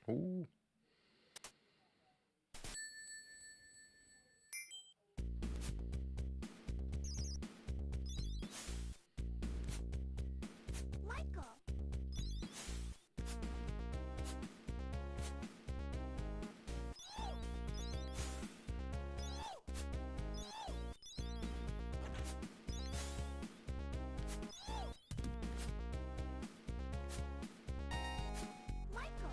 Ooh. Michael. Michael. Michael.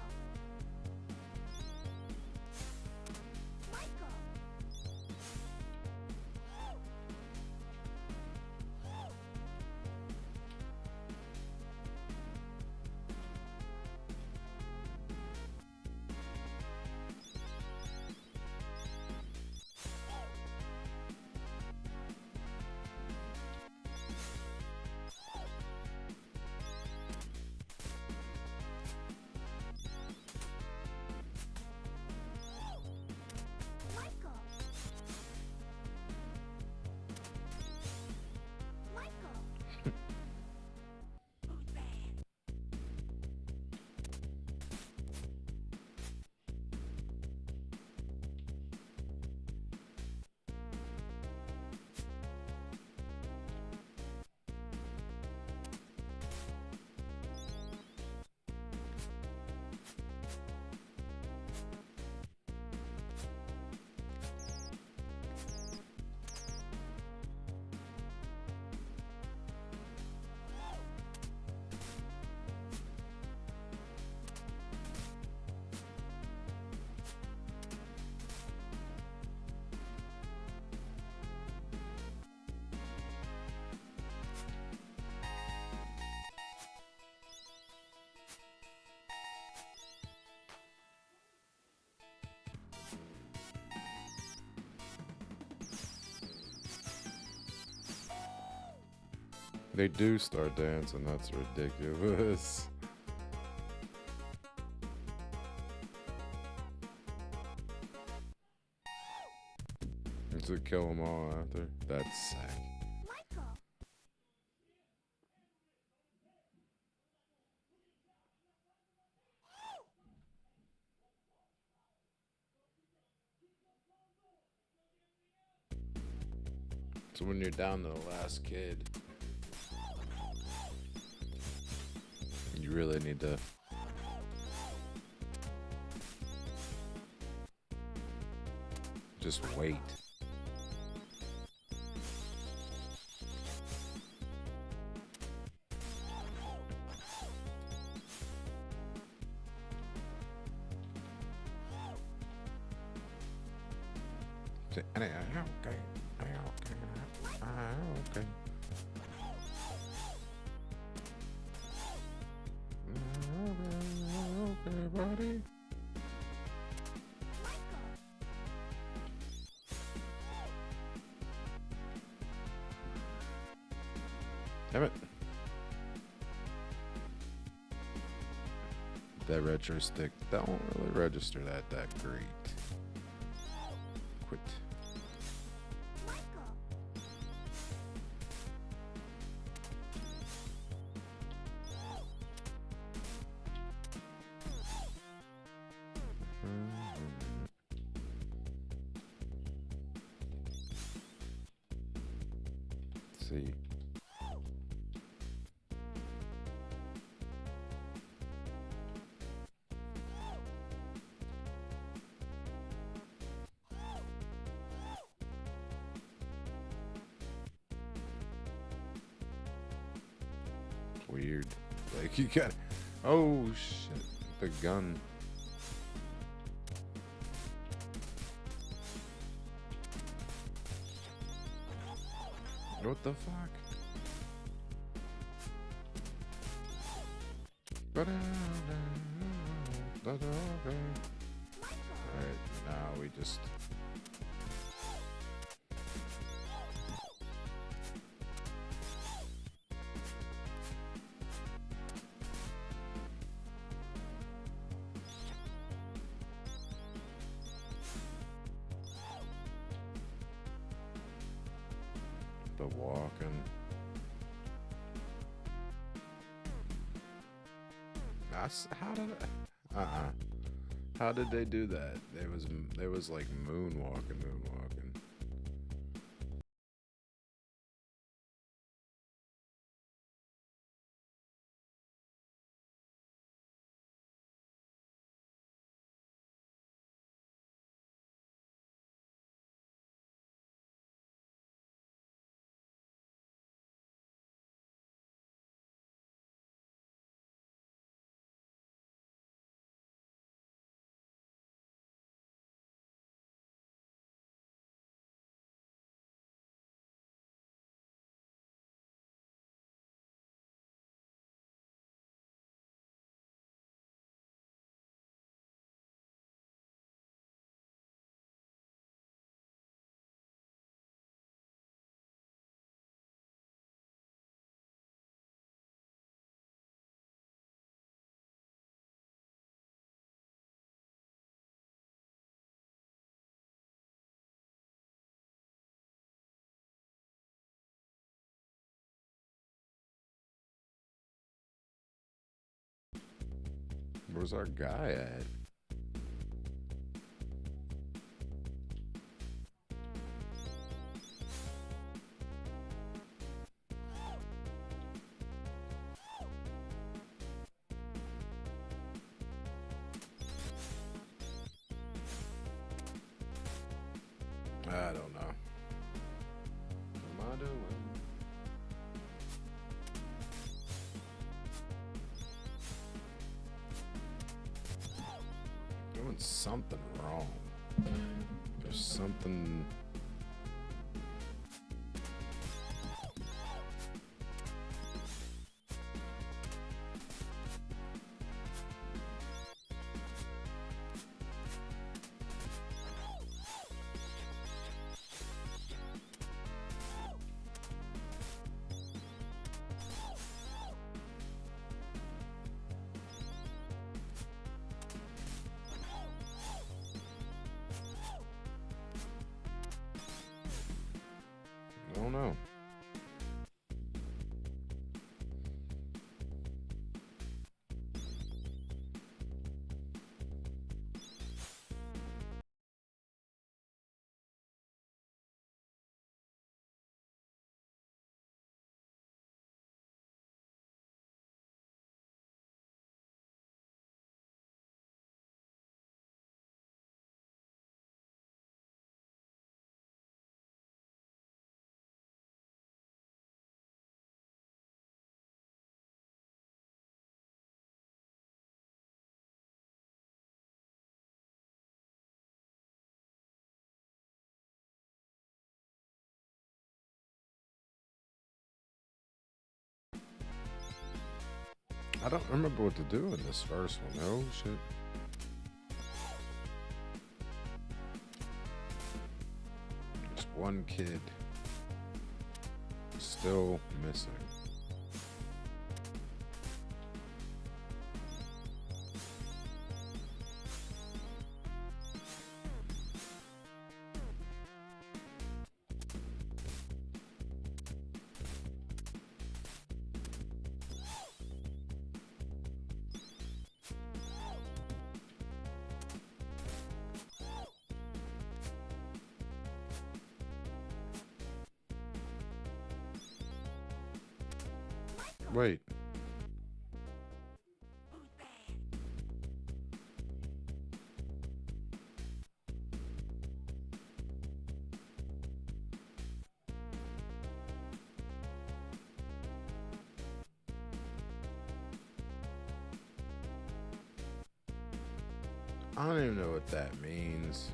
Michael. Michael. Who's bad? They do start dancing. That's ridiculous. To kill them all after. That's sick. Michael. So when you're down to the last kid, you really need to just wait. Okay. Okay. Okay, buddy. Michael. Damn it. That retro stick don't really register that great. Quit. Michael. Let's see. Weird. Like you got. Oh shit! The gun. What the fuck? Alright, now we just. The walking. That's how did I? How did they do that? There was like moonwalking. Where's our guy at? I don't know. What am I doing? Doing something wrong. There's something. I don't know. I don't remember what to do in this first one. Oh shit. Just one kid still missing. Wait. I don't even know what that means.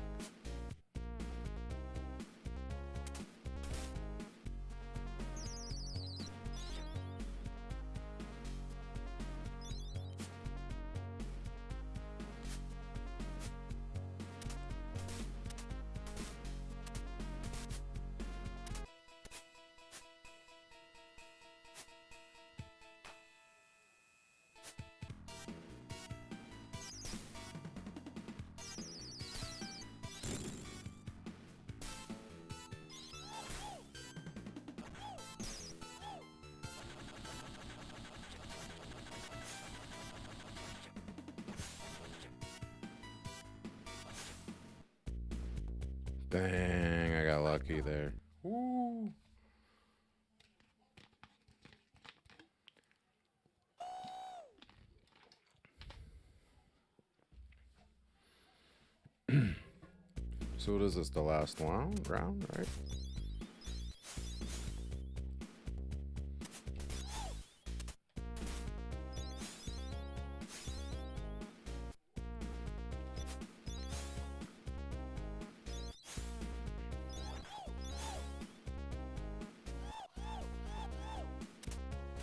Dang, I got lucky there. Woo. So what is this, the last round, right?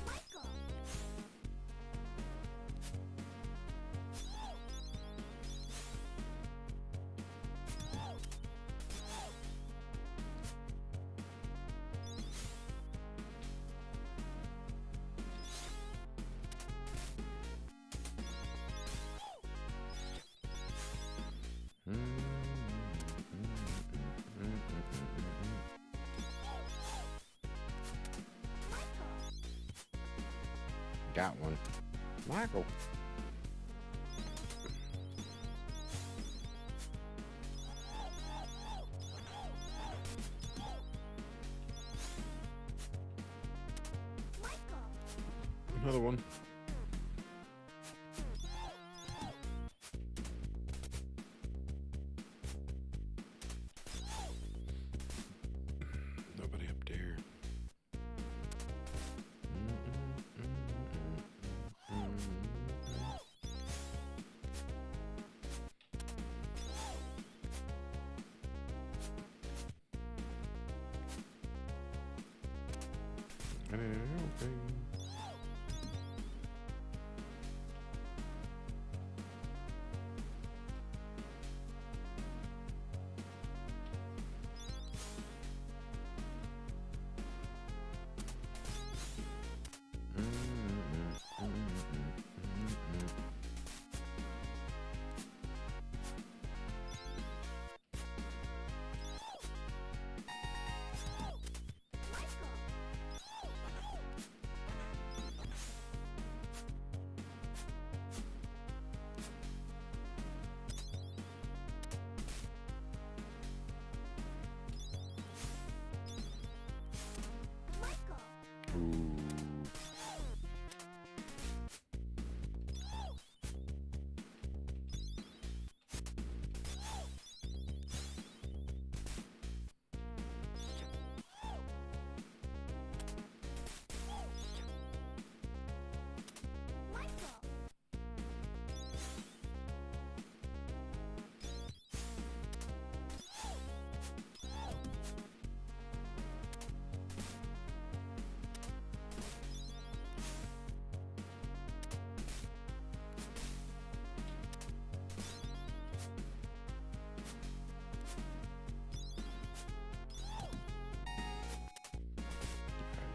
Michael. Got one. Michael. Michael. Another one. Nobody up there. Ooh.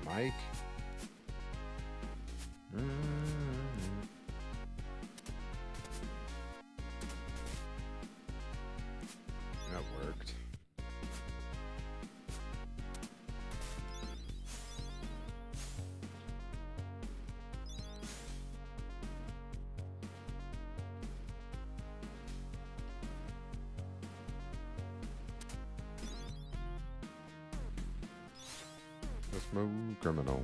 Mike. That worked. The smooth criminal.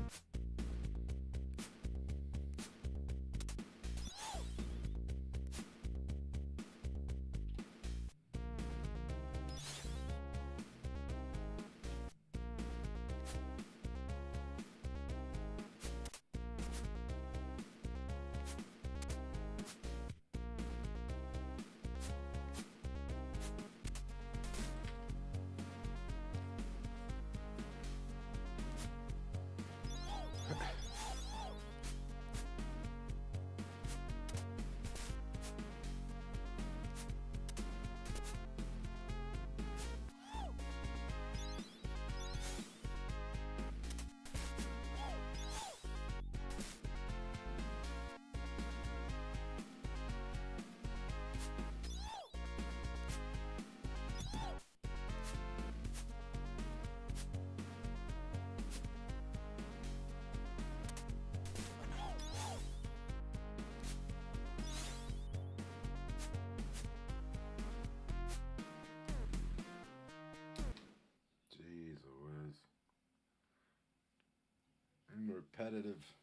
I'm repetitive.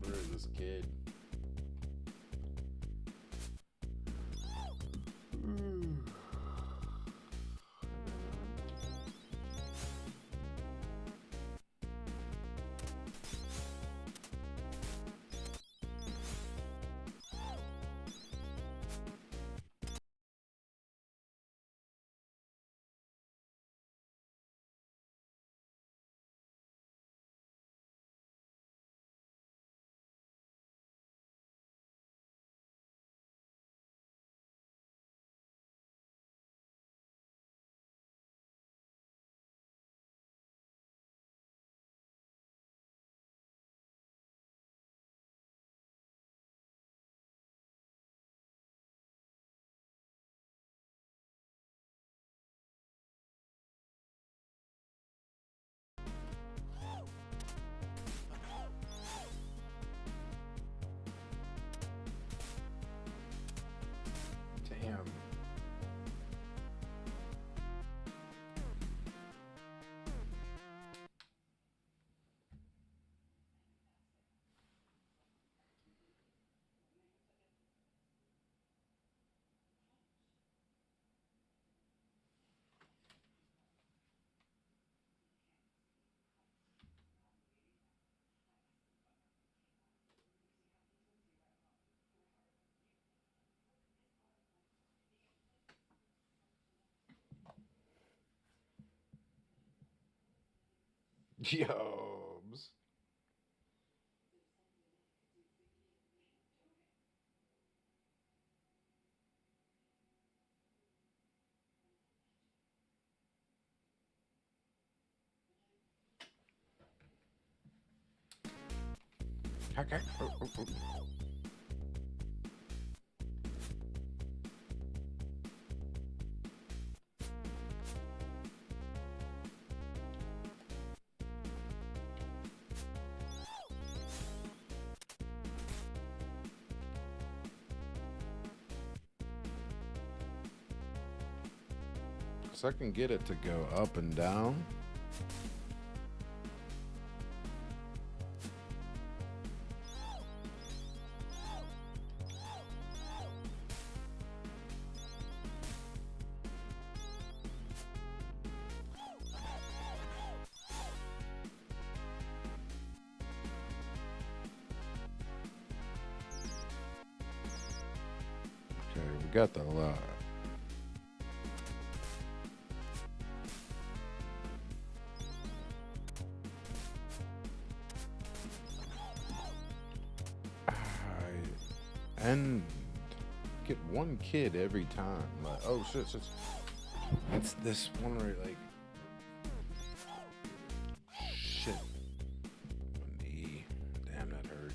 Where is this kid? Damn. Yobs. Okay. Oh. So I can get it to go up and down. Okay, we got the lot. And get one kid every time. Like, oh shit. It's this one right, like, shit. My knee. Damn, that hurt.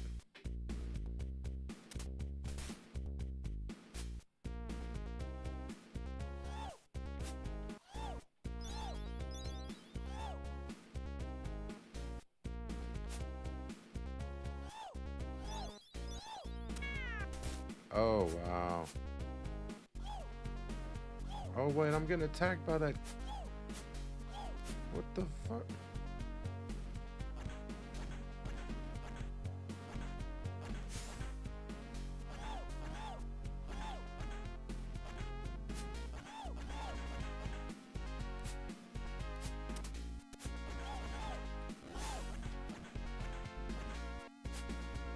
Oh, wow. Oh, wait, I'm getting attacked by that. What the fuck?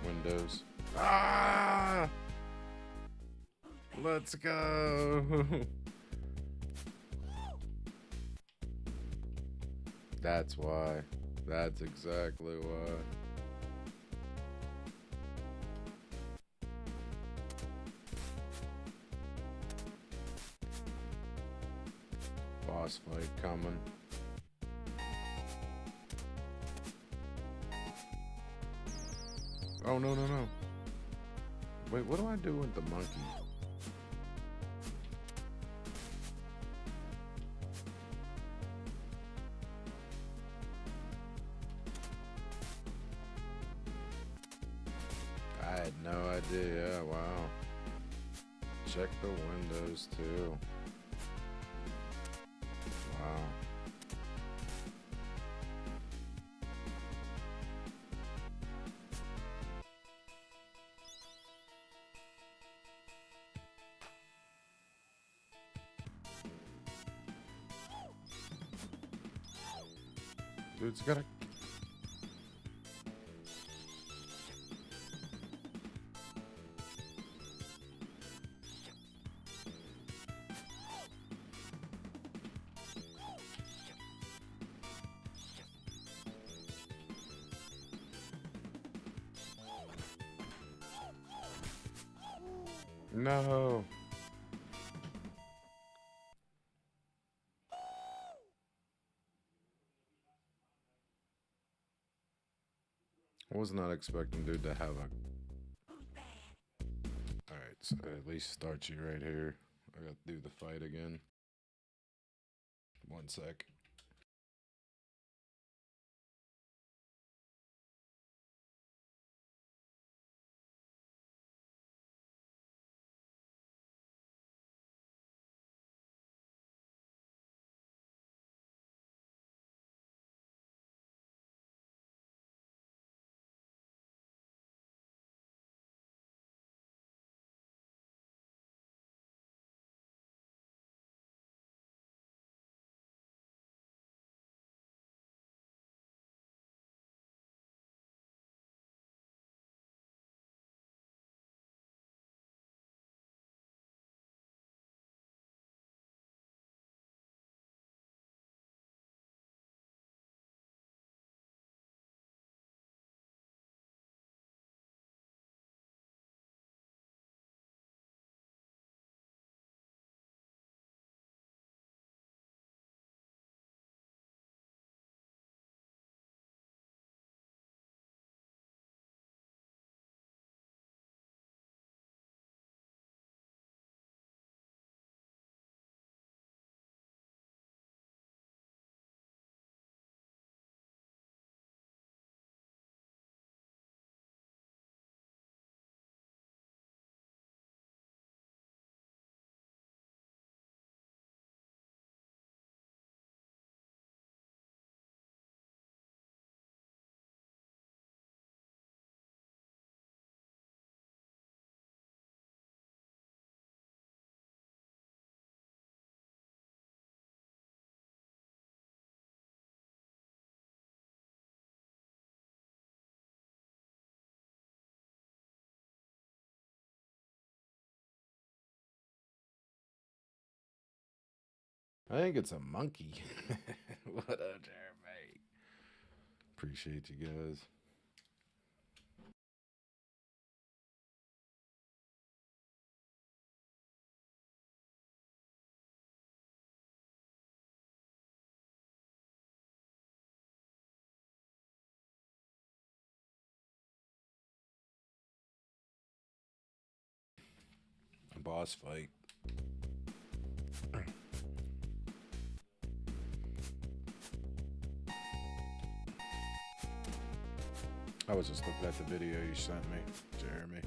Windows. Ah! Let's go. That's why. That's exactly why. Boss fight coming. Oh, no. Wait, what do I do with the monkey? I had no idea. Wow. Check the windows too. Wow. Dude's gotta. No. I was not expecting dude to have a. Alright, so at least start you right here. I got to do the fight again. 1 sec. I think it's a monkey. What up, Jeremy? Appreciate you guys. Boss fight. I was just looking at the video you sent me, Jeremy.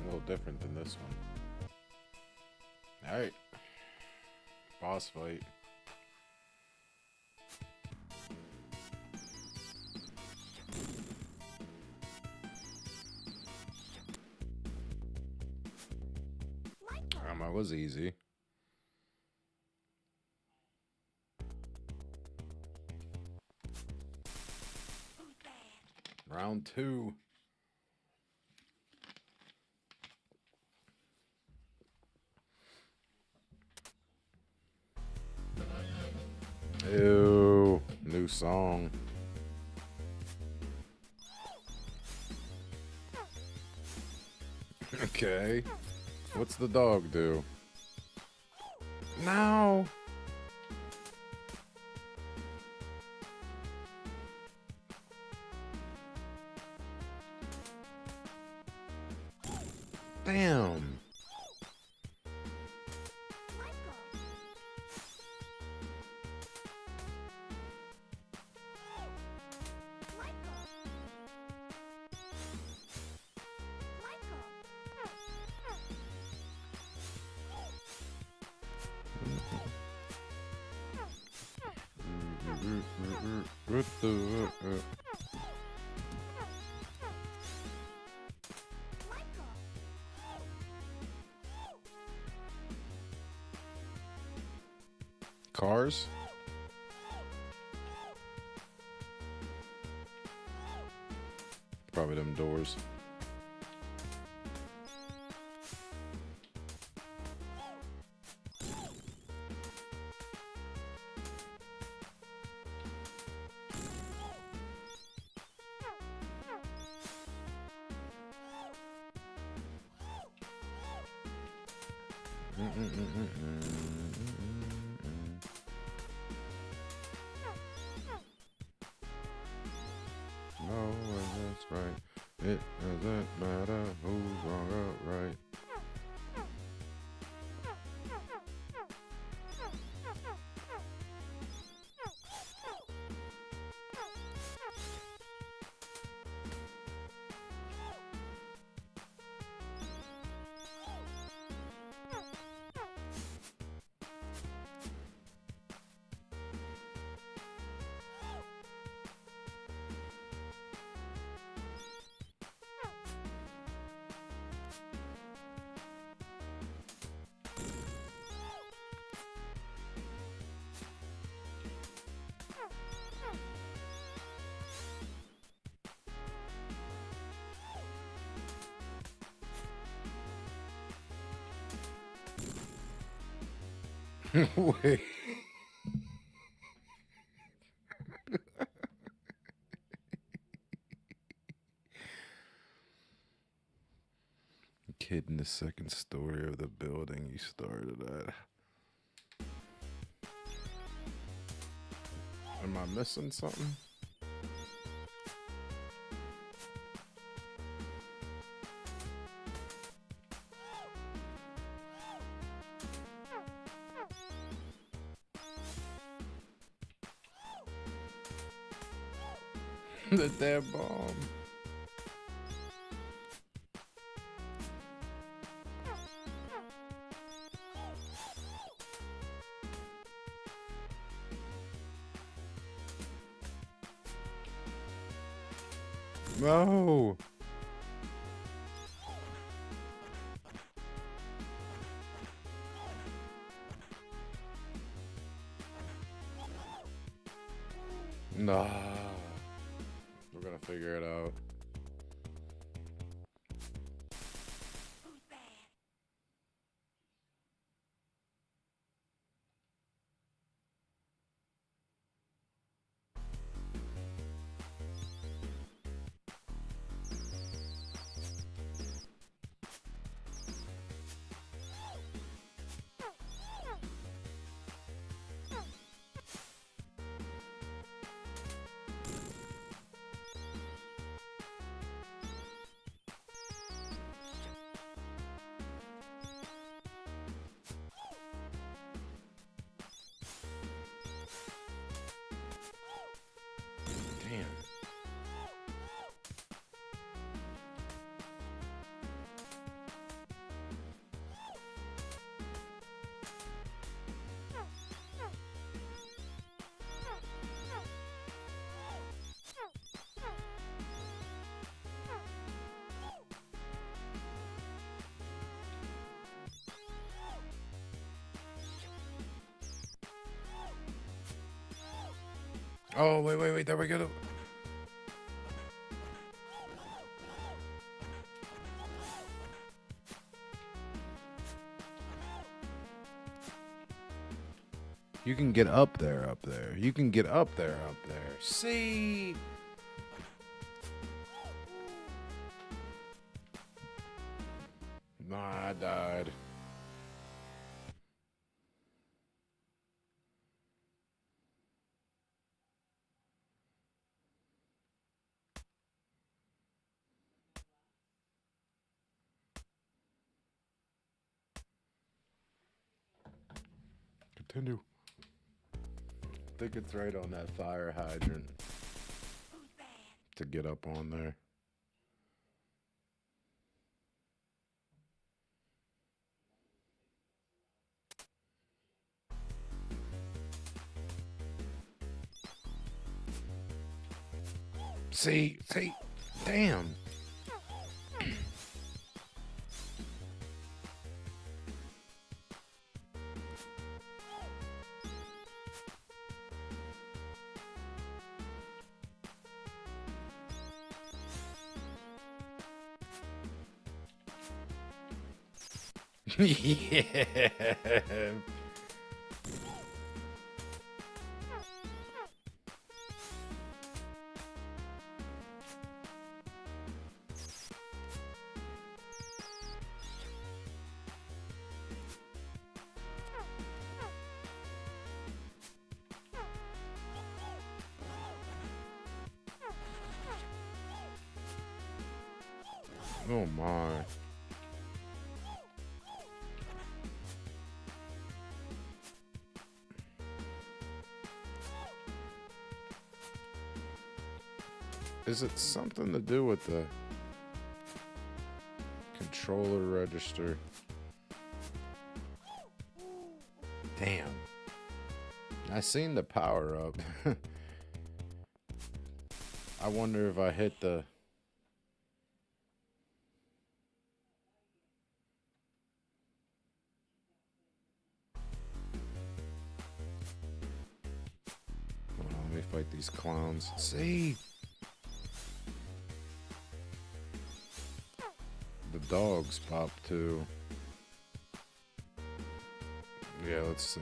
A little different than this one. Alright. Boss fight. That was easy. Round 2. Ew, new song. Okay. What's the dog do? No. Damn. Michael. Cars? Probably them doors. No, that's right. It doesn't matter who's wrong or right. Wait. Kid in the second story of the building you started at. Am I missing something? The damn bomb. No. Nah. We're gonna figure it out. Who's bad? Damn. Oh, wait. There we go. You can get up there, You can get up there, See? Nah, I died. Continue. I think it's right on that fire hydrant Who's bad? to get up on there. See, damn. Yeah. Oh my. Is it something to do with the controller register? Damn. I seen the power up. I wonder if I hit the... Hold on, let me fight these clowns. See? The dogs pop too. Yeah, let's see.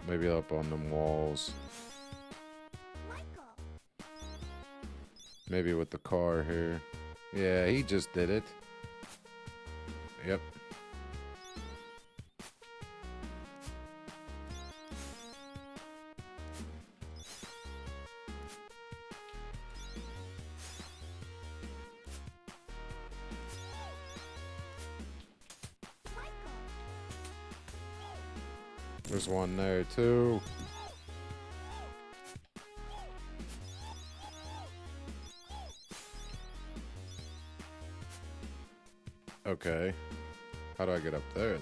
Maybe up on them walls. Michael. Maybe with the car here. Yeah, he just did it. Yep. There's one there too. Okay. How do I get up there though?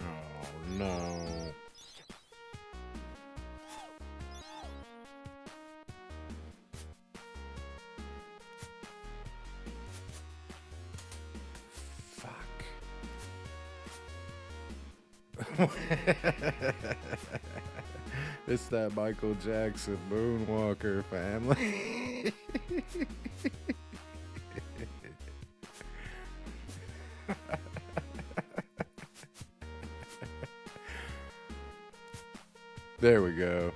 Oh no. It's that Michael Jackson Moonwalker family. There we go.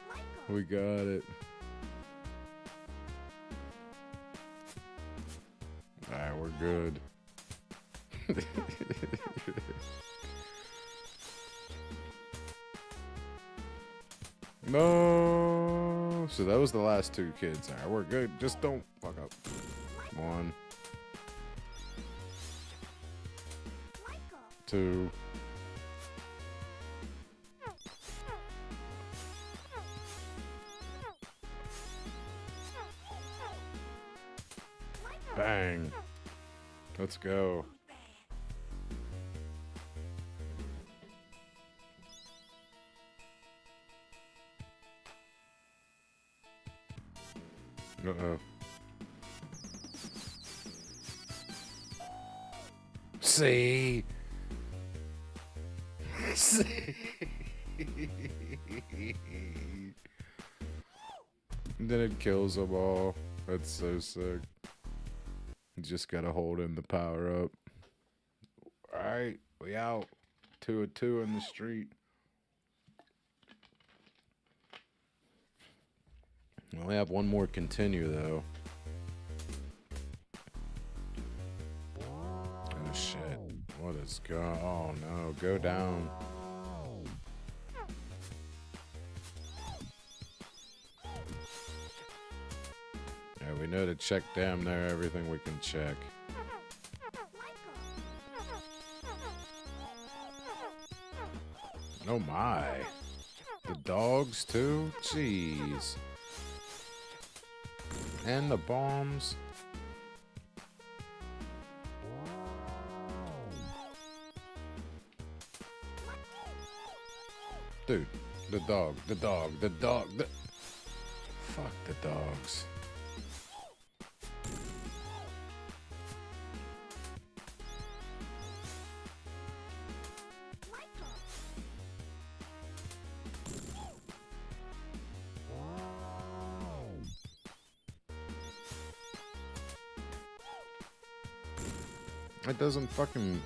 Michael. We got it. Alright, we're good. No. So that was the last two kids. All right, we're good. Just don't fuck up. One, Michael. two. Bang. Let's go. Uh-oh. See? See? And then it kills them all. That's so sick. You just gotta hold in the power up. Alright, we out. 2 of 2 in the street. We only have one more continue though. Oh shit. What is going on? Oh no, go down. Yeah, we know to check damn near everything we can check. Oh my. The dogs too? Jeez. And the bombs. Dude, the dog. Fuck the dogs. Michael. It doesn't fucking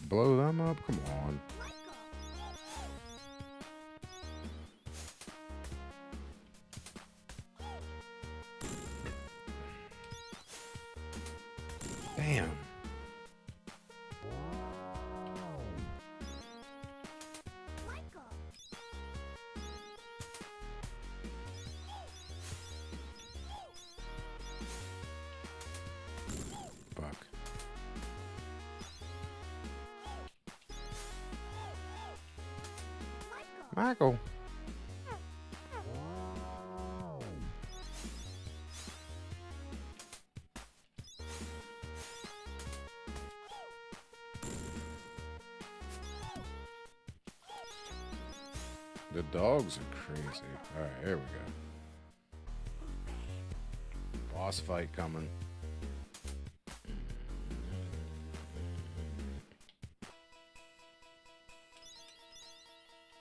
blow them up? Come on. Damn. Michael. Fuck. Michael. The dogs are crazy. Alright, here we go. Boss fight coming.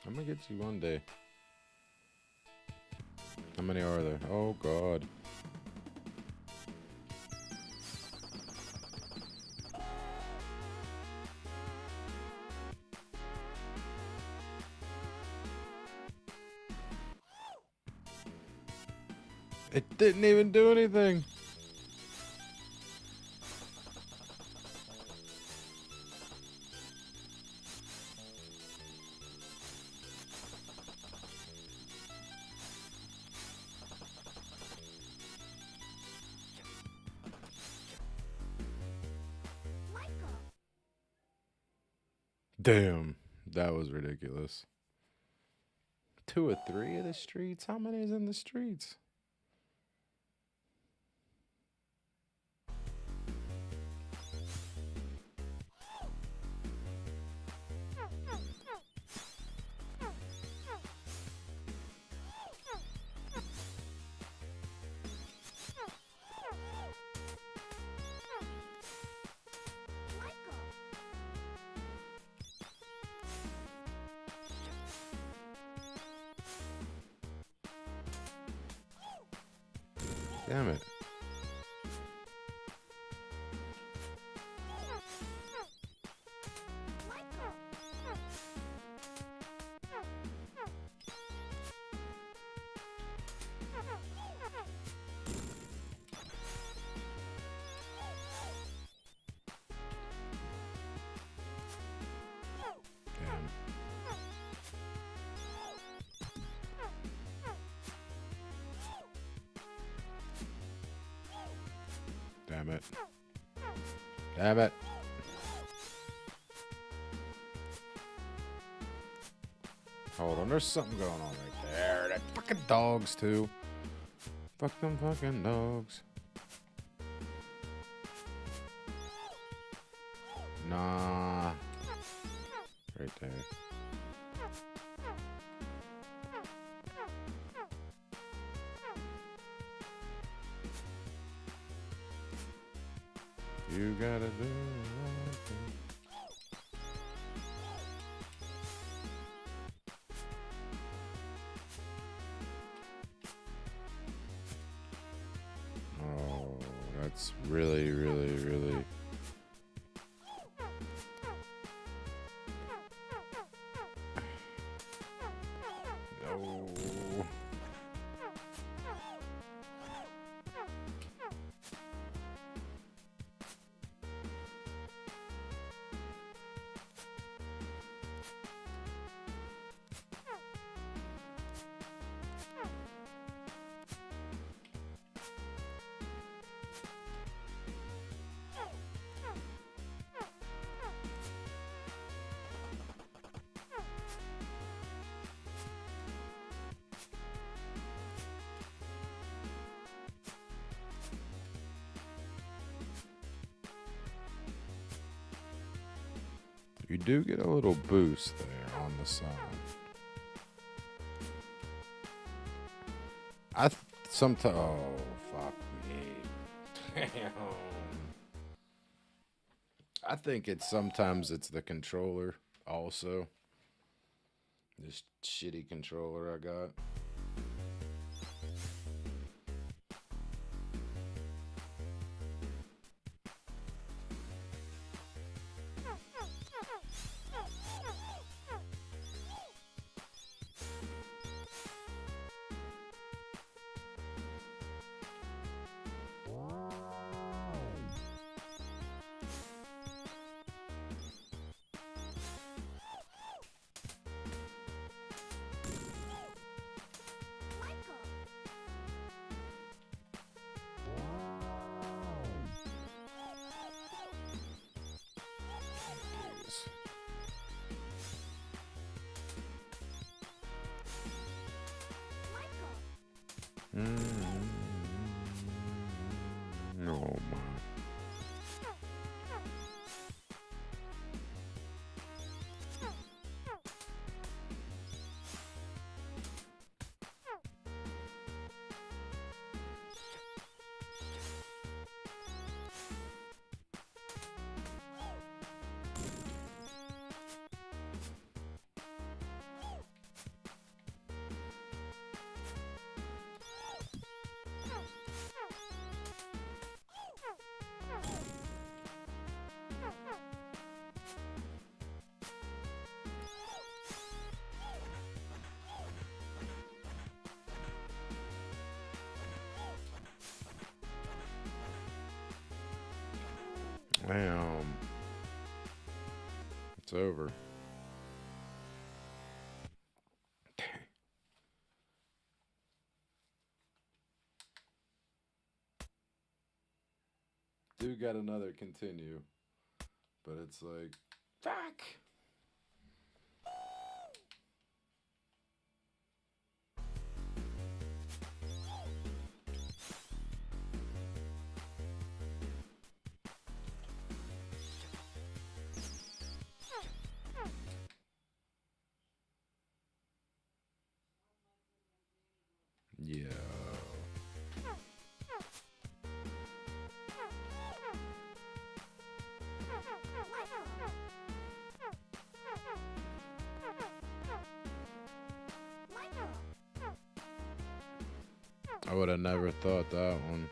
I'm gonna get you one day. How many are there? Oh god. It didn't even do anything. Michael. Damn, that was ridiculous. 2 or 3 of the streets? How many is in the streets? Michael. Damn it. Damn. Damn it. Damn it. Hold on, there's something going on right there. That fucking dogs too. Fuck them fucking dogs. Nah. Right there. You gotta do the right thing. Oh, that's really, really, really. No. You do get a little boost there on the side. Sometimes. Oh, fuck me. Damn. I think sometimes it's the controller also. This shitty controller I got. No, man. Damn. It's over. Do got another continue. But it's like, fuck. Yeah. I would have never thought that one.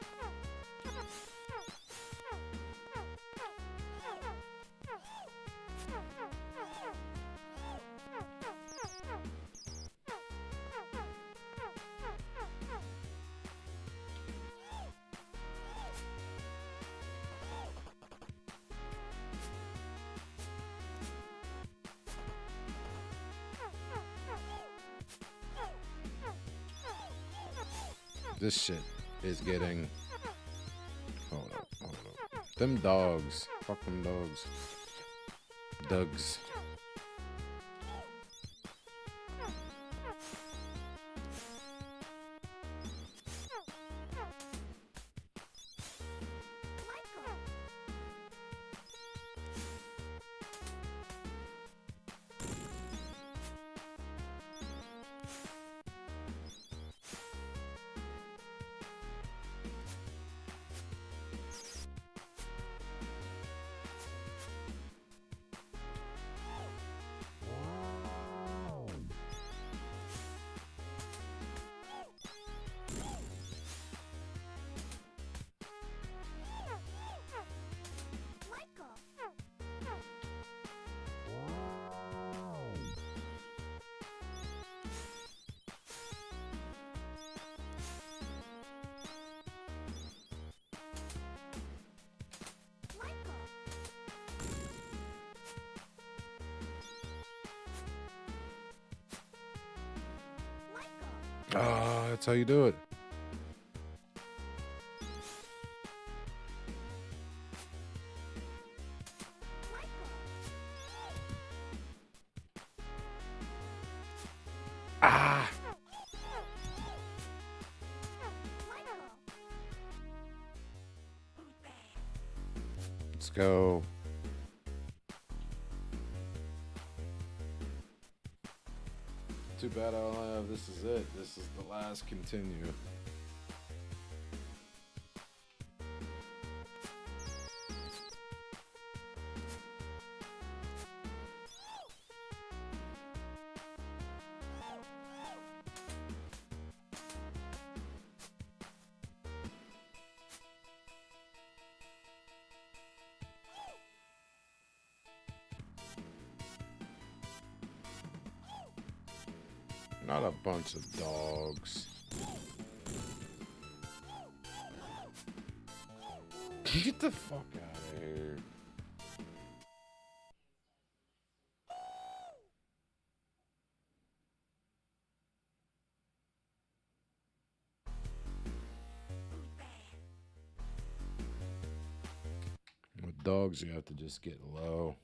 This shit is getting. Hold up, hold up. Them dogs. Fuck them dogs. Dugs. Ah, that's how you do it. Ah! Let's go. Too bad I only have this is it. This is the last continue. Not a bunch of dogs. Get the fuck out of here. With dogs, you have to just get low.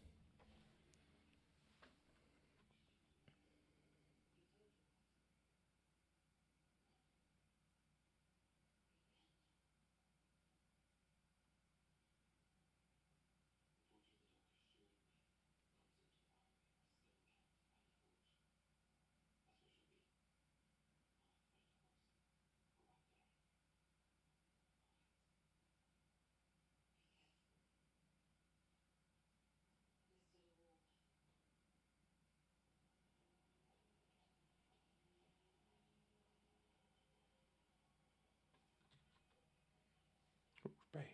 Bad.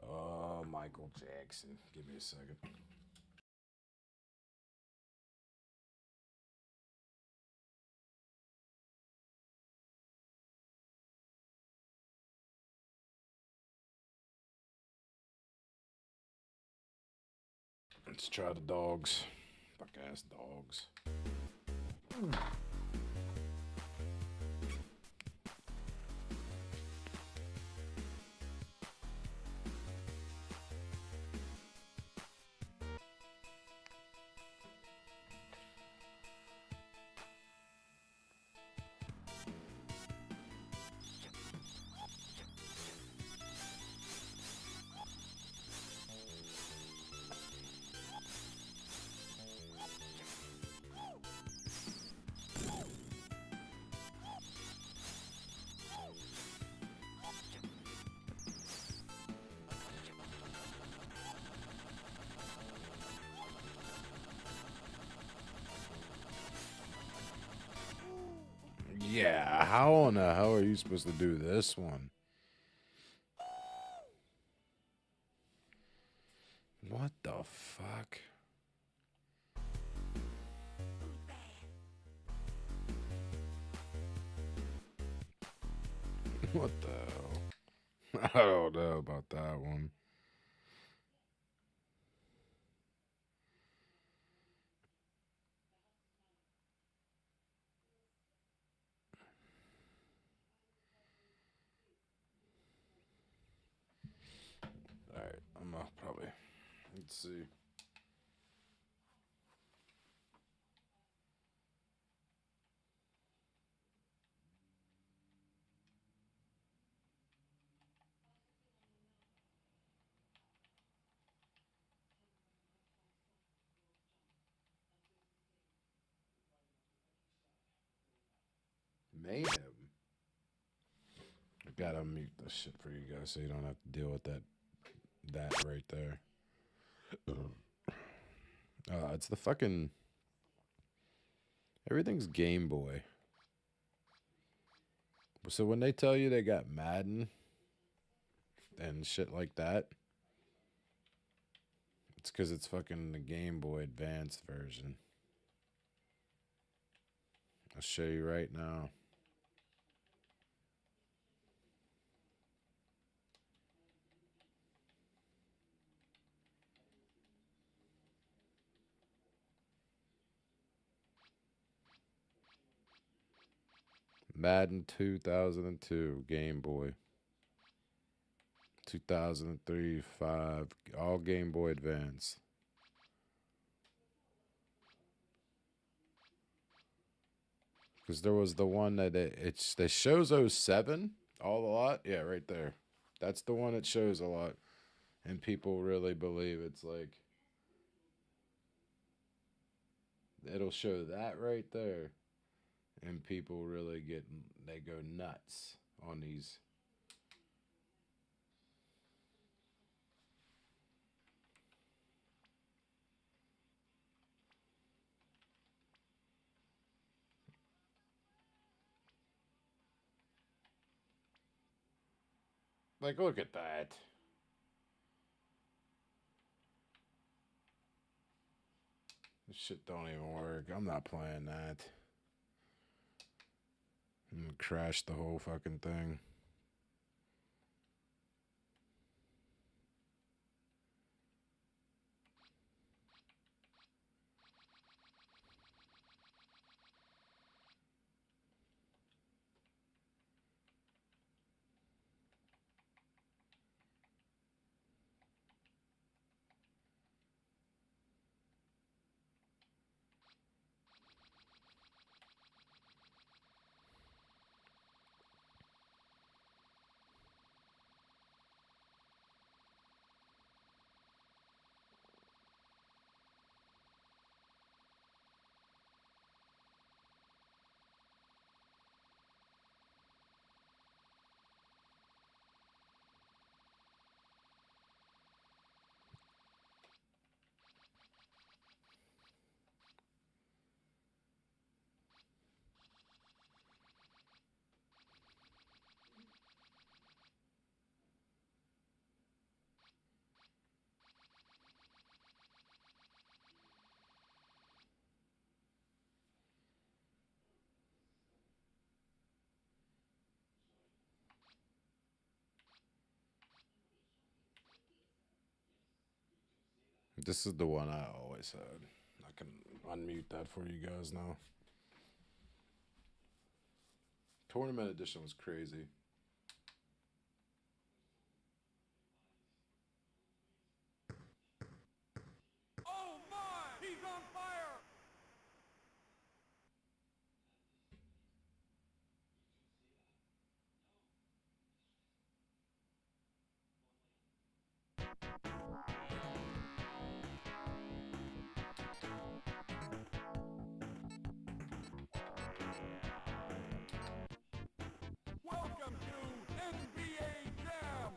Oh, Michael Jackson. Give me a second. Let's try the dogs. Fuck ass dogs. Yeah, how on the hell are you supposed to do this one? What the fuck? What the hell? I don't know about that one. Alright, I'm probably. Let's see. Mayhem. I gotta mute this shit for you guys so you don't have to deal with that right there. It's the fucking everything's Game Boy. So when they tell you they got Madden and shit like that, it's because it's fucking the Game Boy Advance version. I'll show you right now. Madden 2002 Game Boy. 2003, 5, all Game Boy Advance. Because there was the one that it shows '07 all a lot. Yeah, right there. That's the one that shows a lot, and people really believe it's like it'll show that right there, and people really they go nuts on these. Like, look at that. This shit don't even work. I'm not playing that. I'm gonna crash the whole fucking thing. This is the one I always had. I can unmute that for you guys now. Tournament edition was crazy. Oh my! He's on fire! Welcome to NBA Jam!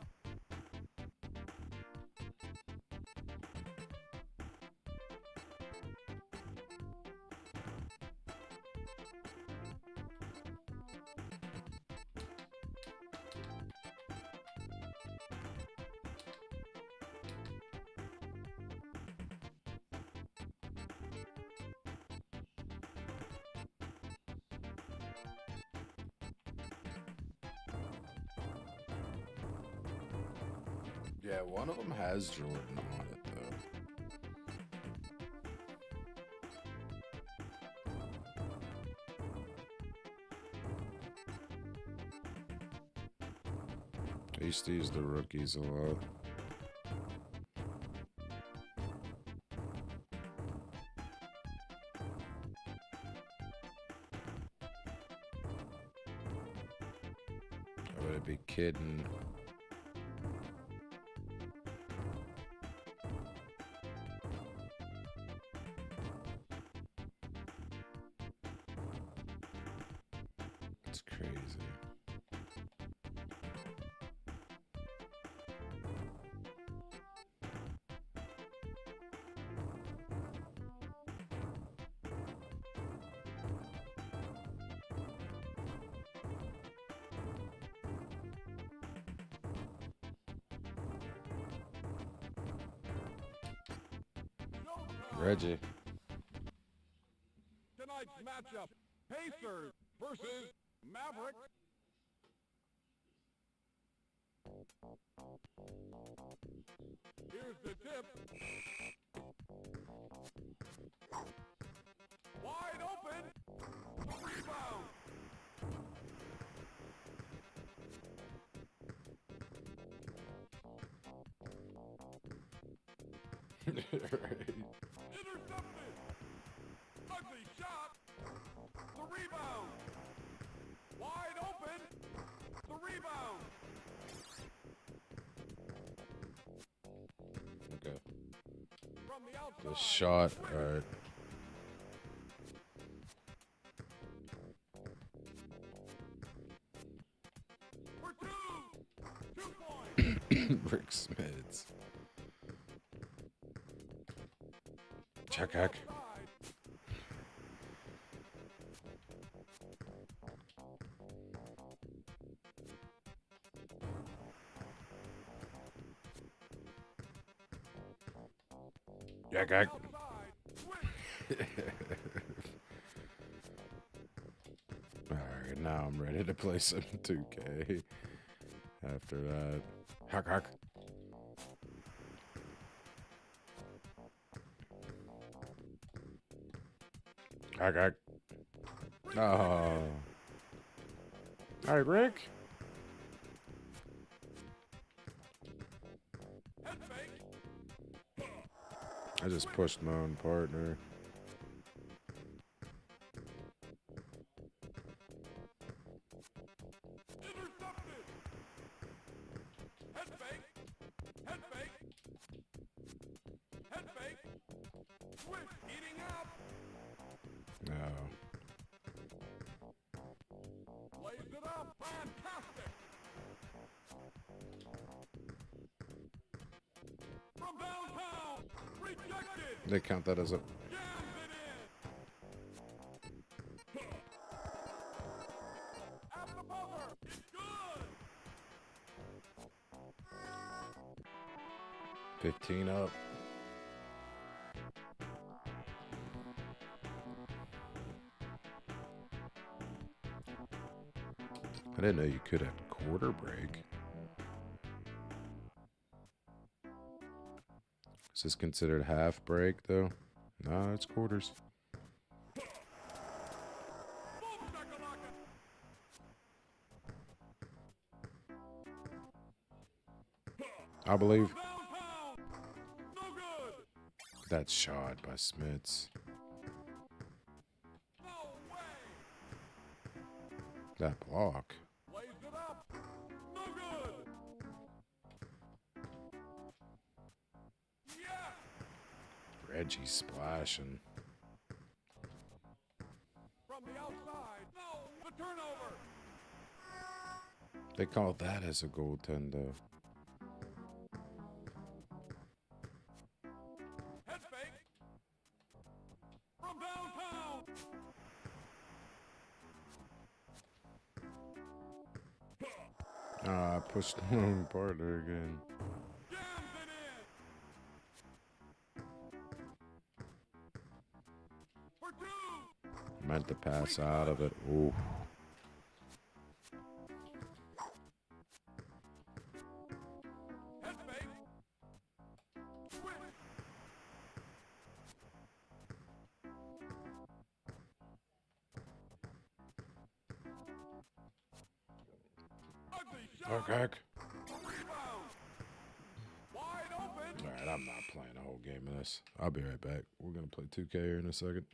Yeah, one of them has Jordan on it though. I used to use the rookies a lot. I would be kidding. It's crazy. Reggie. Tonight's matchup, Pacers versus Mavericks. Here's the tip. Wide open. The rebound. Right. Intercepted. Ugly shot. The rebound. The shot. All right. For two. 2 points. Rick Smits. Check hack. Outside. Check hack. Outside. Switch. Alright, now I'm ready to play some 2K. After that. Hack hack. Hack hack. Oh. Alright, Rick. Head fake. I just pushed my own partner. Intercepted. Head fake. Head fake. Head fake. Switch. Eating out. No. Lays it up. Fantastic. From downtown. Rejected. They count that as a. Jams it in. At the buzzer. It's good. 15 up. I didn't know you could have quarter break. Is this considered half break though? No, it's quarters. Boom shakalaka. I believe Downtown. No good. that shot by Smits. No way. That block. Lays it up. No good. Yes. Reggie splashing. From the outside. No. The turnover. They call that as a goaltender. Head fake. From downtown. Ah, I pushed my own partner again. Jams it in. For two. Meant to pass out of it. Ooh. Head fake. Switch. Ugly shot. Okay. Rebound. Wide open. Alright, I'm not playing a whole game of this. I'll be right back. We're gonna play 2K here in a second.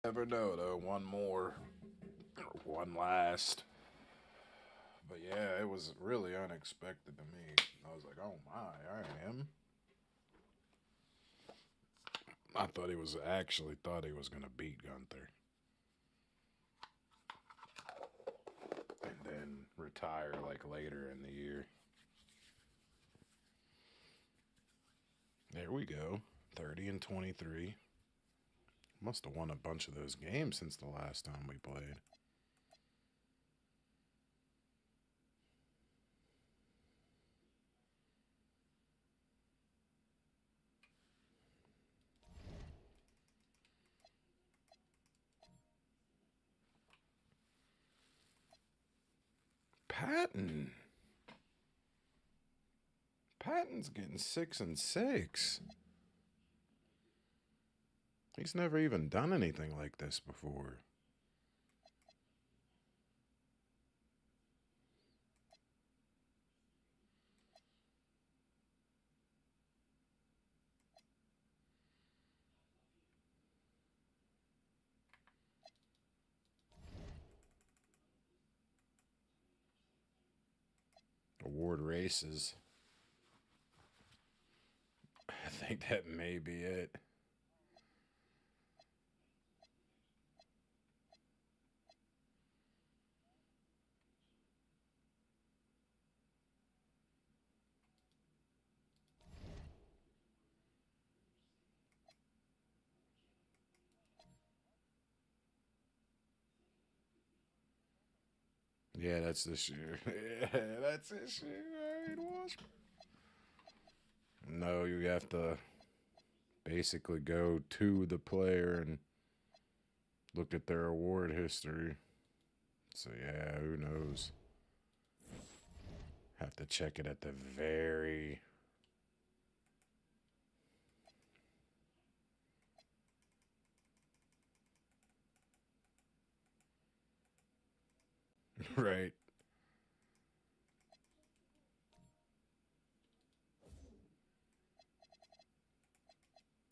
Never know though. One more, or one last. But yeah, it was really unexpected to me. I was like, oh my, I am. I thought he was gonna beat Gunther. And then retire like later in the year. There we go. 30-23. Must have won a bunch of those games since the last time we played. Patton's getting 6-6. He's never even done anything like this before. Award races. I think that may be it. Yeah, that's this year. Yeah, that's this year. All right, Washburn. No, you have to basically go to the player and look at their award history. So, yeah, who knows? Have to check it at the very... Right.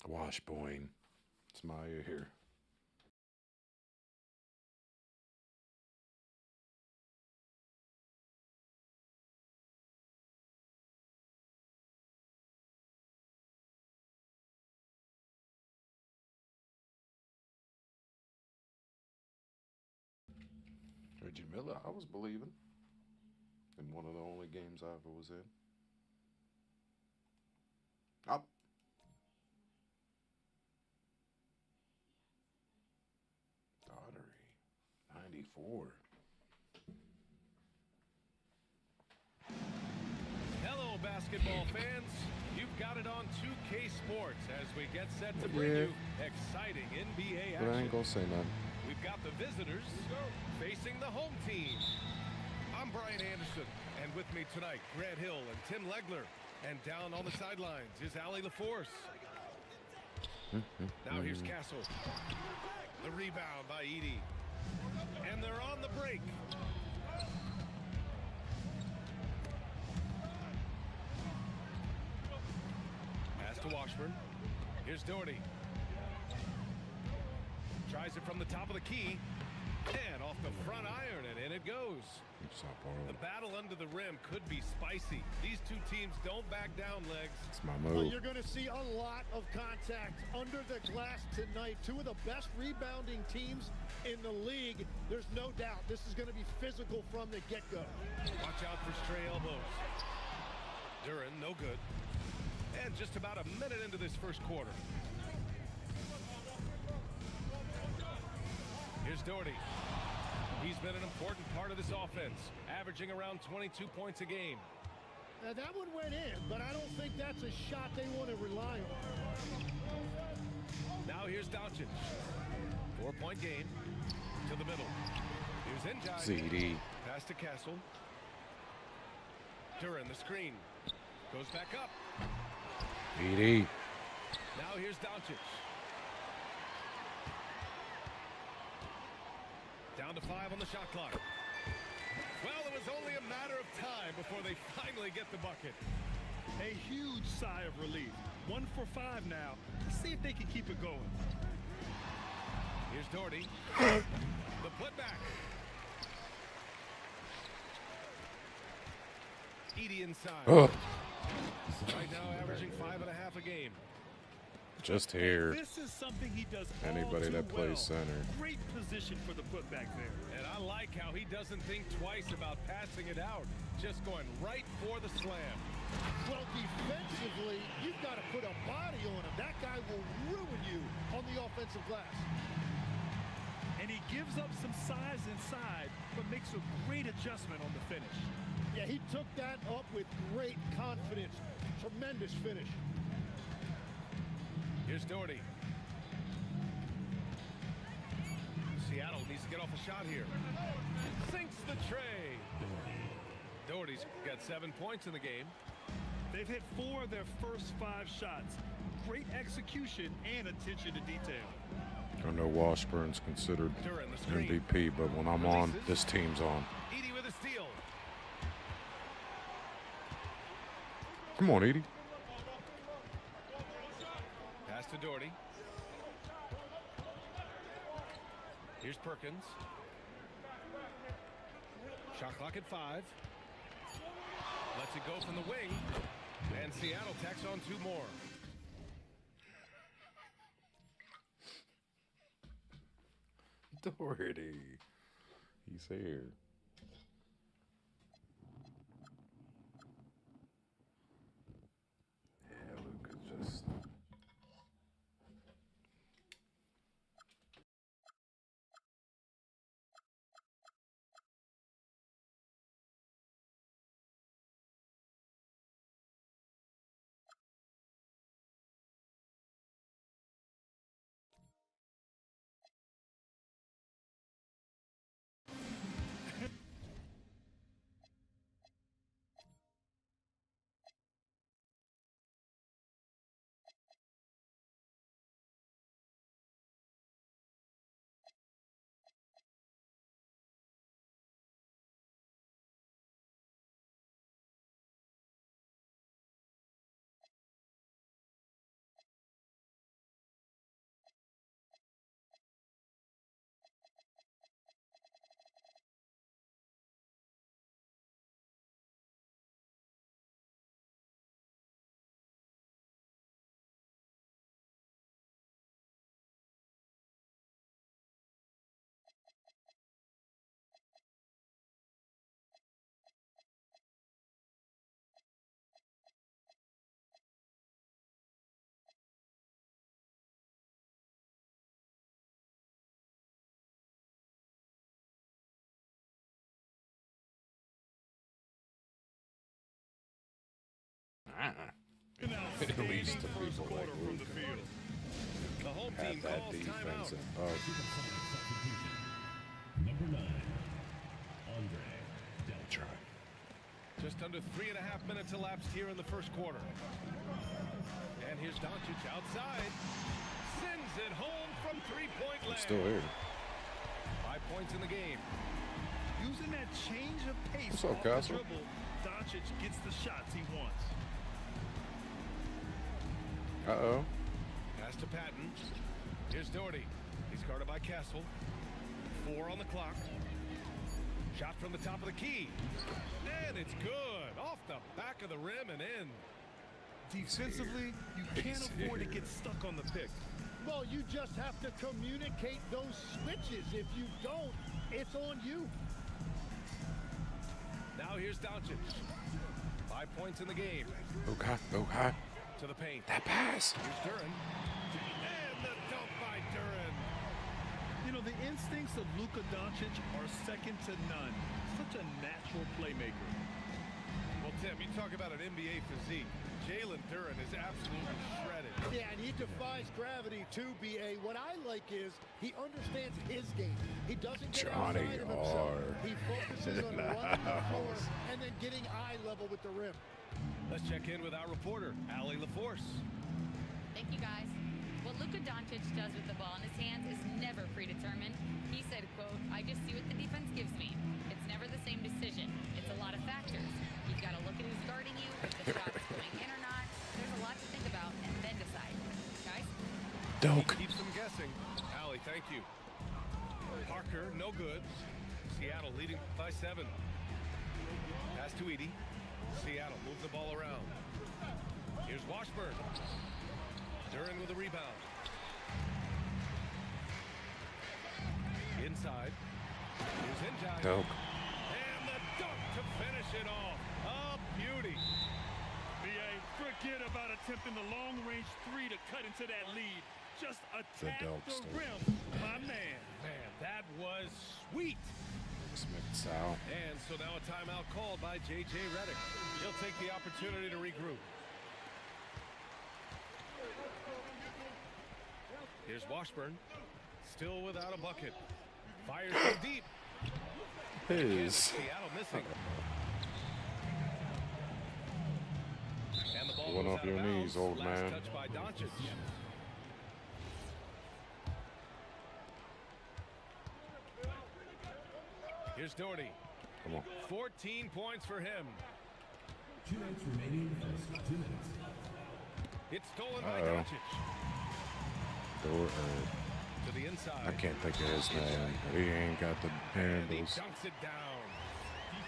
Washboyne. It's my ear. Reggie Miller, I was believing in one of the only games I ever was in. Up. Daughtery, 94. Hello, basketball fans. You've got it on 2K Sports as we get set to bring you exciting NBA action. But I ain't gonna say nothing. We've got the visitors facing the home team. I'm Brian Anderson, and with me tonight, Grant Hill and Tim Legler. And down on the sidelines is Allie LaForce. Now here's Castle. The rebound by Edey. And they're on the break. Pass to Washburn. Here's Doherty. Tries it from the top of the key. And off the front iron, and in it goes. The battle under the rim could be spicy. These two teams don't back down, Legs. It's my Well, move. you're going to see a lot of contact under the glass tonight. Two of the best rebounding teams in the league. There's no doubt this is going to be physical from the get-go. Watch out for stray elbows. Duran, no good. And just about a minute into this first quarter. Here's Doherty. He's been an important part of this offense, averaging around 22 points a game. Now, that one went in, but I don't think that's a shot they want to rely on. Now here's Doncic. 4-point game to the middle. Here's Njai. CD. Pass to Castle. Duran, the screen. Goes back up. Edey. Now here's Doncic. Down to 5 on the shot clock. Well, it was only a matter of time before they finally get the bucket. A huge sigh of relief. 1 for 5 now. Let's see if they can keep it going. Here's Doherty. The putback. Edie inside. Oh, Right now averaging 5.5 a game. just here. This is something he does all Anybody too that plays well. center. Great position for the putback there. And I like how he doesn't think twice about passing it out. Just going right for the slam. Well, defensively, you've got to put a body on him. That guy will ruin you on the offensive glass. And he gives up some size inside, but makes a great adjustment on the finish. Yeah, he took that up with great confidence. Tremendous finish. Here's Doherty. Seattle needs to get off a shot here. Sinks the tray. Doherty's got 7 points in the game. They've hit 4 of their first 5 shots. Great execution and attention to detail. I know Washburn's considered Duran, the screen. MVP, but when I'm on, this team's on. Edie with a steal. Come on, Edie. Pass to Doherty. Here's Perkins. Shot clock at 5. Lets it go from the wing. And Seattle tacks on 2 more. Doherty. He's here. Yeah, Luka just. An At least the outstanding first people like quarter from the Luka field. The home have team that calls defense. timeout. Number 9, Andre Del Try. Just under 3.5 minutes elapsed here in the first quarter. And here's Doncic outside. Sends it home from 3-point land. Still here. 5 points in the game. Using that change of pace What's up, off the Castle? dribble, Doncic gets the shots he wants. Uh-oh. Pass to Patton. Here's Doherty. He's guarded by Castle. 4 on the clock. Shot from the top of the key. And it's good. Off the back of the rim and in. Defensively, you can't afford to get stuck on the pick. Well, you just have to communicate those switches. If you don't, it's on you. Now here's Doncic. 5 points in the game. Okay, okay. To the paint. That pass. Here's Duran. And the dunk by Duran. You know, the instincts of Luka Doncic are second to none. Such a natural playmaker. Well, Tim, you talk about an NBA physique. Jalen Duran is absolutely shredded. Yeah, and he defies gravity too, B.A. What I like is he understands his game. He doesn't get Johnny outside of himself. R. He focuses on running the floor and then getting eye level with the rim. Let's check in with our reporter, Allie LaForce. Thank you, guys. What Luka Doncic does with the ball in his hands is never predetermined. He said, quote, "I just see what the defense gives me. It's never the same decision. It's a lot of factors. You've got to look at who's guarding you, if the shot's going in or not. There's a lot to think about and then decide." Guys? Doke. Keeps them guessing. Allie, thank you. Parker, no good. Seattle leading by 7. Pass to Edie. Seattle move the ball around. Here's Washburn. Duran with a rebound. Inside. Here's Njai. Dope. And the dunk to finish it off. A beauty. BA, forget about attempting the long-range 3 to cut into that lead. Just attack the Delkster. rim, my man. Man, that was sweet. Smith Sal. And so now a timeout called by J.J. Redick. He'll take the opportunity to regroup. Here's Washburn. Still without a bucket. Fires from deep. His. Seattle missing. And the ball One goes off out your of bounds. knees, old Last man. touch by Doncic. Here's Doherty. Come on. 14 points for him. 2 minutes remaining in the first. 2 minutes. It's stolen by Uh-oh. Doncic. To the inside. I can't think of his name. He ain't got the And he handles. dunks it down.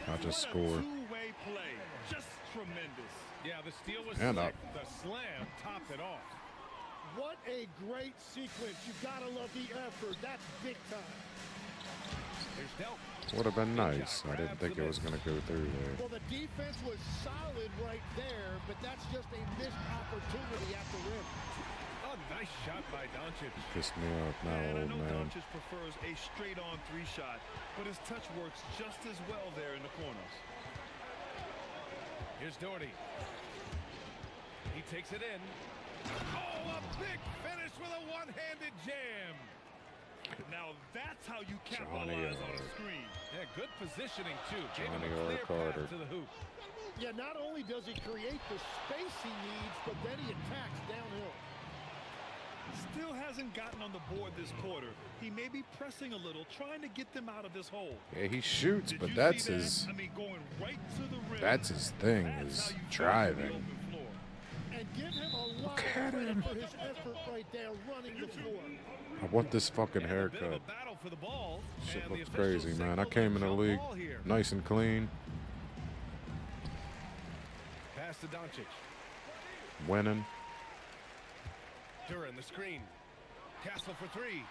I just What a scored. two-way play. Just tremendous. Yeah, the steal was And slick. up. The slam topped it off. What a great sequence. You gotta love the effort. That's big time. Here's Delk. Would have been nice. I didn't think it was going to go through there. Well, the defense was solid right there, but that's just a missed opportunity at the rim. A nice shot by Doncic. Pissed me off now, Man, I old know man. Doncic prefers a straight-on 3 shot, but his touch works just as well there in the corners. Here's Doherty. He takes it in. Oh, a big finish with a one-handed jam. Now that's how you Johnny capitalize on a Orr. screen. Yeah, good positioning, too. Gave him Johnny a Orr clear Carter. path to the hoop. Yeah, not only does he create the space he needs, but then he attacks downhill. Still hasn't gotten on the board this quarter. He may be pressing a little, trying to get them out of this hole. Yeah, he shoots, Did but you that's see that? his. I mean, going right to the rim. That's his thing. That's Is how you finish the driving. open floor. And give him a lot of at credit him. for his effort right there running the floor. I want this fucking And a bit of haircut. a battle for the ball. Shit And the looks officials crazy, man. I signal came in the jump league ball here. nice and clean, Pass to Doncic. winning. Duran the screen. Castle for 3.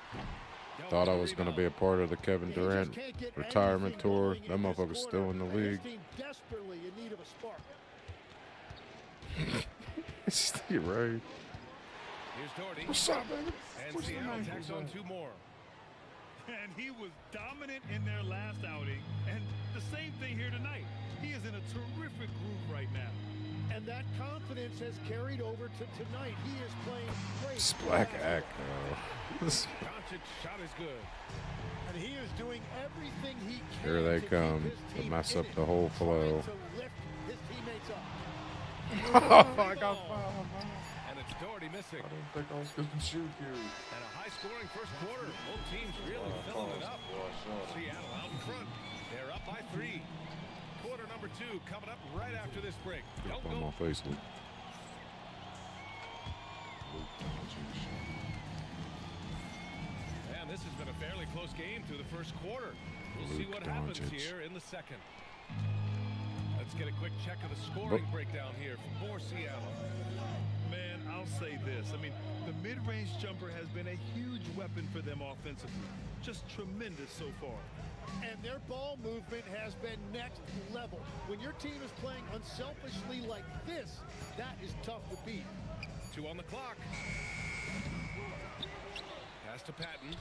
Delk Thought I with the was going to rebound. be a part of the Kevin He just Durant can't get retirement anything tour. going That in this motherfucker's still in the corner. league. His team desperately in need of a spark. You're right. Here's Doherty. What's up, baby? And What's your Seattle name? tacks on 2 more. And he was dominant in their last outing. And the same thing here tonight. He is in a terrific groove right now. And that confidence has carried over to tonight. He is playing great. This black act, though. Doncic shot is good. And he is doing everything he can. Here they to keep come his to team mess in up it, the whole flow. trying to lift his teammates up. I got fouled. And it's Doherty missing. I didn't think I was going to shoot you. And a high-scoring first quarter. Both teams really filling it up. Seattle out in front. They're up by 3. Quarter number 2 coming up right after this break. Don't On go. my face, Luke. And this has been a fairly close game through the first quarter. We'll see Luke what happens Doncic. here in the second. Let's get a quick check of the scoring breakdown here for Seattle. Man, I'll say this. I mean, the mid-range jumper has been a huge weapon for them offensively. Just tremendous so far. And their ball movement has been next level. When your team is playing unselfishly like this, that is tough to beat. 2 on the clock. Pass to Patton.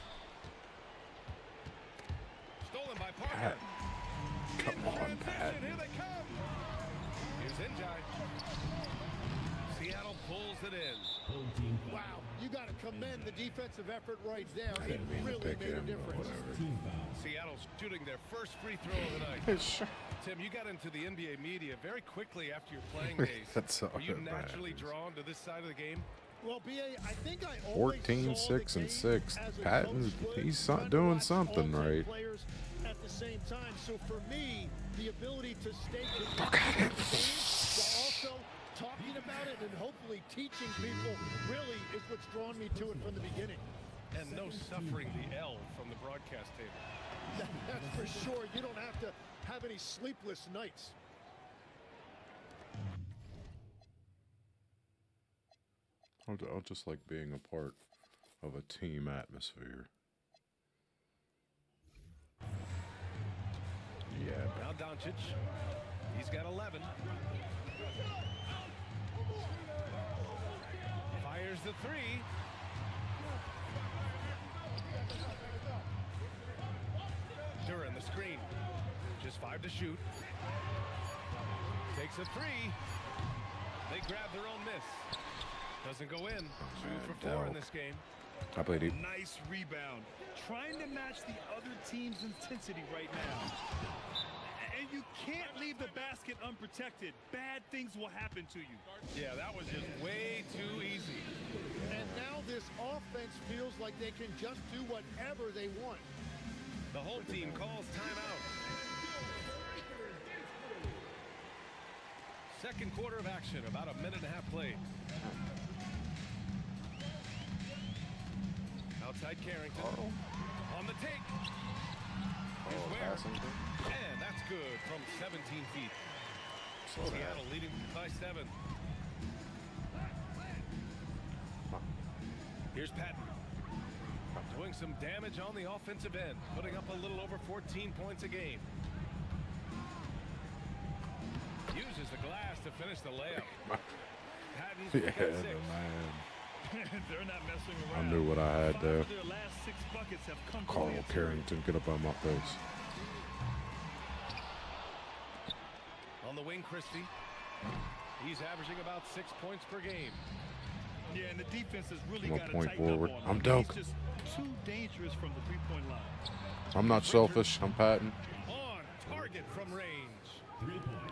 Stolen by Parker. Come In on, transition, Patton. Here they come. Here's Njai. Seattle pulls it in. Home team foul. Wow, you got to commend the defensive effort right there. I It didn't mean to really pick made a him, but difference. whatever. Team foul. Seattle's shooting their first free throw of the night. Tim, you got into the NBA media very quickly after your playing days. That's all Were you that naturally matters. drawn to this side of the game? Well, BA, I think I always 14, saw the 6, and game 6. as a Patton, coach would, he's trying to doing watch something all 10 right. Players at the same time. So for me, the ability to stay connected to the game while also talking about it and hopefully teaching people really is what's drawn me to it from the beginning. And no suffering the L from the broadcast table. That's for sure. You don't have to have any sleepless nights. I just like being a part of a team atmosphere. Yeah. Now Doncic. He's got 11. Fires the three. Duran the screen. Just 5 to shoot. Takes a three. They grab their own miss. Doesn't go in. 2 for 4 in this game. I played it. Nice rebound. Trying to match the other team's intensity right now. And you can't leave the basket unprotected. Bad things will happen to you. Yeah, that was just way too easy. And now this offense feels like they can just do whatever they want. The whole team calls timeout. Second quarter of action, about a minute and a half played. Outside Carrington. On the take. Here's Ware. And that's good from 17 feet. Seattle leading by 7. Here's Patton. Doing some damage on the offensive end. Putting up a little over 14 points a game. Uses the glass to finish the layup. Patton's Yeah, got 6. man. They're not messing I around. knew what I had 5 there. of their last 6 buckets have come from Carl the interior. Carrington, get up on my face. On the wing, Christie. He's averaging about 6 points per game. Yeah, and the defense has really I'm a got to point tighten forward. up on I'm him. dunk. He's just too dangerous from the three-point line. I'm not selfish. I'm patting. On target from range.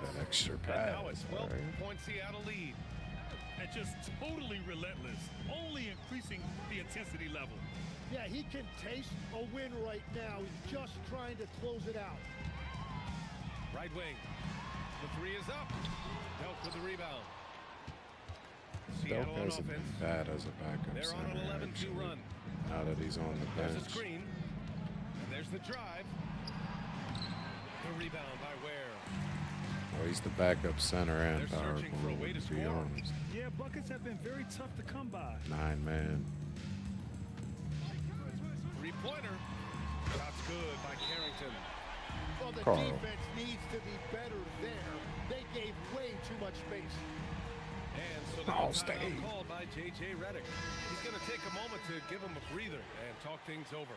That extra And pass. now it's 12-point Seattle lead. And just totally relentless, only increasing the intensity level. Yeah, he can taste a win right now. He's just trying to close it out. Right wing. The 3 is up. Delk with the rebound. Delk Seattle on hasn't been offense. bad as a backup They're on an center, 11-2 actually. run. Now that he's on the There's a bench. screen. And there's the drive. The rebound by Ware. Well, he's the backup center and They're power searching for a way forward, to to be score. honest. Yeah, buckets have been very tough to come by. 9-man. 3-pointer. Shot's good by Carrington. Well, the Carl. defense needs to be better there. They gave way too much space. And so Oh, the stay. timeout called by J.J. Redick. He's going to take a moment to give him a breather and talk things over.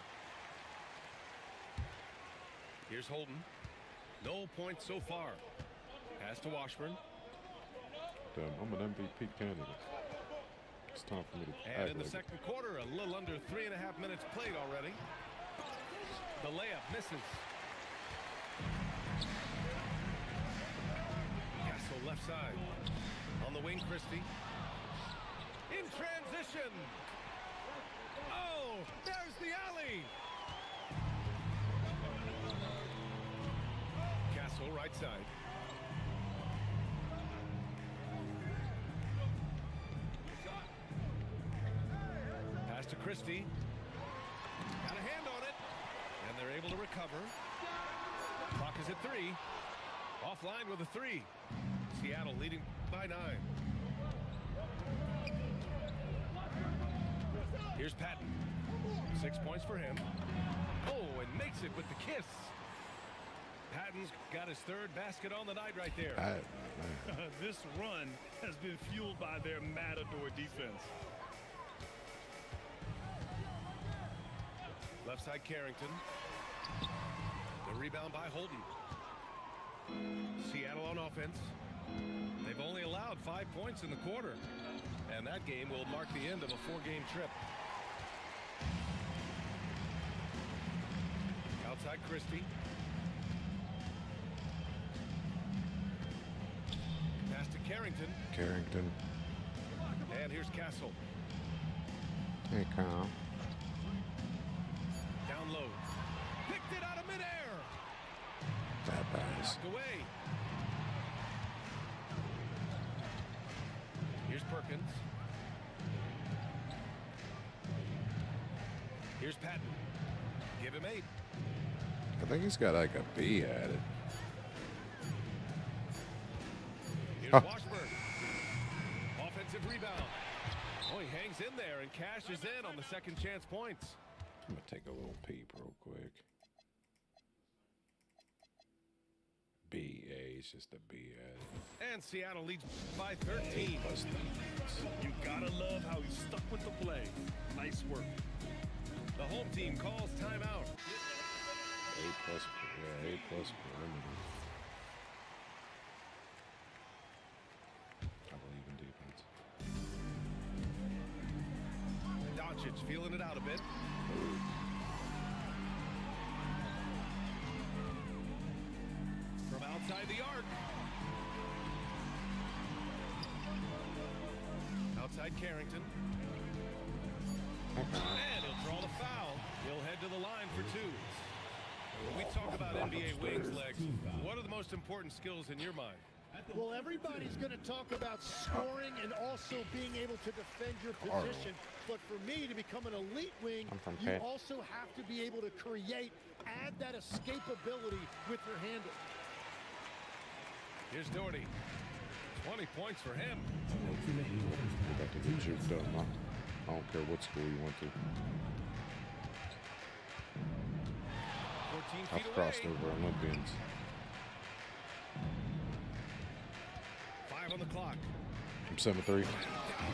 Here's Holden. No points so far. Pass to Washburn. Damn, I'm an MVP candidate. It's time for me to And act in the like it. second quarter, a little under 3.5 minutes played already. The layup misses. Castle left side. On the wing, Christie. In transition. Oh, there's the alley. Castle right side. Pass to Christie. Got a hand on it. And they're able to recover. Clock is at 3. Offline with a 3. Seattle leading by 9. Here's Patton. 6 points for him. Oh, and makes it with the kiss. Patton's got his 3rd basket on the night right there. Man. This run has been fueled by their matador defense. Left side Carrington. The rebound by Holden. Seattle on offense. They've only allowed 5 points in the quarter. And that game will mark the end of a 4-game trip. Outside Christie. Pass to Carrington. Carrington. And here's Castle. Hey, Kyle. Down low. Picked it out of midair. That pass. Knocked away. Here's Perkins. Here's Patton. Give him 8. I think he's got like a B at it. Here's Huh. Washburn. Offensive rebound. Oh, he hangs in there and cashes in on the second chance points. I'm gonna take a little peep real quick. B A, it's just a B at it. And Seattle leads by 13. Plus defense. You gotta love how he stuck with the play. Nice work. The home team calls timeout. A plus, yeah, A plus perimeter. I believe in defense. Doncic feeling it out a bit. From outside the arc. Outside Carrington. And he'll draw the foul. He'll head to the line for 2. When we talk about NBA wings, Legs, what are the most important skills in your mind? Well, everybody's going to talk about scoring and also being able to defend your position. But for me, to become an elite wing, I'm from you Pitt. also have to be able to create, add that escapability with your handle. Here's Doherty. 20 points for him. You got to get juked up, huh? I don't care what school you went to. 14 I've feet crossed away. over Olympians. 5 on the clock. I'm 7'3". Down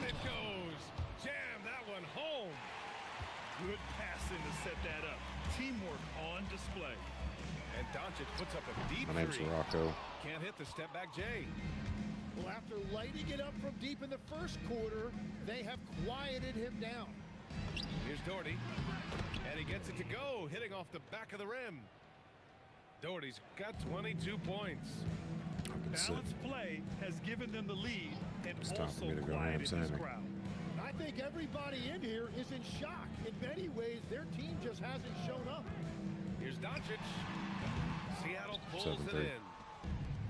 it goes. Jam that one home. Good passing to set that up. Teamwork on display. And Doncic puts up a deep My name's three. Rocco. Can't hit the step back J. Well, after lighting it up from deep in the first quarter, they have quieted him down. Here's Doherty. And he gets it to go, hitting off the back of the rim. Doherty's got 22 points. I can sit. Balanced play has given them the lead and It's time for also me to go quieted this ham-sandwich. crowd. I think everybody in here is in shock. In many ways, their team just hasn't shown up. Here's Doncic. Seattle pulls 7-3. it in.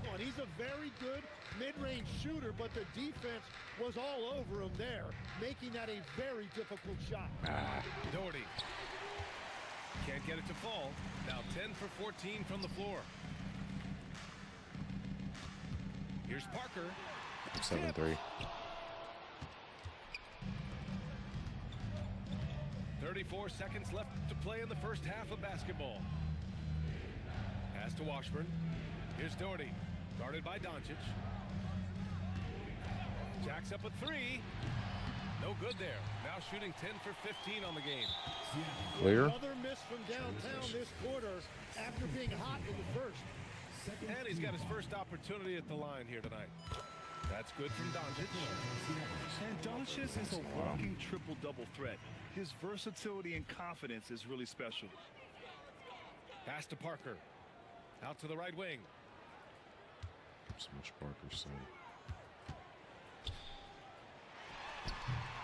Well, he's a very good mid-range shooter, but the defense was all over him there, making that a very difficult shot. Doherty. Can't get it to fall. Now 10 for 14 from the floor. Here's Parker. 7'3". 34 seconds left to play in the first half of basketball. Pass to Washburn. Here's Doherty. Guarded by Doncic. Jacks up a 3. No good there. Now shooting 10 for 15 on the game. Clear. Another miss from downtown this quarter after being hot in the first. And he's got his first opportunity at the line here tonight. That's good from Doncic. And Doncic is a walking triple-double threat. His versatility and confidence is really special. Pass to Parker. Out to the right wing. So much Parker saying.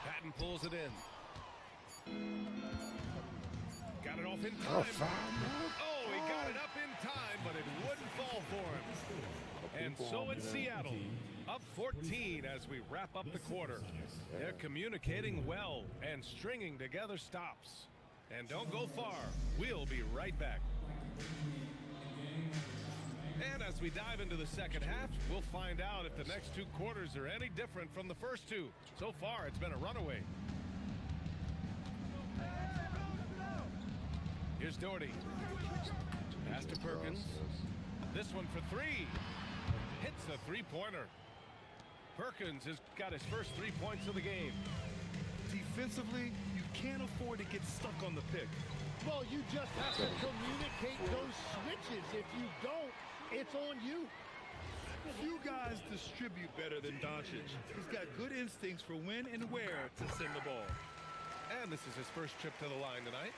Patton pulls it in. Got it off in time. Oh, foul. Oh, he got it up in time, but it wouldn't fall for him. And so it's Seattle, up 14 as we wrap up the quarter. They're communicating well and stringing together stops. And don't go far. We'll be right back. And as we dive into the second half, we'll find out if the next 2 quarters are any different from the first 2. So far, it's been a runaway. Here's Doherty. Pass to Perkins. This one for 3. Hits a 3-pointer. Perkins has got his first 3 points of the game. Defensively, you can't afford to get stuck on the pick. Well, you just have to communicate those switches. If you don't, it's on you. Few guys distribute better than Doncic. He's got good instincts for when and where to send the ball. And this is his first trip to the line tonight.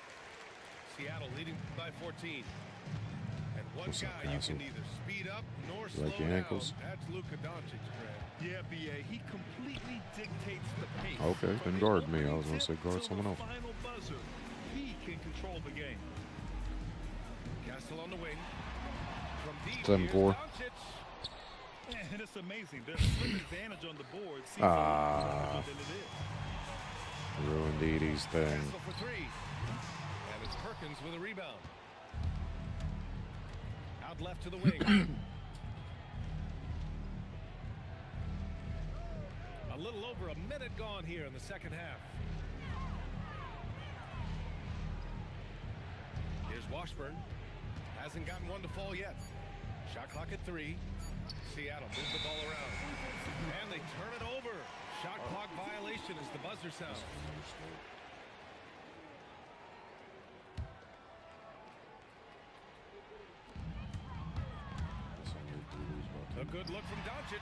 Seattle leading by 14. And one What's up, guy you Castle? can neither speed up nor slow Like your down. ankles? That's Luka Doncic, Fred. Yeah, B.A., he completely dictates the pace. Okay, From then the guard me. I opening was gonna say tip guard till someone the else. Final buzzer. He can control the game. Castle on the wing. From deep, 7-4. here's Doncic. And it's amazing. There's slim advantage on the board. Seems Ah. more than it is. Ruined Edie's thing. Castle for 3. Perkins with a rebound. Out left to the wing. A little over a minute gone here in the second half. Here's Washburn. Hasn't gotten one to fall yet. Shot clock at 3. Seattle moves the ball around. And they turn it over. Shot clock violation as the buzzer sounds. A good look from Doncic.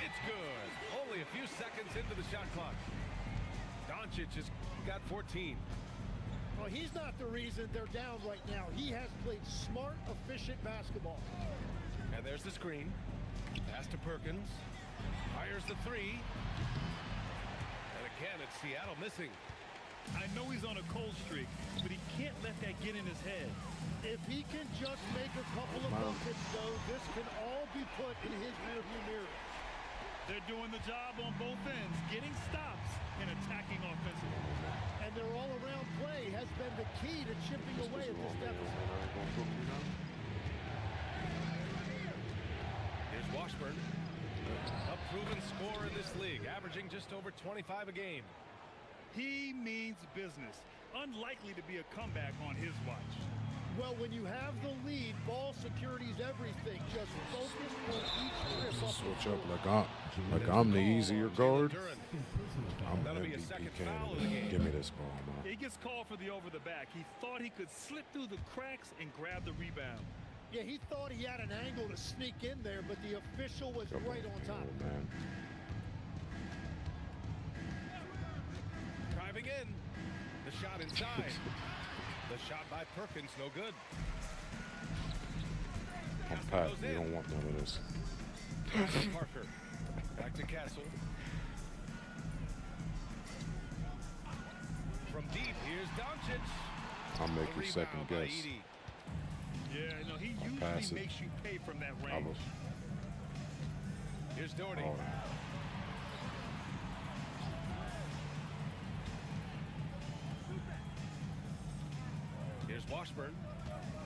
It's good. Only a few seconds into the shot clock. Doncic has got 14. Well, he's not the reason they're down right now. He has played smart, efficient basketball. And there's the screen. Pass to Perkins. Fires the 3. And again, it's Seattle missing. I know he's on a cold streak, but he can't let that get in his head. If he can just make a couple of buckets, though, this can all be put in his rearview mirror. They're doing the job on both ends, getting stops and attacking offensively. And their all-around play has been the key to chipping away at this deficit. Here's Washburn. A proven scorer in this league, averaging just over 25 a game. He means business. Unlikely to be a comeback on his watch. Well, when you have the lead, ball security is everything. Just focus on each trip up. Switch up like I'm the easier guard. I'm That'll be a MVP second foul of the candidate. game. Give me this ball, man. He gets called for the over the back. He thought he could slip through the cracks and grab the rebound. Yeah, he thought he had an angle to sneak in there, but the official was right on top. Oh, man. Driving in. The shot inside. The shot by Perkins, no good. I'm Castle Pat. goes You in. don't want none of this. Castle Parker. Back to Castle. From deep, here's Doncic. I'll make The you second rebound by guess. Edey. Yeah, no, he pass usually it. makes you pay from that I range. will. Here's Doherty. Oh, Here's Washburn.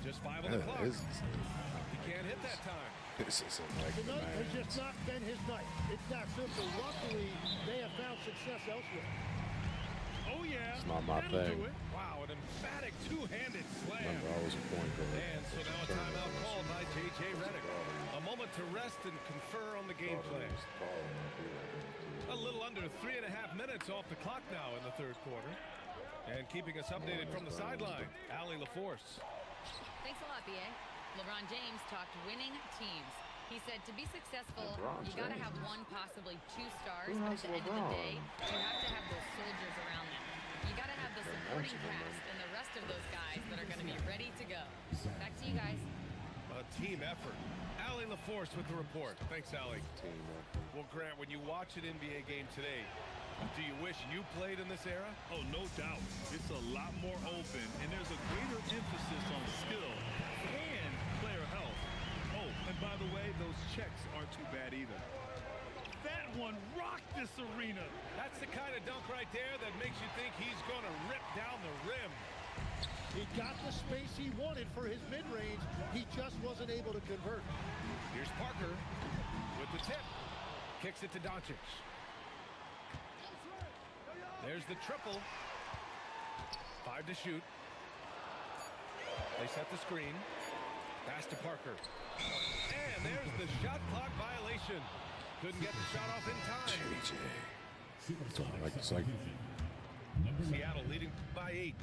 Just 5 on yeah, the clock. this, He can't hit that time. this isn't like the Tonight has just man's. not been his night. It's that simple. Luckily, they have found success elsewhere. Oh, yeah. It's not my That'll thing. do it. Wow, an emphatic two-handed slam. Remember, I was a point guard. And so now a timeout called by J.J. Redick. A moment to rest and confer on the game plan. A little under 3.5 minutes off the clock now in the third quarter. And keeping us updated from the sideline, Allie LaForce. Thanks a lot, BA. LeBron James talked winning teams. He said to be successful, you got to have one, possibly 2 stars, but at the end of the day, you have to have those soldiers around them. You got to have the supporting cast and the rest of those guys that are going to be ready to go. Back to you guys. A team effort. Allie LaForce with the report. Thanks, Allie. Well, Grant, when you watch an NBA game today, do you wish you played in this era? Oh, no doubt. It's a lot more open, and there's a greater emphasis on skill and player health. Oh, and by the way, those checks aren't too bad either. That one rocked this arena. That's the kind of dunk right there that makes you think he's going to rip down the rim. He got the space he wanted for his mid-range. He just wasn't able to convert. Here's Parker with the tip. Kicks it to Doncic. There's the triple. 5 to shoot. They set the screen. Pass to Parker. And there's the shot clock violation. Couldn't get the shot off in time. Like it's like Seattle leading by 8.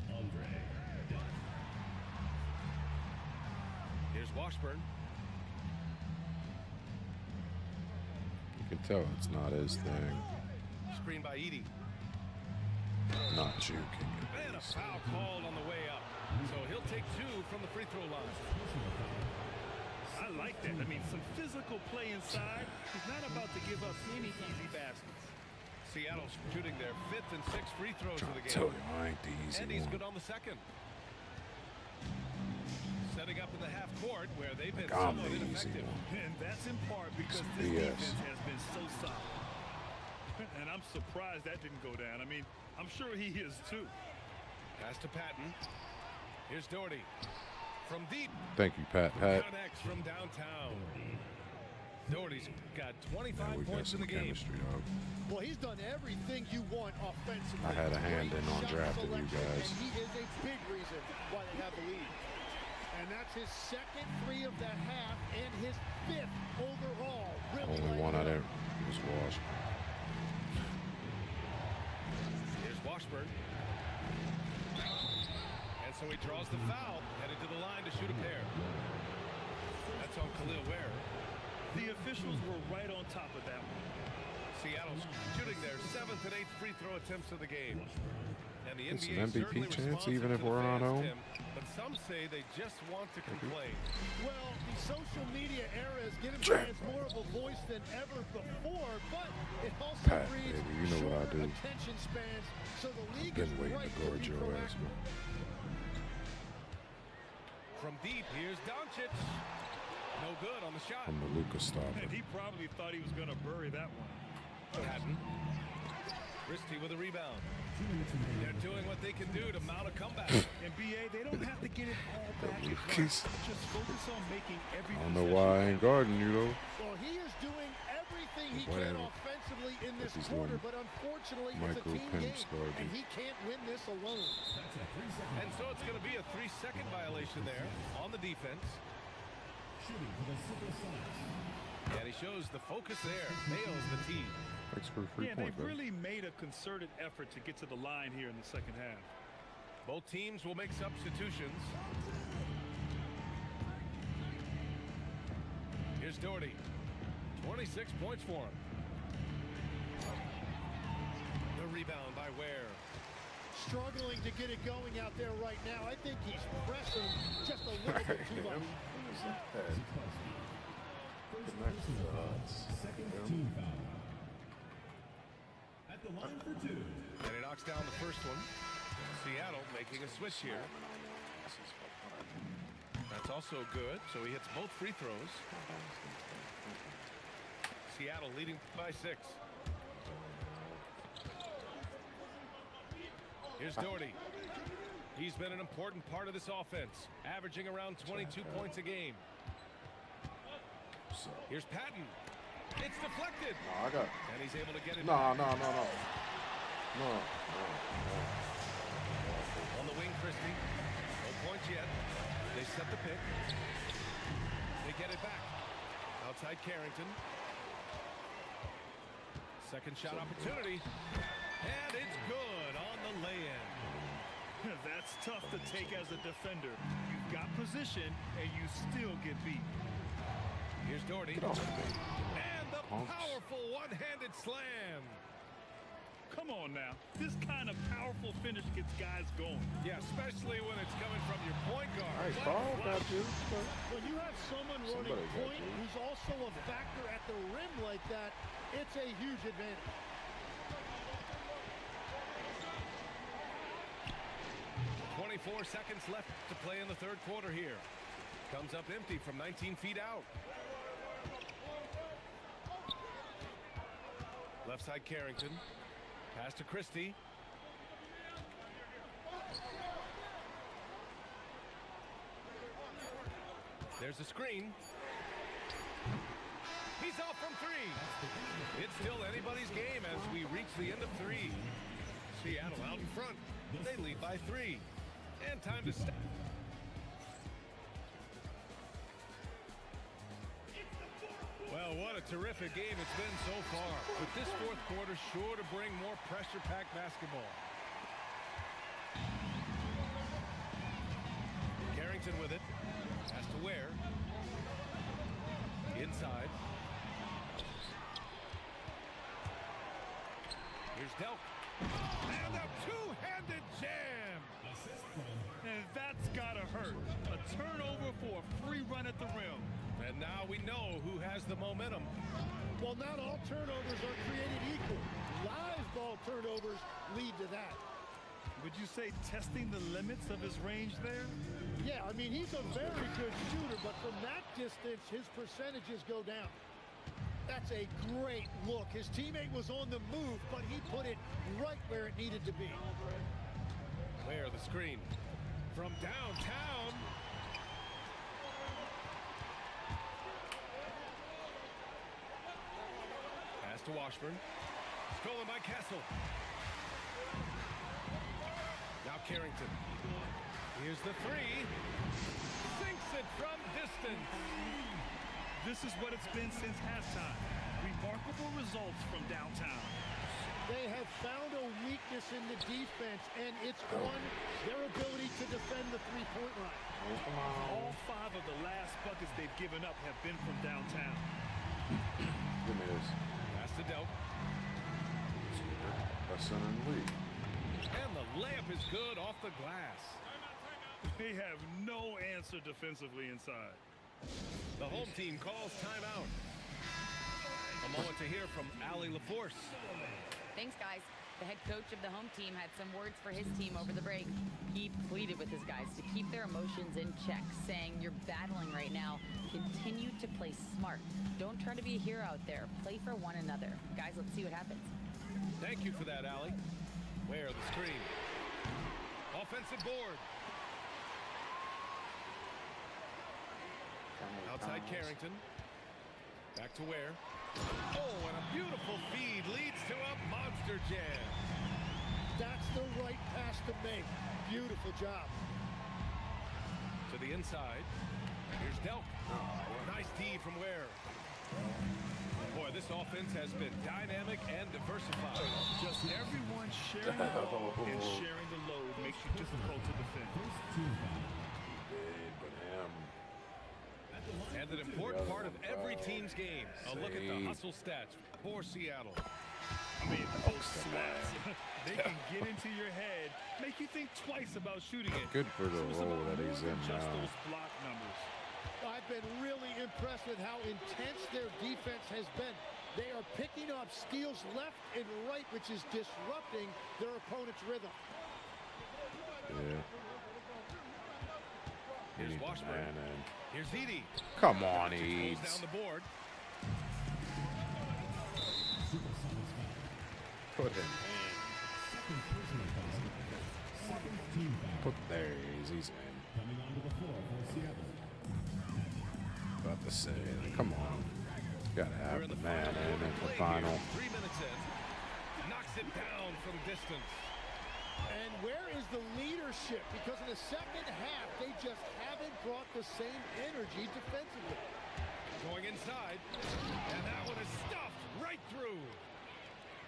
Here's Washburn. you can tell it's not his thing. Screen by Edey. Not juking And a it. foul called on the way up. So he'll take 2 from the free throw line. I like that. I mean, some physical play inside. He's not about to give up any easy baskets. Seattle's shooting their 5th and 6th free throws of the Tell game. you, I ain't the easy And he's one. good on the second. Setting up in the half court where they've been I'm somewhat the easy ineffective. one. And that's in part because Some this BS. defense has been so solid. And I'm surprised that didn't go down. I mean, I'm sure he is too. Pass to Patton. Here's Doherty from deep. Thank you, Pat. Connects from downtown. Doherty's got 25 We got points in some the game. chemistry, dog. Well, he's done everything you want offensively. I had a hand Great in on shot drafting you selection, guys. And he is a big reason why they have the lead. And that's his second 3 of the half and his 5th overall. Really Only one I didn't was Wash. Here's Washburn. And so he draws the foul, headed to the line to shoot a pair. That's on Khalil Ware. The officials were right on top of that one. Seattle's shooting their 7th and 8th free throw attempts of the game. And the It's NBA an MVP certainly chance, responsive even if to the we're not fans, home. Tim, but some say they just want to complain. Well, the social media era has given fans more of a voice than ever before, but it also Pat, breeds baby, you know what I shorter do. attention spans, so the league Been is waiting right to guard be your ass. proactive. From deep, here's Doncic. No good on the shot. I'm the Lucas stopper. And he probably thought he was going to bury that one. Patton. Christie with a rebound. They're doing what they can do to mount a comeback. And BA, they don't have to get it all back at Lucas. once. Just focus on making every I don't know why I ain't guarding you though. Well, he is doing everything he can Whatever. offensively in this He's quarter, doing but unfortunately, it's a micro team pinch game, guarding. and he can't win this alone. And so it's going to be a 3-second violation there on the defense. And he shows the focus there. Nails the tee. Thanks for the free Yeah, point, they've baby. really made a concerted effort to get to the line here in the second half. Both teams will make substitutions. Here's Doherty. 26 points for him. The rebound by Ware. Struggling to get it going out there right now. I think he's pressing just a little bit too much. Second team foul. At the line for 2. And he knocks down the first one. Seattle making a switch here. That's also good. So he hits both free throws. Seattle leading by 6. Here's Doherty. He's been an important part of this offense, averaging around 22 points a game. Here's Patton. It's deflected. I got. And he's able to get it. No. On the wing, Christie. No points yet. They set the pick. They get it back. Outside Carrington. Second shot opportunity. And it's good on the lay-in. That's tough to take as a defender. You've got position, and you still get beat. Here's Doherty. Get off of me. And the Punks. powerful one-handed slam. Come on now. This kind of powerful finish gets guys going. Yeah, especially when it's coming from your point guard. All right, Carl, got you. When you have someone running Somebody got point you. who's also a factor at the rim like that, it's a huge advantage. .24 seconds left to play in the third quarter here. Comes up empty from 19 feet out. Left side Carrington. Pass to Christie. There's a screen. He's off from 3. It's still anybody's game as we reach the end of 3. Seattle out in front. They lead by 3. And time to stop. Well, what a terrific game it's been so far. With this fourth quarter sure to bring more pressure-packed basketball. Carrington with it. Has to Ware. Inside. Here's Delk. And a two-handed jam. And that's gotta hurt. A turnover for a free run at the rim. And now we know who has the momentum. Well, not all turnovers are created equal. Live ball turnovers lead to that. Would you say testing the limits of his range there? Yeah, I mean, he's a very good shooter, but from that distance, his percentages go down. That's a great look. His teammate was on the move, but he put it right where it needed to be. Ware the screen. from downtown. Pass to Washburn. Stolen by Castle. Now Carrington. Here's the three. Sinks it from distance. This is what it's been since halftime. Remarkable results from downtown. They have found a weakness in the defense, and it's on their ability to defend the three-point line. All 5 of the last buckets they've given up have been from downtown. Give me this. Pass to Delk. Best center in the league. And the layup is good off the glass. They have no answer defensively inside. The home team calls timeout. A moment to hear from Allie LaForce. Thanks, guys. The head coach of the home team had some words for his team over the break. He pleaded with his guys to keep their emotions in check, saying, "You're battling right now. Continue to play smart. Don't try to be a hero out there. Play for one another." Guys, let's see what happens. Thank you for that, Allie. Where the screen. Offensive board. Outside Carrington. Back to Ware. Oh, and a beautiful feed leads to a monster jam. That's the right pass to make. Beautiful job. To the inside. Here's Delk. Nice D from Ware. Boy, this offense has been dynamic and diversified. Just everyone sharing the ball and sharing the load makes you difficult to defend. And an important part of every team's game. A look at the hustle stats for Seattle. I mean, those swats, they can get into your head, make you think twice about shooting it. Good for the So it's role about that more he's than in just now. those block numbers. I've been really impressed with how intense their defense has been. They are picking up steals left and right, which is disrupting their opponent's rhythm. Yeah. Here's Need the Washburn. man in. Here's Edey. Come on, Pulls Eads. down the board. Put him in. Put there he's in. About to say, come on. Gotta We're have in the the man final in quarter at the play final. here. 3 minutes in. Knocks it down from distance. And where is the leadership? Because in the second half, they just haven't brought the same energy defensively. Going inside. And that one is stuffed right through.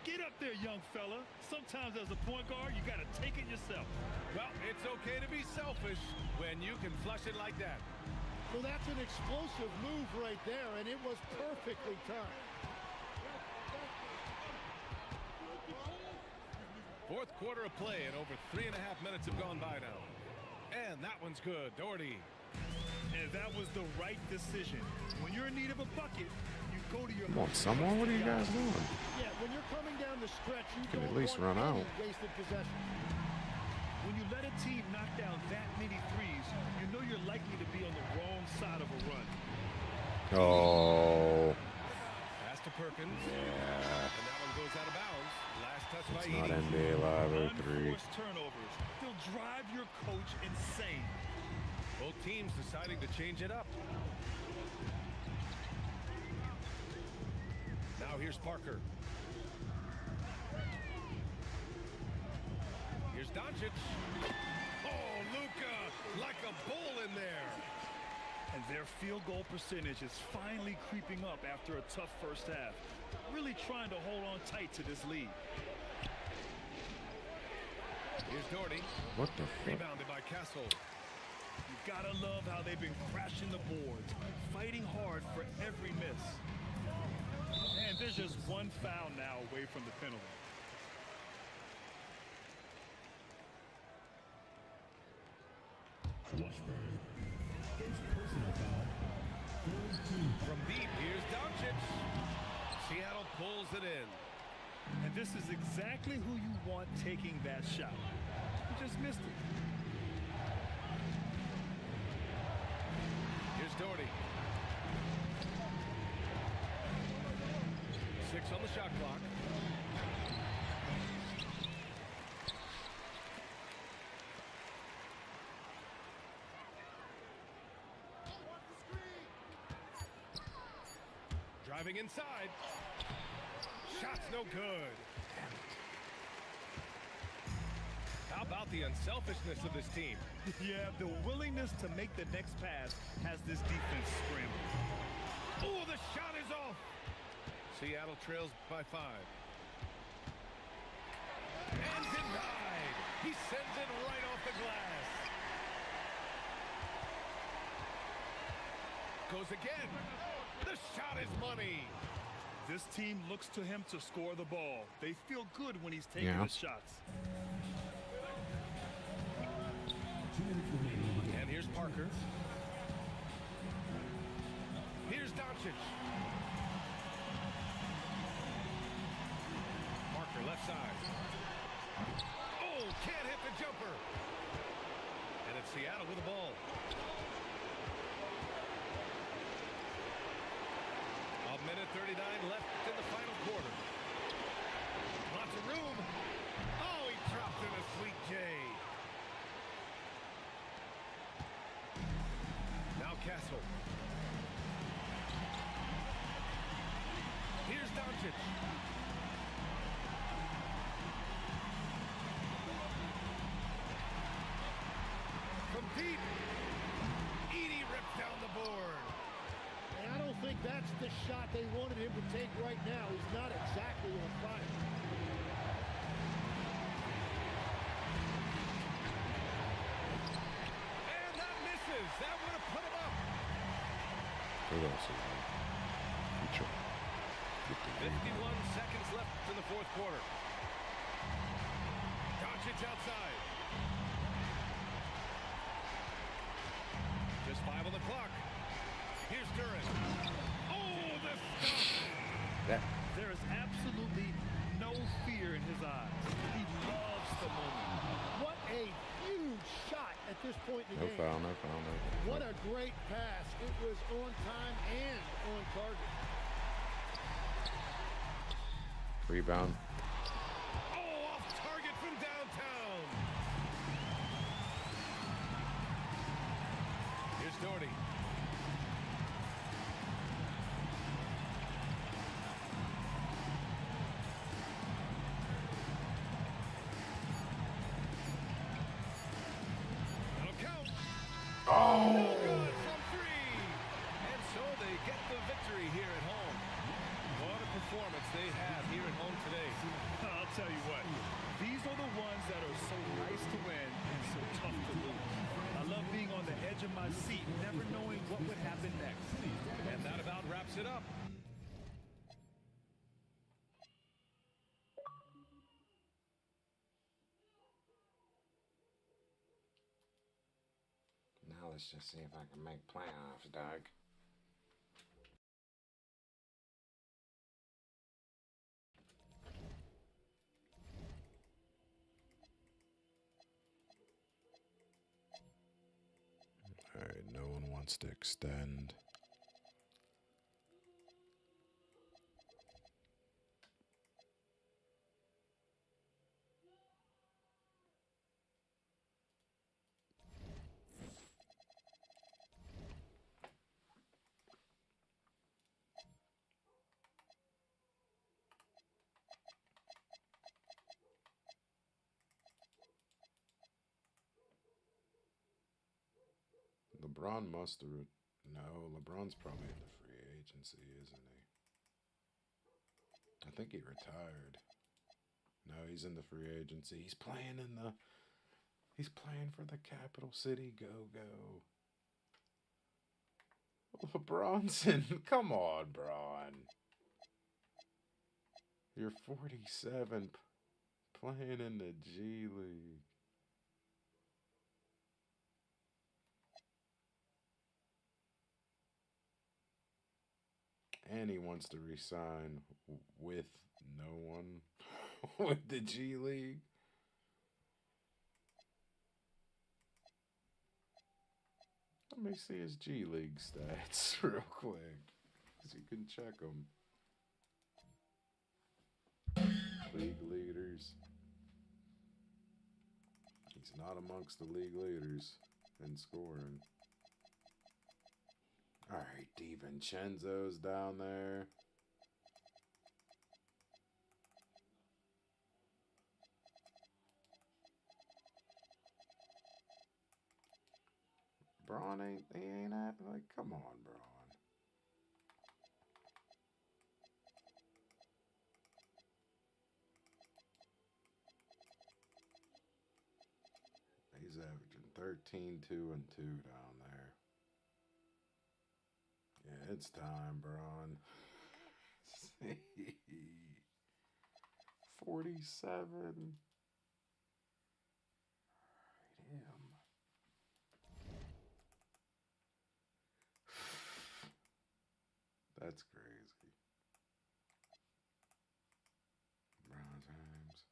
Get up there, young fella. Sometimes as a point guard, you got to take it yourself. Well, it's okay to be selfish when you can flush it like that. Well, that's an explosive move right there, and it was perfectly timed. Fourth quarter of play, and over 3.5 minutes have gone by now. And that one's good. Doherty. And that was the right decision. When you're in need of a bucket, you go to your... Come on, someone. What are you guys doing? Yeah, when you're coming down the stretch, you Can don't at least want run any out. wasted possession. When you let a team knock down that many threes, you know you're likely to be on the wrong side of a run. Oh. Pass to Perkins. Yeah. And that one goes out of bounds. Last touch by It's not Edey. NBA Live 03. Unforced turnovers. They'll drive your coach insane. Both teams deciding to change it up. Now here's Parker. Here's Doncic. Oh, Luka, like a bull in there. And their field goal percentage is finally creeping up after a tough first half. Really trying to hold on tight to this lead. Here's Doherty. What the fuck? Rebounded by Castle. You gotta love how they've been crashing the boards, fighting hard for every miss. And there's just one foul now away from the penalty. From deep, here's Doncic. Seattle pulls it in. And this is exactly who you want taking that shot. You just missed it. Here's Doherty. 6 on the shot clock. Driving inside. Shot's no good. How about the unselfishness of this team? Yeah, the willingness to make the next pass has this defense scrambling. Oh, the shot is off. Seattle trails by 5. And denied. He sends it right off the glass. Goes again. The shot is money. This team looks to him to score the ball. They feel good when he's taking Yeah. his shots. 2 minutes remaining. And here's Parker. Here's Doncic. Parker left side. Oh, can't hit the jumper. And it's Seattle with the ball. A minute 39 left in the final quarter. Lots of room. Oh, he dropped in a sweet J. Now Castle. Here's Doncic. From deep. Edey rips down the board. And I don't think that's the shot they wanted him to take right now. He's not exactly on fire. And that misses. That would have put him up. What else is there? Good try. Get the 51 rebound. seconds left in the fourth quarter. Doncic outside. Just 5 on the clock. Here's Duran. Oh, the stop. That There is absolutely no fear in his eyes. He loves the moment. What a huge shot at this point in the no game. foul, no foul, no foul. What a great pass. It was on time and on target. Rebound. Oh, off target from downtown. Here's Doherty. That'll count. Oh! No good from 3. And so they get the victory here at home. What a performance they have here at home today. I'll tell you what, these are the ones that are so nice to win and so tough to lose. I love being on the edge of my seat, never knowing what would happen next. And that about wraps it up. Now let's just see if I can make playoffs, Doug. Alright, no one wants to extend. LeBron must have. No, LeBron's probably in the free agency, isn't he? I think he retired. No, he's in the free agency. He's playing in the. He's playing for the Capital City Go-Go. LeBron's in. Come on, Bron. You're 47, playing in the G League. And he wants to resign with no one with the G League. Let me see his G League stats real quick, because you can check them. League leaders. He's not amongst the league leaders in scoring. All right, DiVincenzo's down there. Braun ain't, he ain't at, like, come on, Braun. He's averaging 13, 2, and 2 down there. Yeah, it's time, Braun. 47. Damn. That's crazy. Braun James.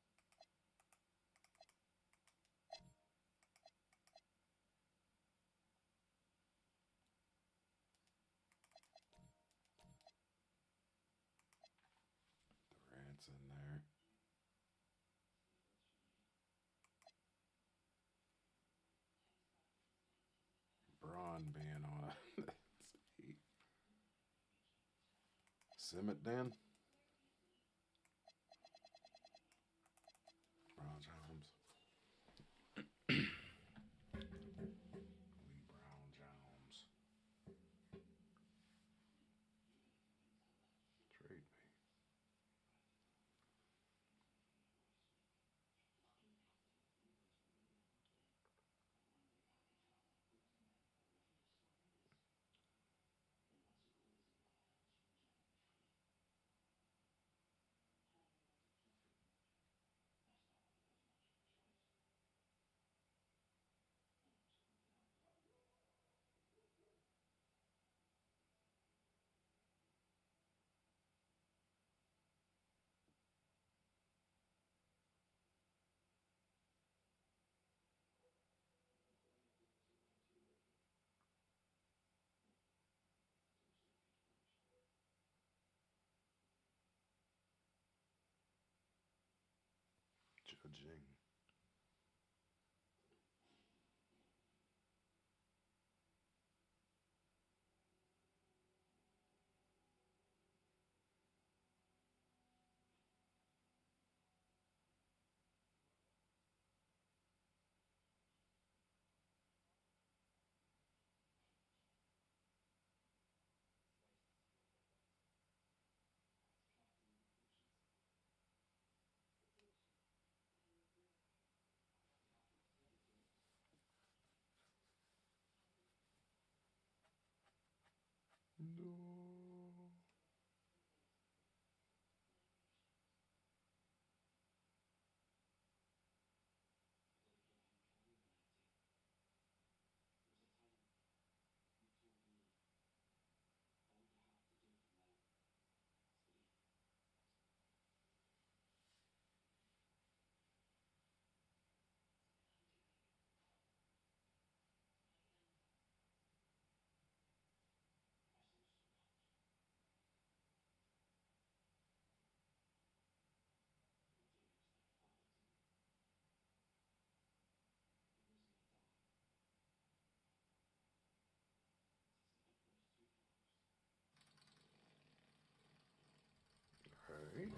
Durant's in there. Braun being on it. Sim it, Dan. Braun Jones. Lee Brown Jones. Trade me. Judging. No. Alright.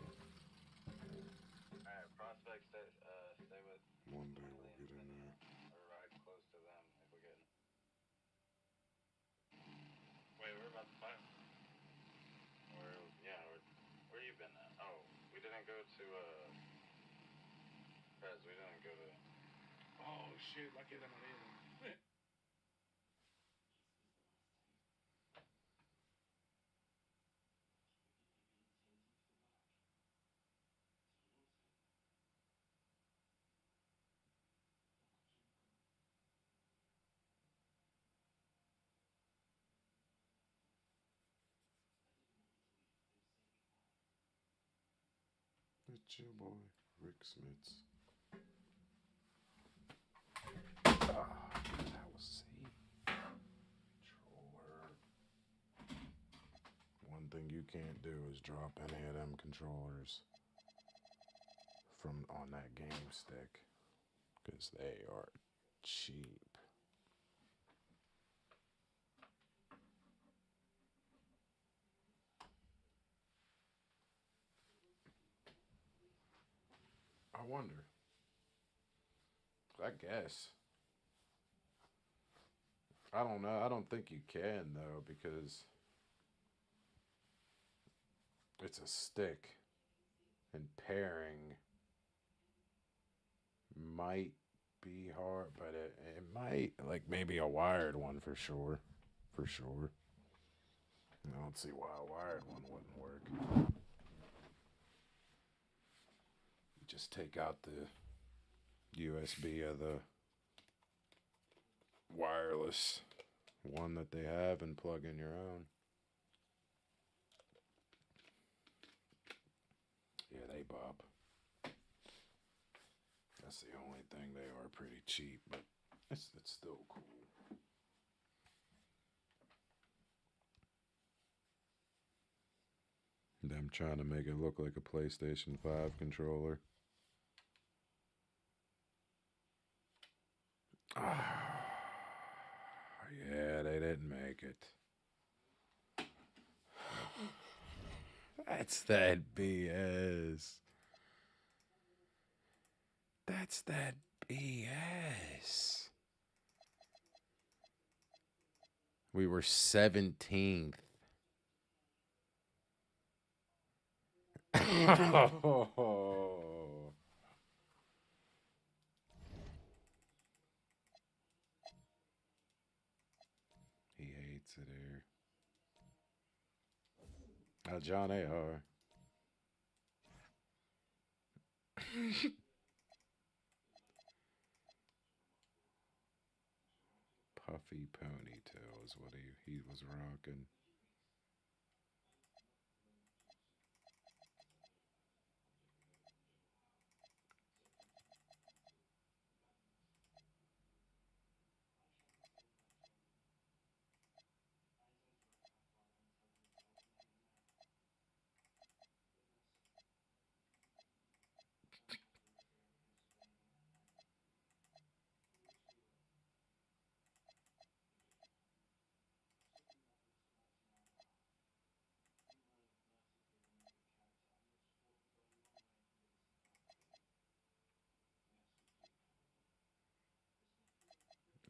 Alright, prospects stay with One day we'll get in there. or ride close to them if we get. Wait, we're about to fight. Where you been at? Oh, we didn't go to Prez, we didn't go to. Oh shit, la queda manera. It's your boy, Rick Smits. That was C. Controller. One thing you can't do is drop any of them controllers from on that game stick, because they are cheap. I wonder. I guess I don't know. I don't think you can though because it's a stick, and pairing might be hard, but it might like maybe a wired one for sure, for sure. I don't see why a wired one wouldn't work. You just take out the USB of the wireless one that they have and plug in your own. Yeah, they bob. That's the only thing. They are pretty cheap, but it's still cool. Them trying to make it look like a PlayStation 5 controller. Yeah, they didn't make it. That's that BS. That's that BS. We were 17th. He hates it here. John A.R. Puffy ponytail is what he was rocking.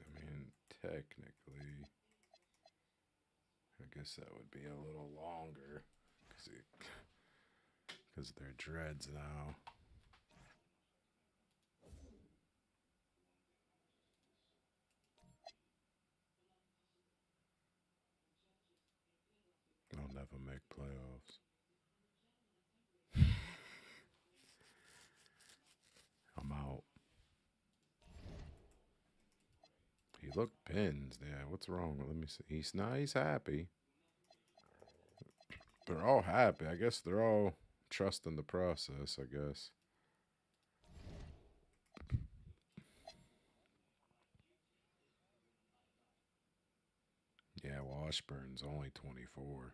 I mean, technically, I guess that would be a little longer because they're dreads now. They'll never make playoffs. I'm out. He looked pins. Yeah, what's wrong? Let me see. He's happy. They're all happy. I guess they're all trusting the process, I guess. Yeah, Washburn's only 24.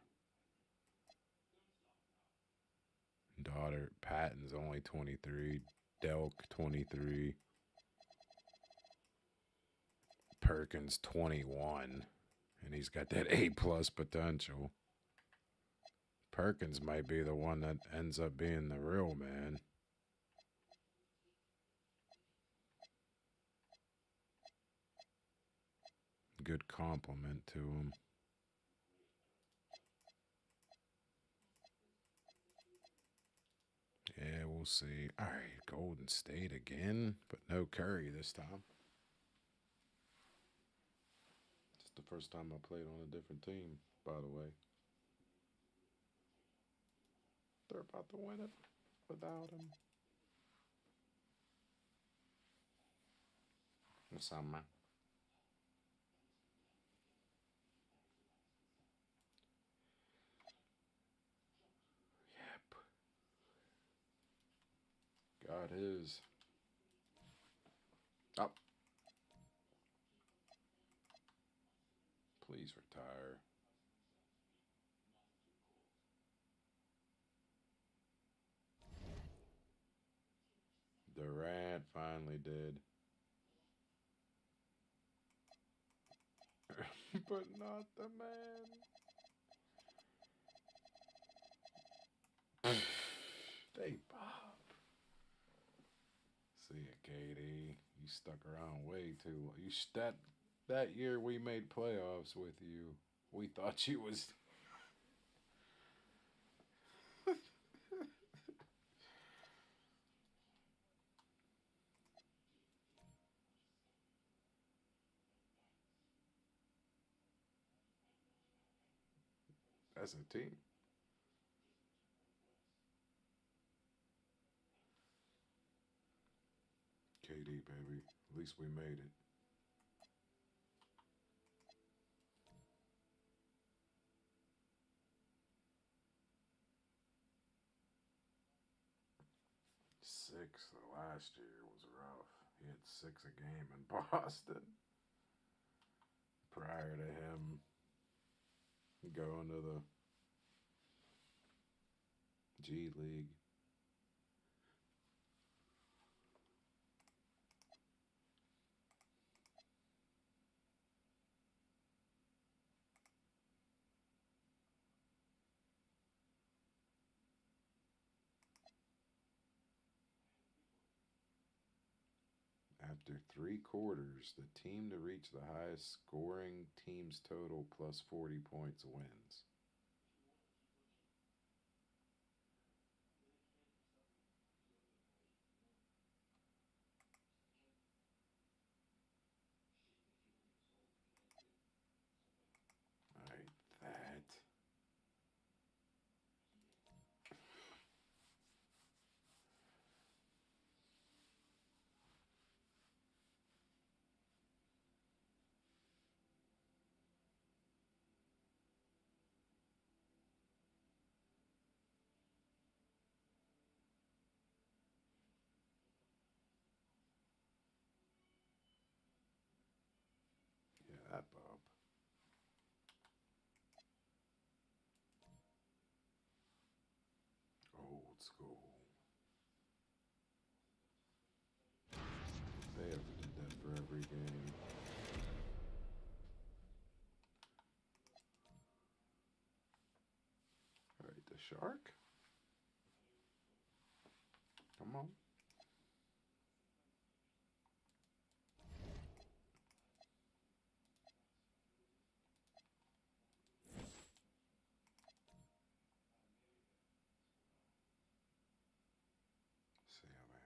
Daughter Patton's only 23. Delk 23. Perkins 21. And he's got that A+ potential. Perkins might be the one that ends up being the real man. Good compliment to him. Yeah, we'll see. All right, Golden State again, but no Curry this time. It's the first time I played on a different team, by the way. They're about to win it without him. What's up, man? Yep. Got his. Up. Please retire. Durant finally did. But not the man. They pop. See ya, KD. You stuck around way too long. That year we made playoffs with you, we thought you was. That's a team. KD, baby. At least we made it. Six last year was rough. He had 6 a game in Boston. Prior to him going to the G League. After 3 quarters, the team to reach the highest scoring team's total plus 40 points wins. Alright, that. Yeah, that Bob. Old school. They ever did that for every game. Alright, the shark. Come on. See ya, man.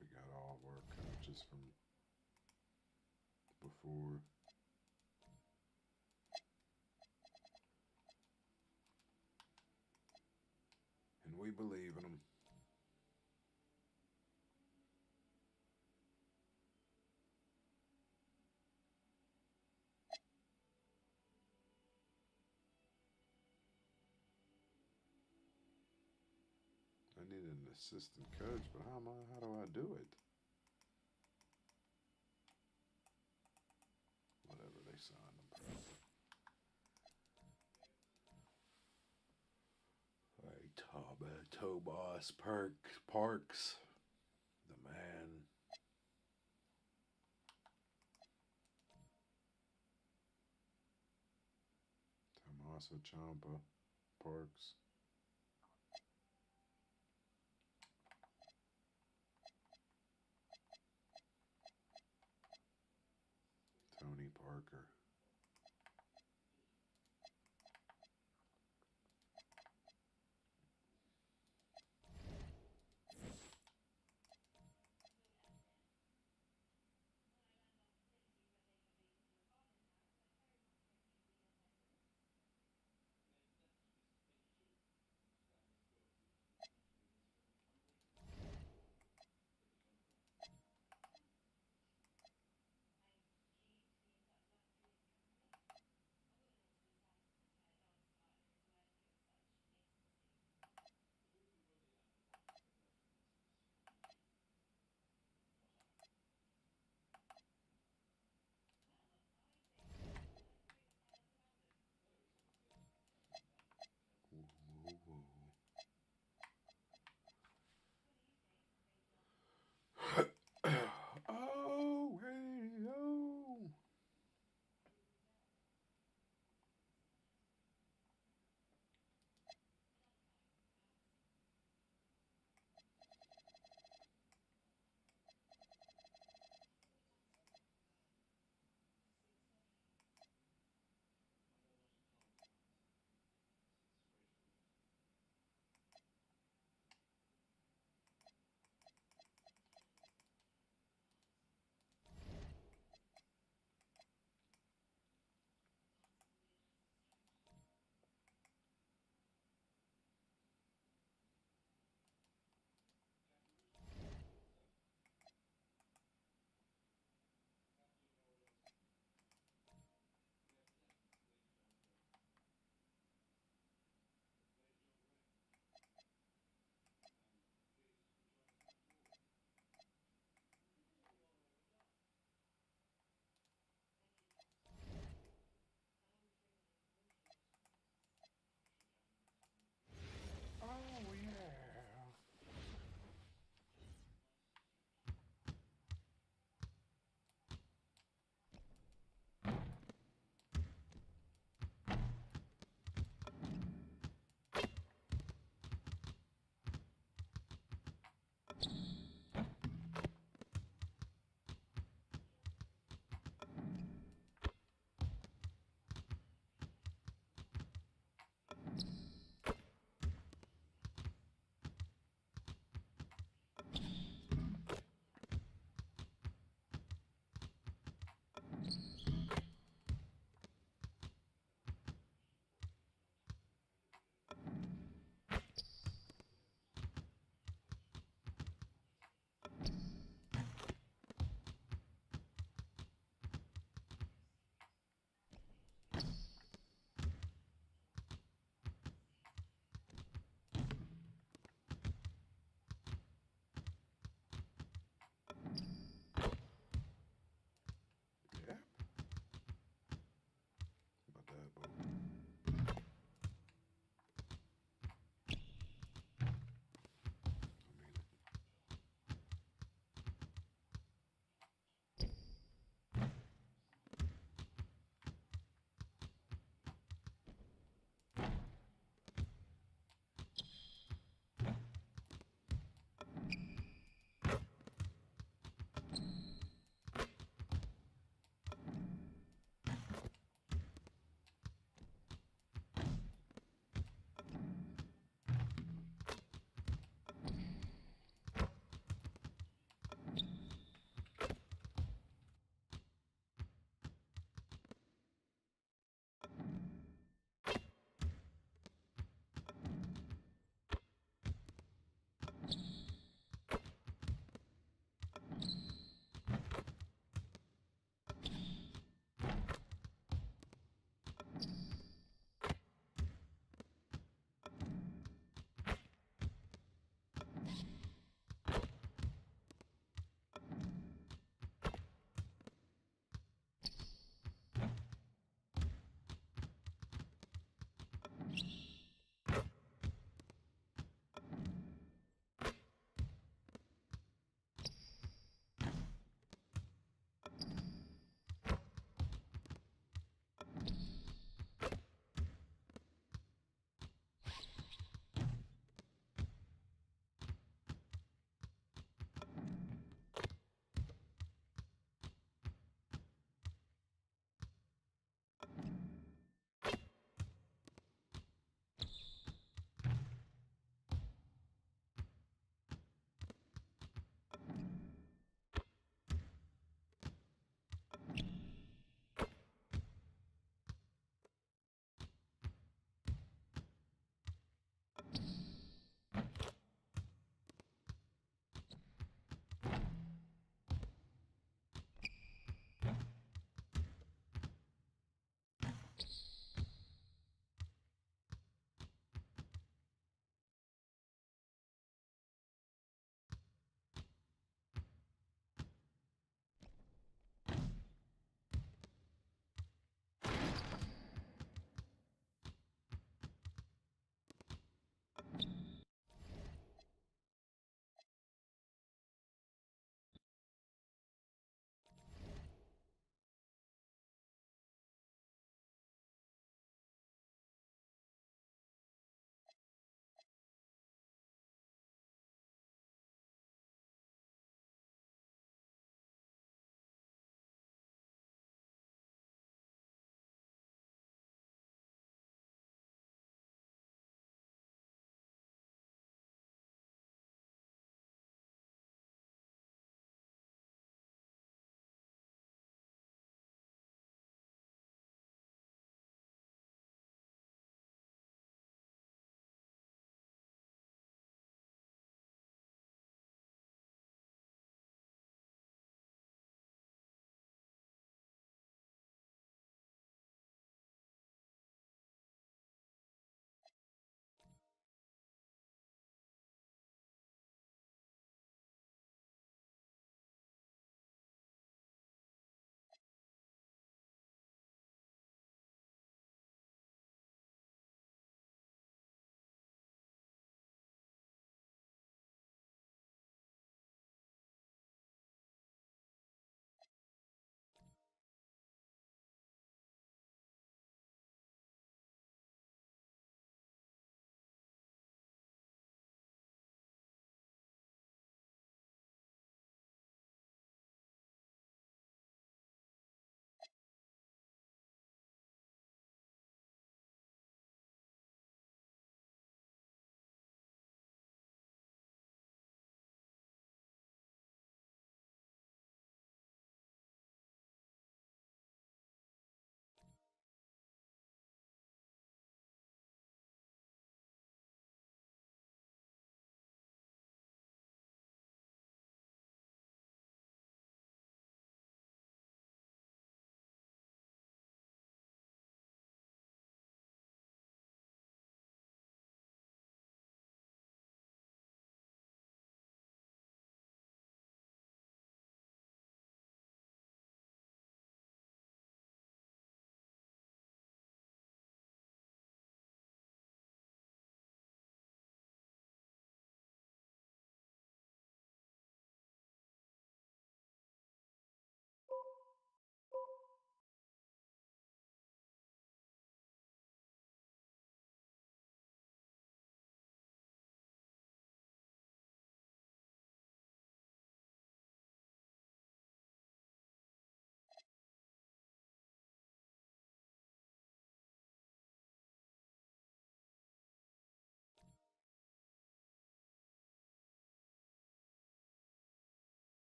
We got all of our coaches from before. And we believe in them. I need an assistant coach, but how do I do it? Whatever, they signed him probably. Hey, Tobias Parks, the man. Tommaso Ciampa Parks. Tony Parker.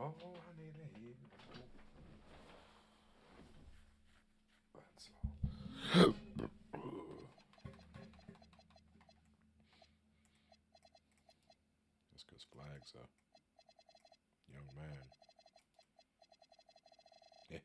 Oh, I need a hero. That's all. That's because Flag's a young man. Yeah.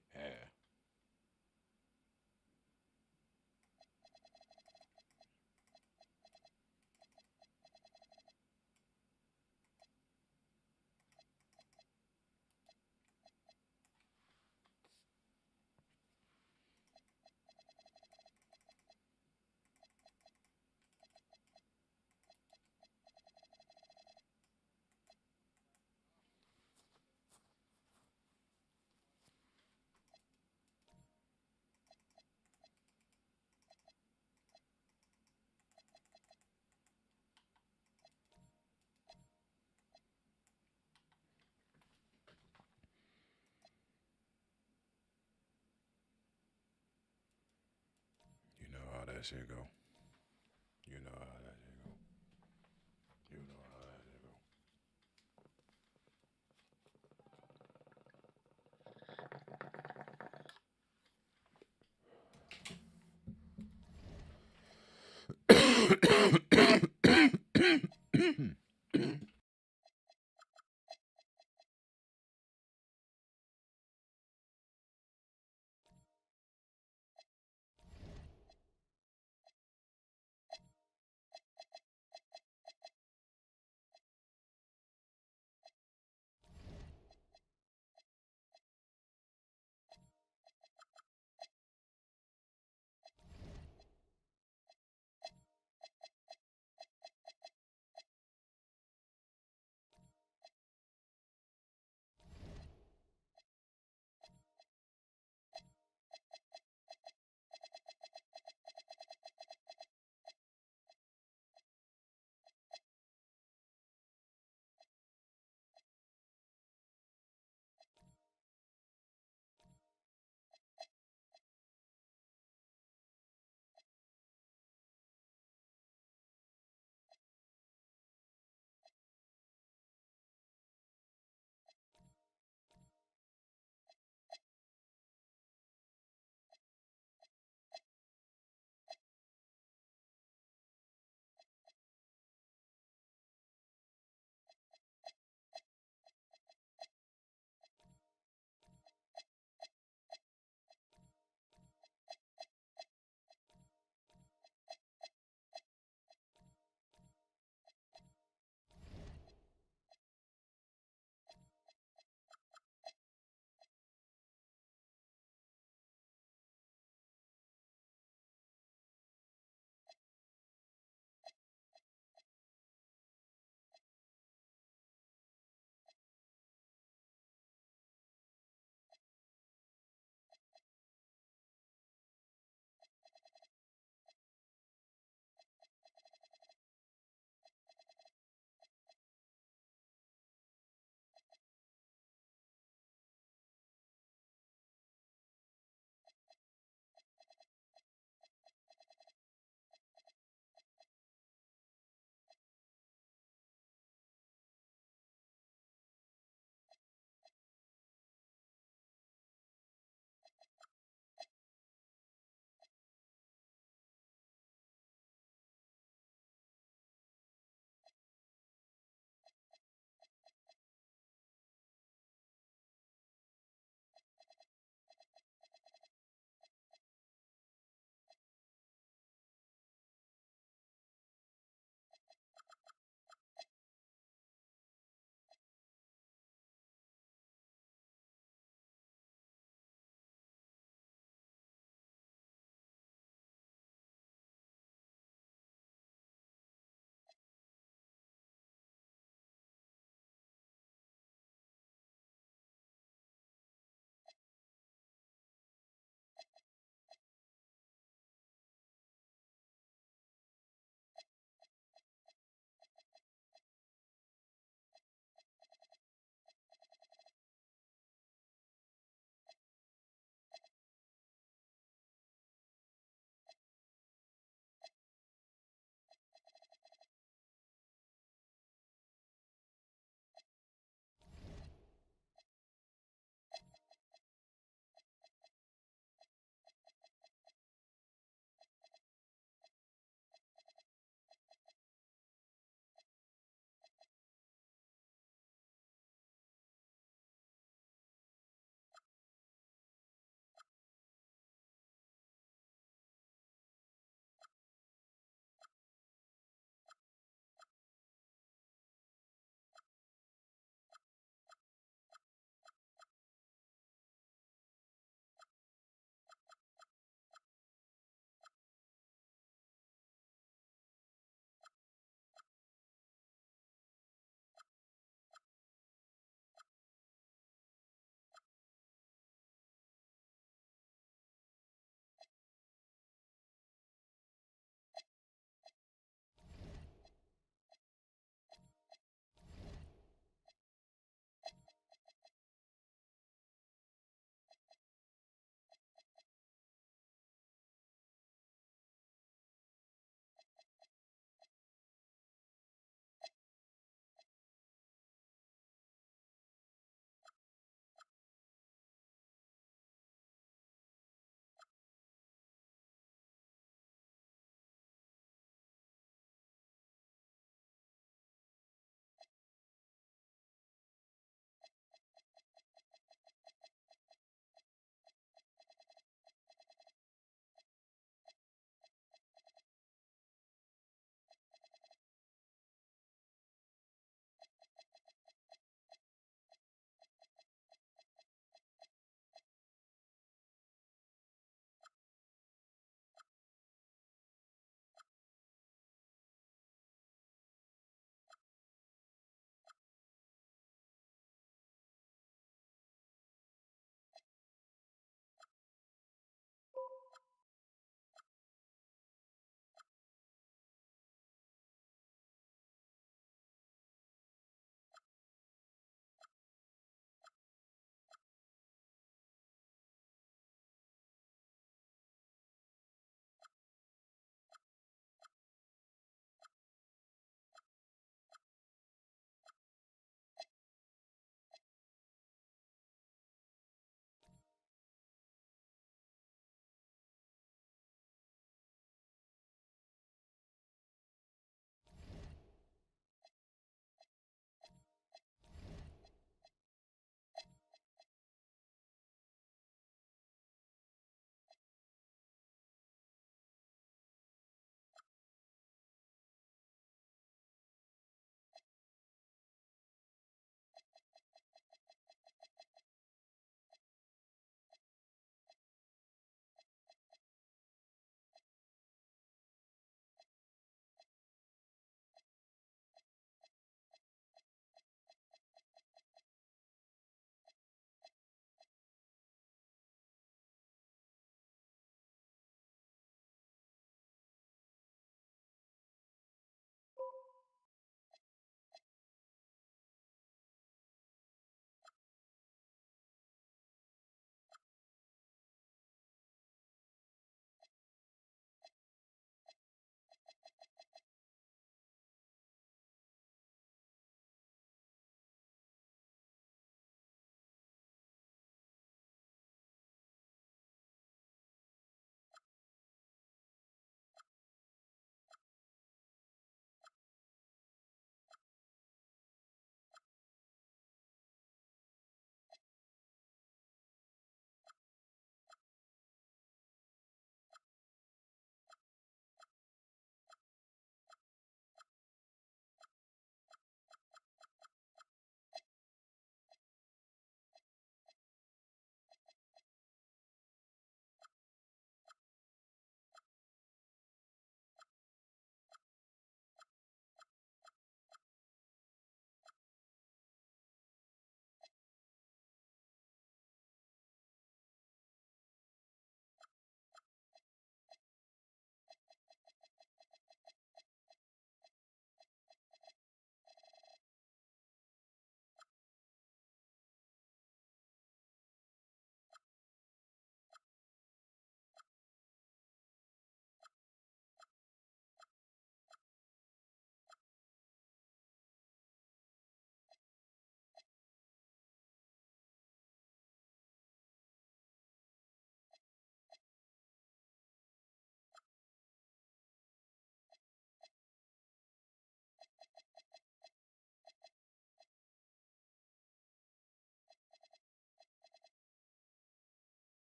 You know how that shit go. You know how that shit go. You know how that shit go.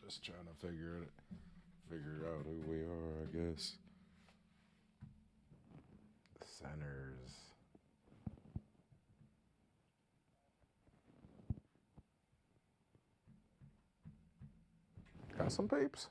Just trying to figure out who we are, I guess. Centers. Got some peeps.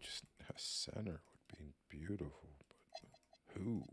Just a center would be beautiful, but who?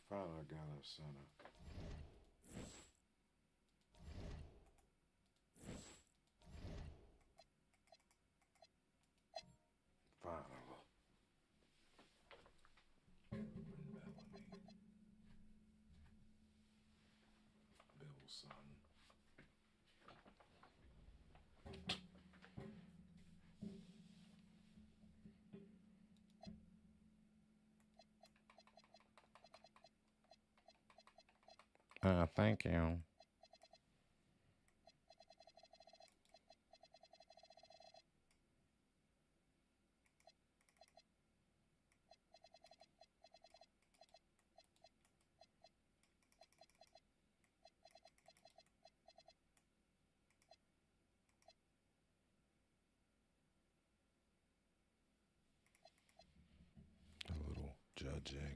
Finally got a center. Finally. Bill's son. Thank you. A little judging.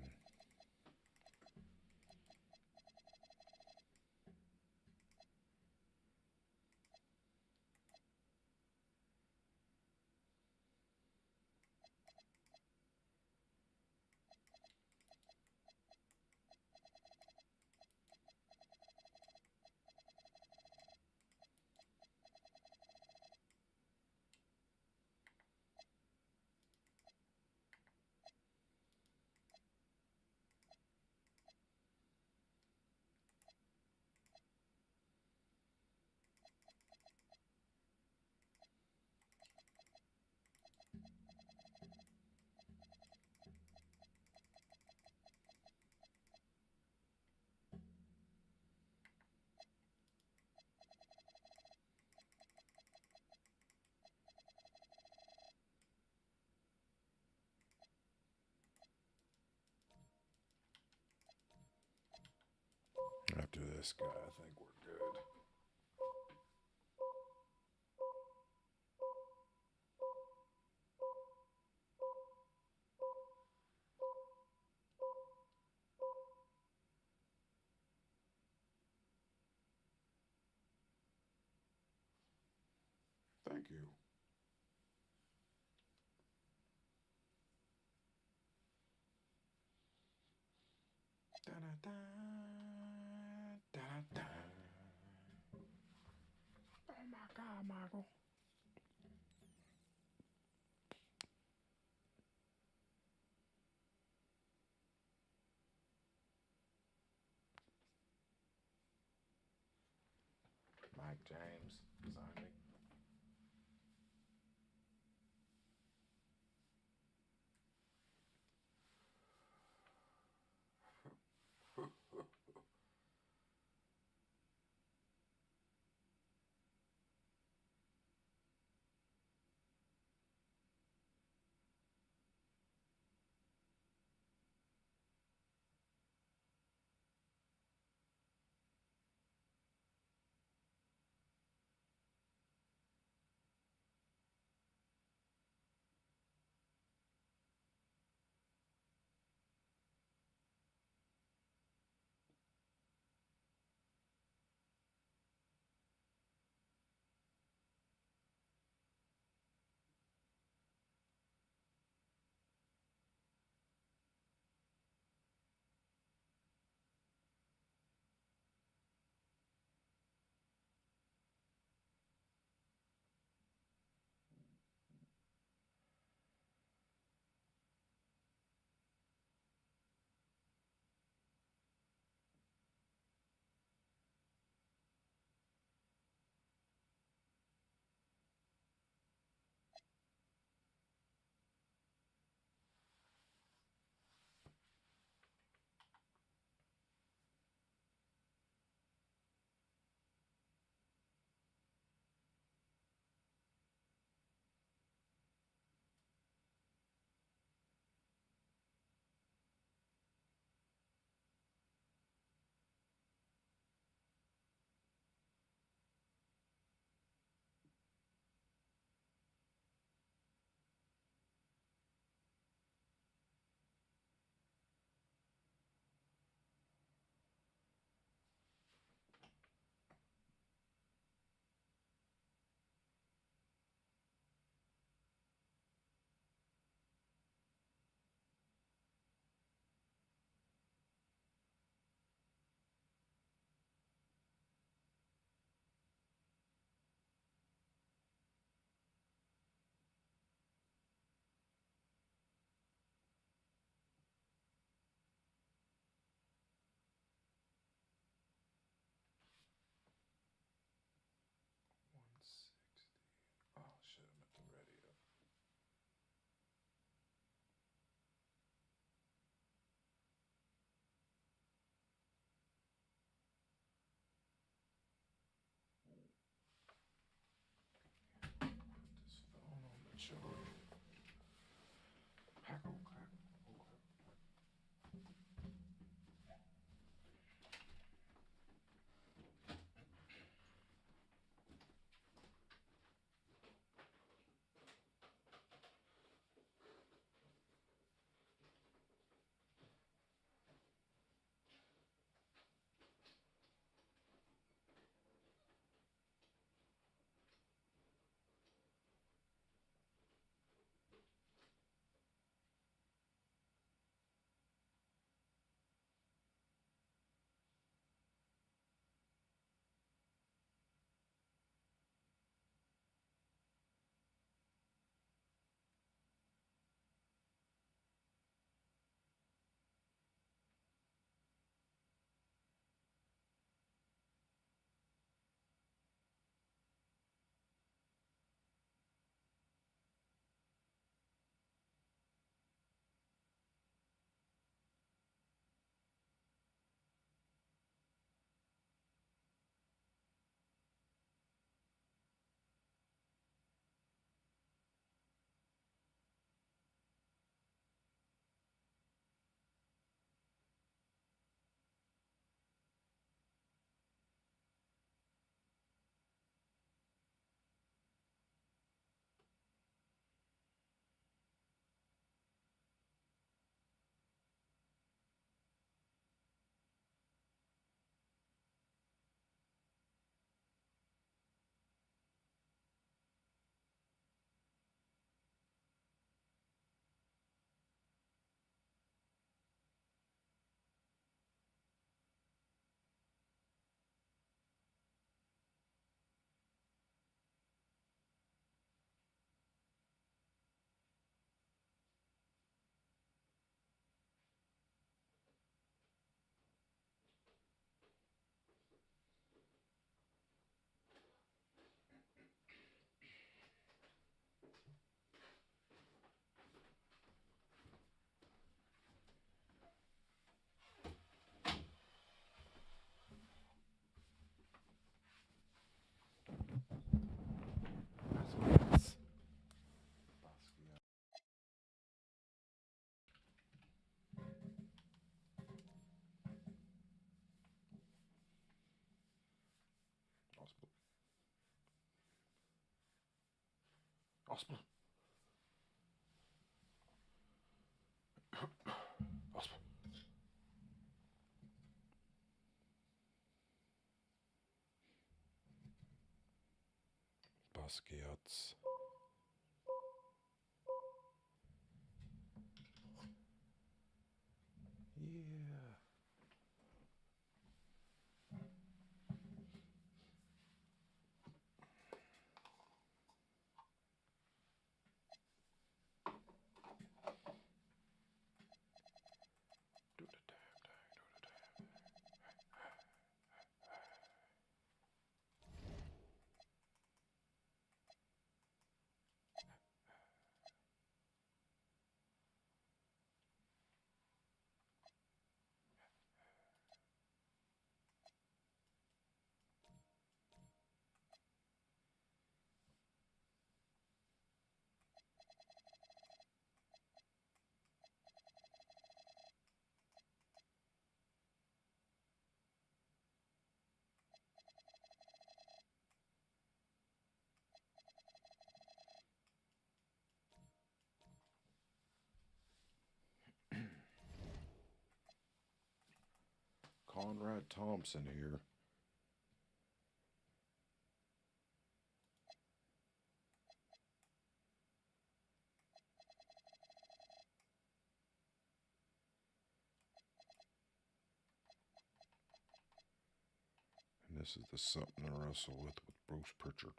After this guy, I think we're good. Thank you. Da-da-da, da-da-da. Oh my God, Michael. Mike James signing. Osman. Osman. Basquiat's. Yeah. Do the damn thing, do the damn thing. Conrad Thompson here. And this is the something to wrestle with Bruce Pritchard.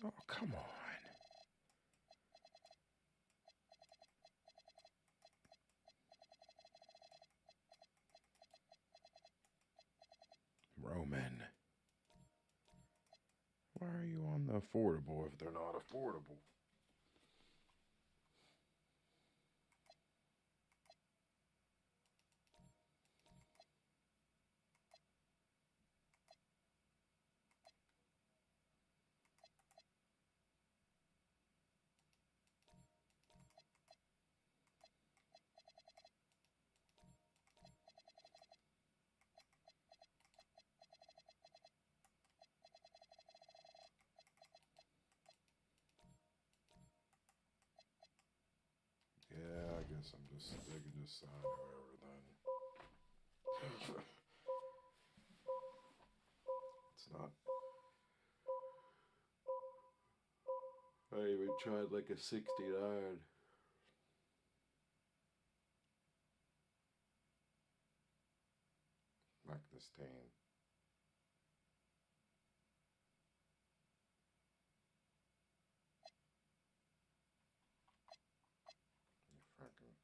Oh, come on. Roman. Why are you on the affordable if they're not affordable? Yeah, I guess they can just sign whoever then. It's not. I even tried like a 69. Like this team. You fucking.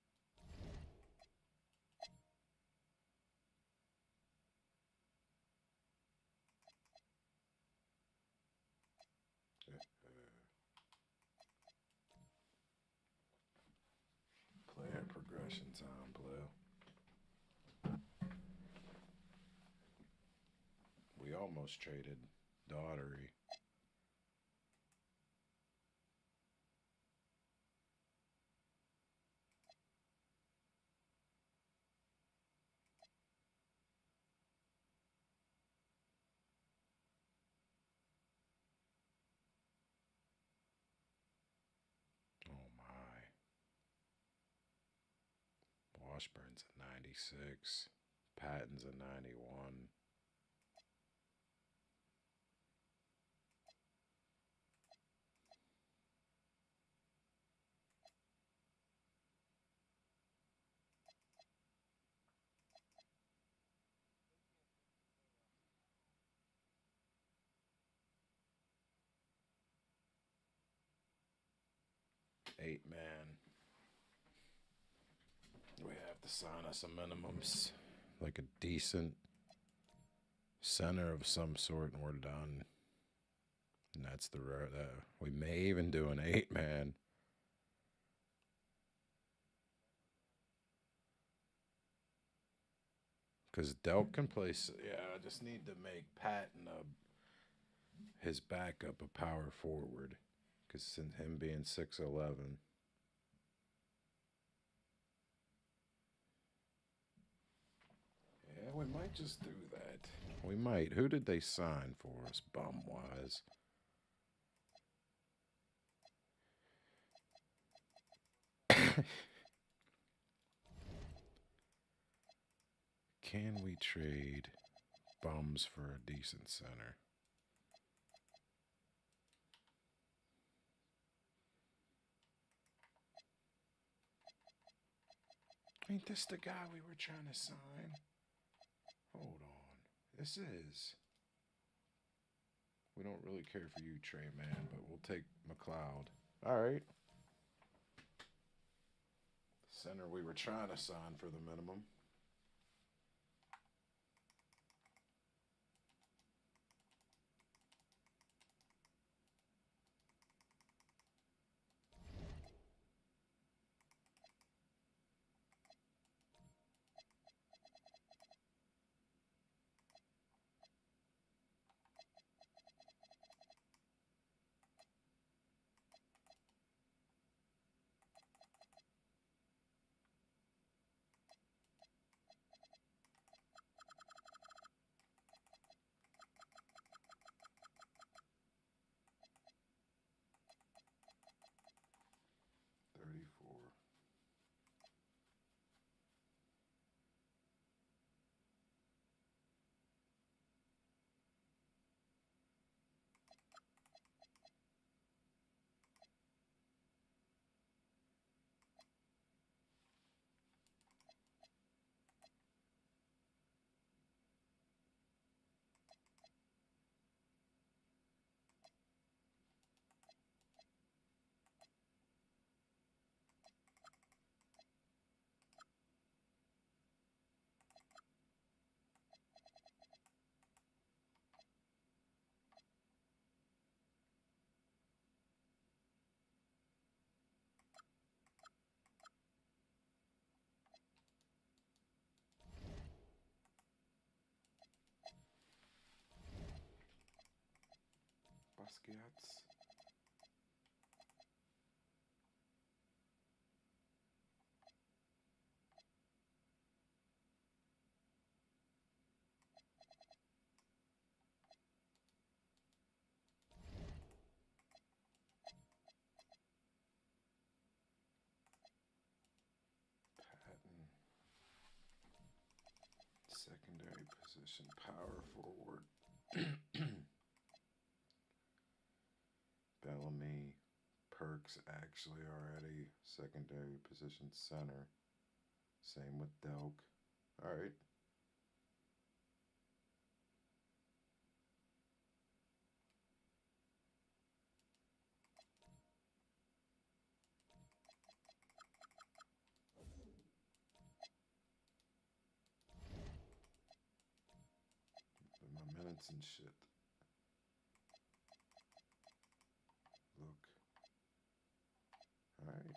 Player progression time, Blue. We almost traded Daughtery. Oh my. Washburn's a 96. Patton's a 91. Eight man. We have to sign us a minimums, like a decent center of some sort, and we're done. And that's the rare that we may even do an 8 man. Because Delk can play. Yeah, I just need to make Patton his backup a power forward. Because since him being 6'11". Yeah, we might just do that. We might. Who did they sign for us, bum-wise? Can we trade bums for a decent center? Ain't this the guy we were trying to sign? Hold on. This is. We don't really care for you, Trey, man, but we'll take McLeod. All right. Center we were trying to sign for the minimum. Basquiat's. Patton. Secondary position, power forward. Bellamy, Perks actually already secondary position center. Same with Delk. All right. But my minutes and shit. Look. All right.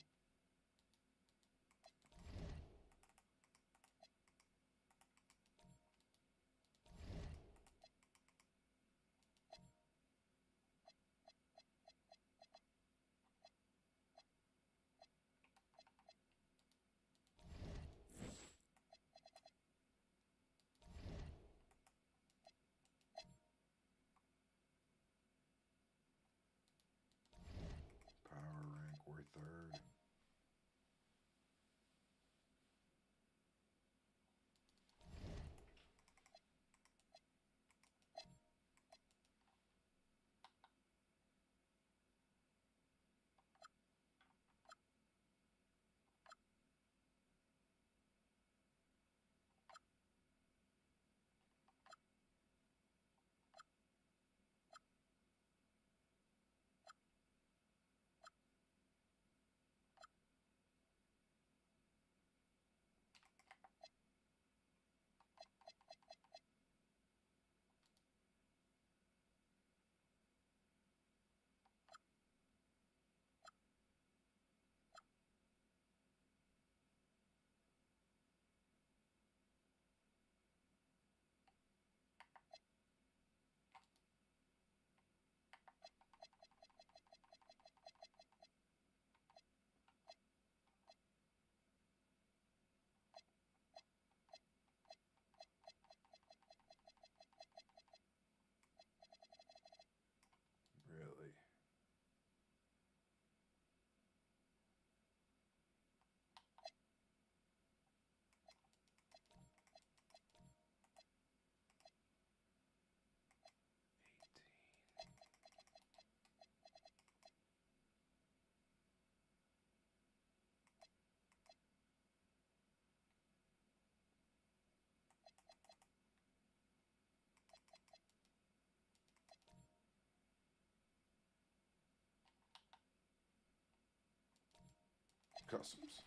Customs.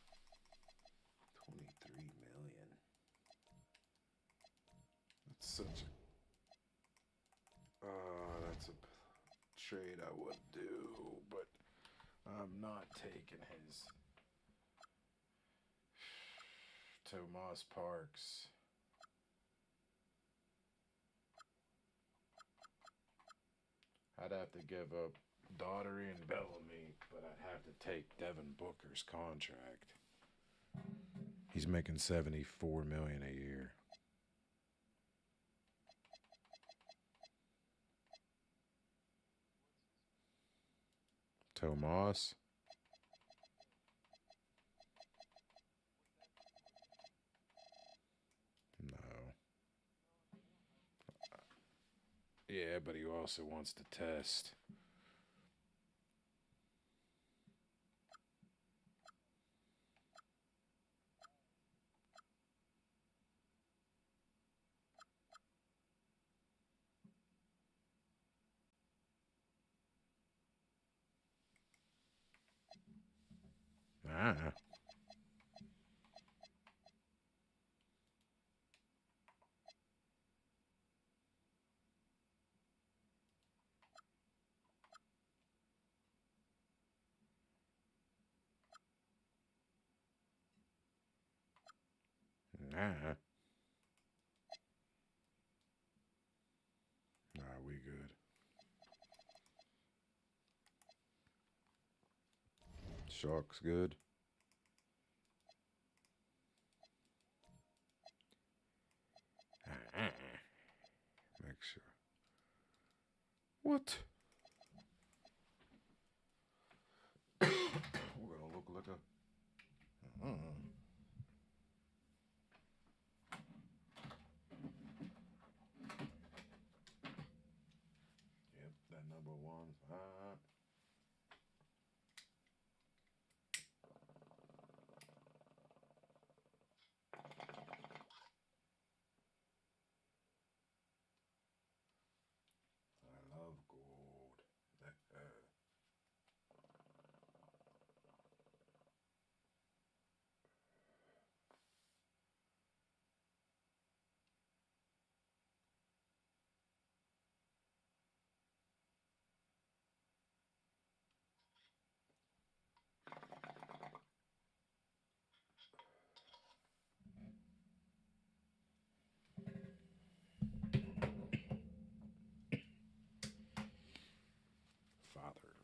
23 million. That's such a. That's a trade I would do, but I'm not taking his. Tomas Parks. I'd have to give up Daughtery and Bellamy, but I'd have to take Devin Booker's contract. He's making $74 million a year. Tomas. No. Yeah, but he also wants to test. Ah. Nah. Nah, we good. Sharks good. Make sure. What? We're gonna look like a. Yep, that number one. I love gold.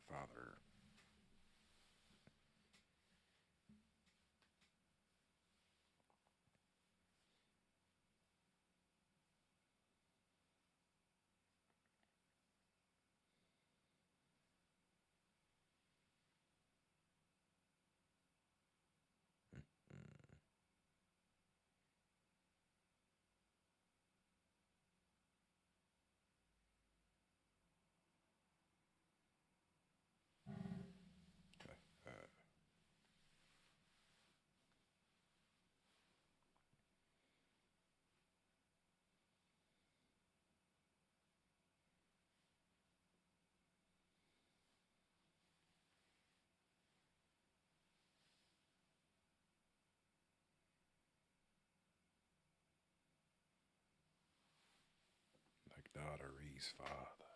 Father. Like Daughtery's father.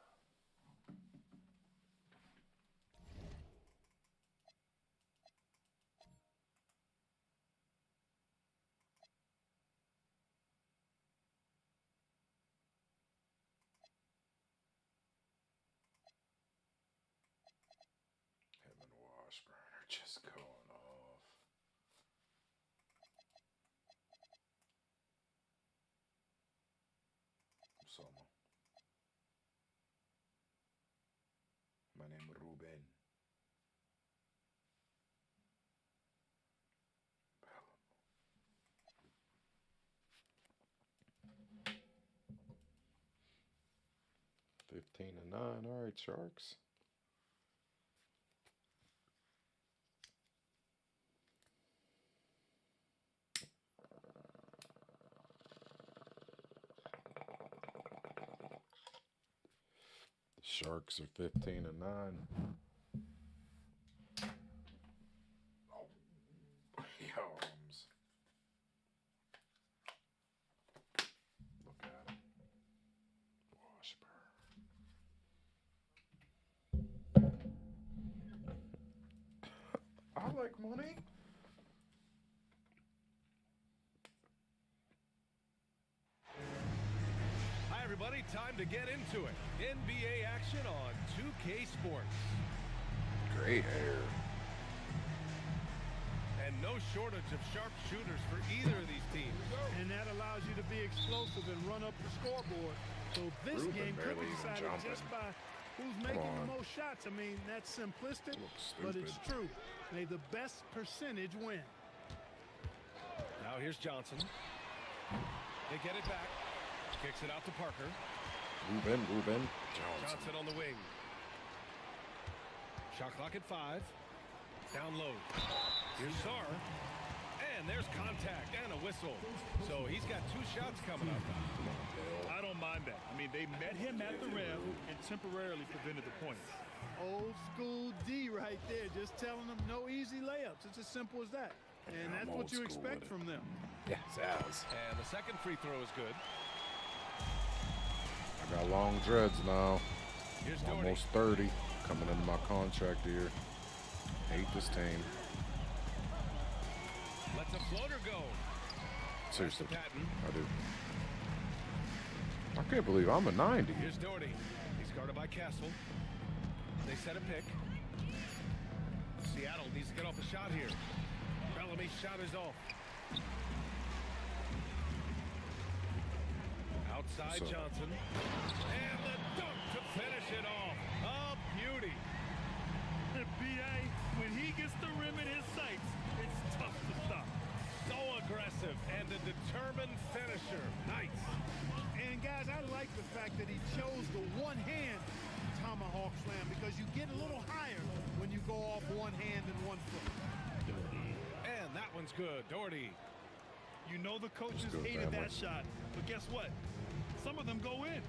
Him and Washburn are just going off. Somo. My name is Ruben. 15-9. All right, Sharks. The Sharks are 15-9. I like money. Hi, everybody. Time to get into it. NBA action on 2K Sports. Great hair. And no shortage of sharp shooters for either of these teams. And that allows you to be explosive and run up the scoreboard. So this Ruben game could barely be even decided jumping. just by who's making the on. most shots. I mean, that's simplistic, Looks but it's stupid. true. May the best percentage win. Now here's Johnson. They get it back. Kicks it out to Parker. Ruben Johnson. Johnson on the wing. Shot clock at 5. Down low. Here's Sarr. And there's contact and a whistle. So he's got 2 shots coming up. I don't mind that. I mean, they met him at the rim and temporarily prevented the points. Old school D right there, just telling them no easy layups. It's as simple as that. And Yeah, that's I'm what old you school expect with it. from them. Yeah, Zaz. And the second free throw is good. I got long dreads now. Here's Doherty. Almost 30. Coming into my contract year. Hate this team. Lets a floater go. Seriously. Patton. I do. I can't believe I'm a 90. Here's Doherty. He's guarded by Castle. They set a pick. Seattle needs to get off a shot here. Bellamy's shot is off. Outside So- Johnson. And the dunk to finish it off. A beauty. B.A., when he gets the rim in his sights, it's tough to stop. So aggressive and a determined finisher. Nice. And guys, I like the fact that he chose the one-hand tomahawk slam because you get a little higher when you go off one hand and one foot. And that one's good. Doherty. You know the coaches good, hated family. that shot, but guess what? Some of them go in.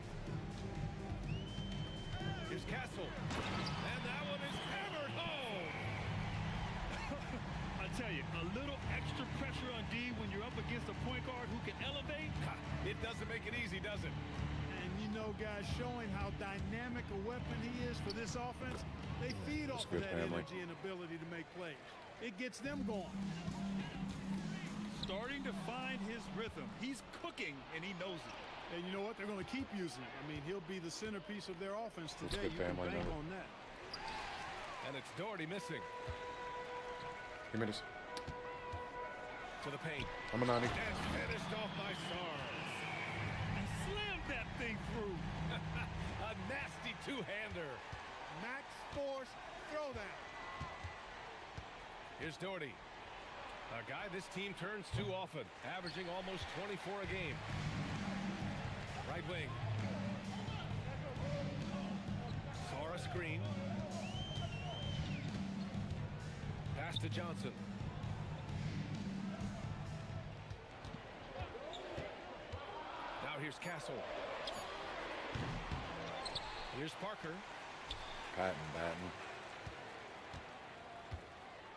Here's Castle. And that one is hammered home. I tell you, a little extra pressure on D when you're up against a point guard who can elevate. It doesn't make it easy, does it? And you know, guys, showing how dynamic a weapon he is for this offense, they feed off of good, that family. energy and ability to make plays. It gets them going. Starting to find his rhythm. He's cooking, and he knows it. And you know what? They're going to keep using it. I mean, he'll be the centerpiece of their offense That's today. good You can family bank number. on that. And it's Doherty missing. Give me this. To the paint. I'm a 90. And finished off by Sarr. And slammed that thing through. A nasty two-hander. Max Force throwdown. Here's Doherty. A guy this team turns to often, averaging almost 24 a game. Right wing. Sarr a screen. Pass to Johnson. Now here's Castle. Here's Parker. Batten.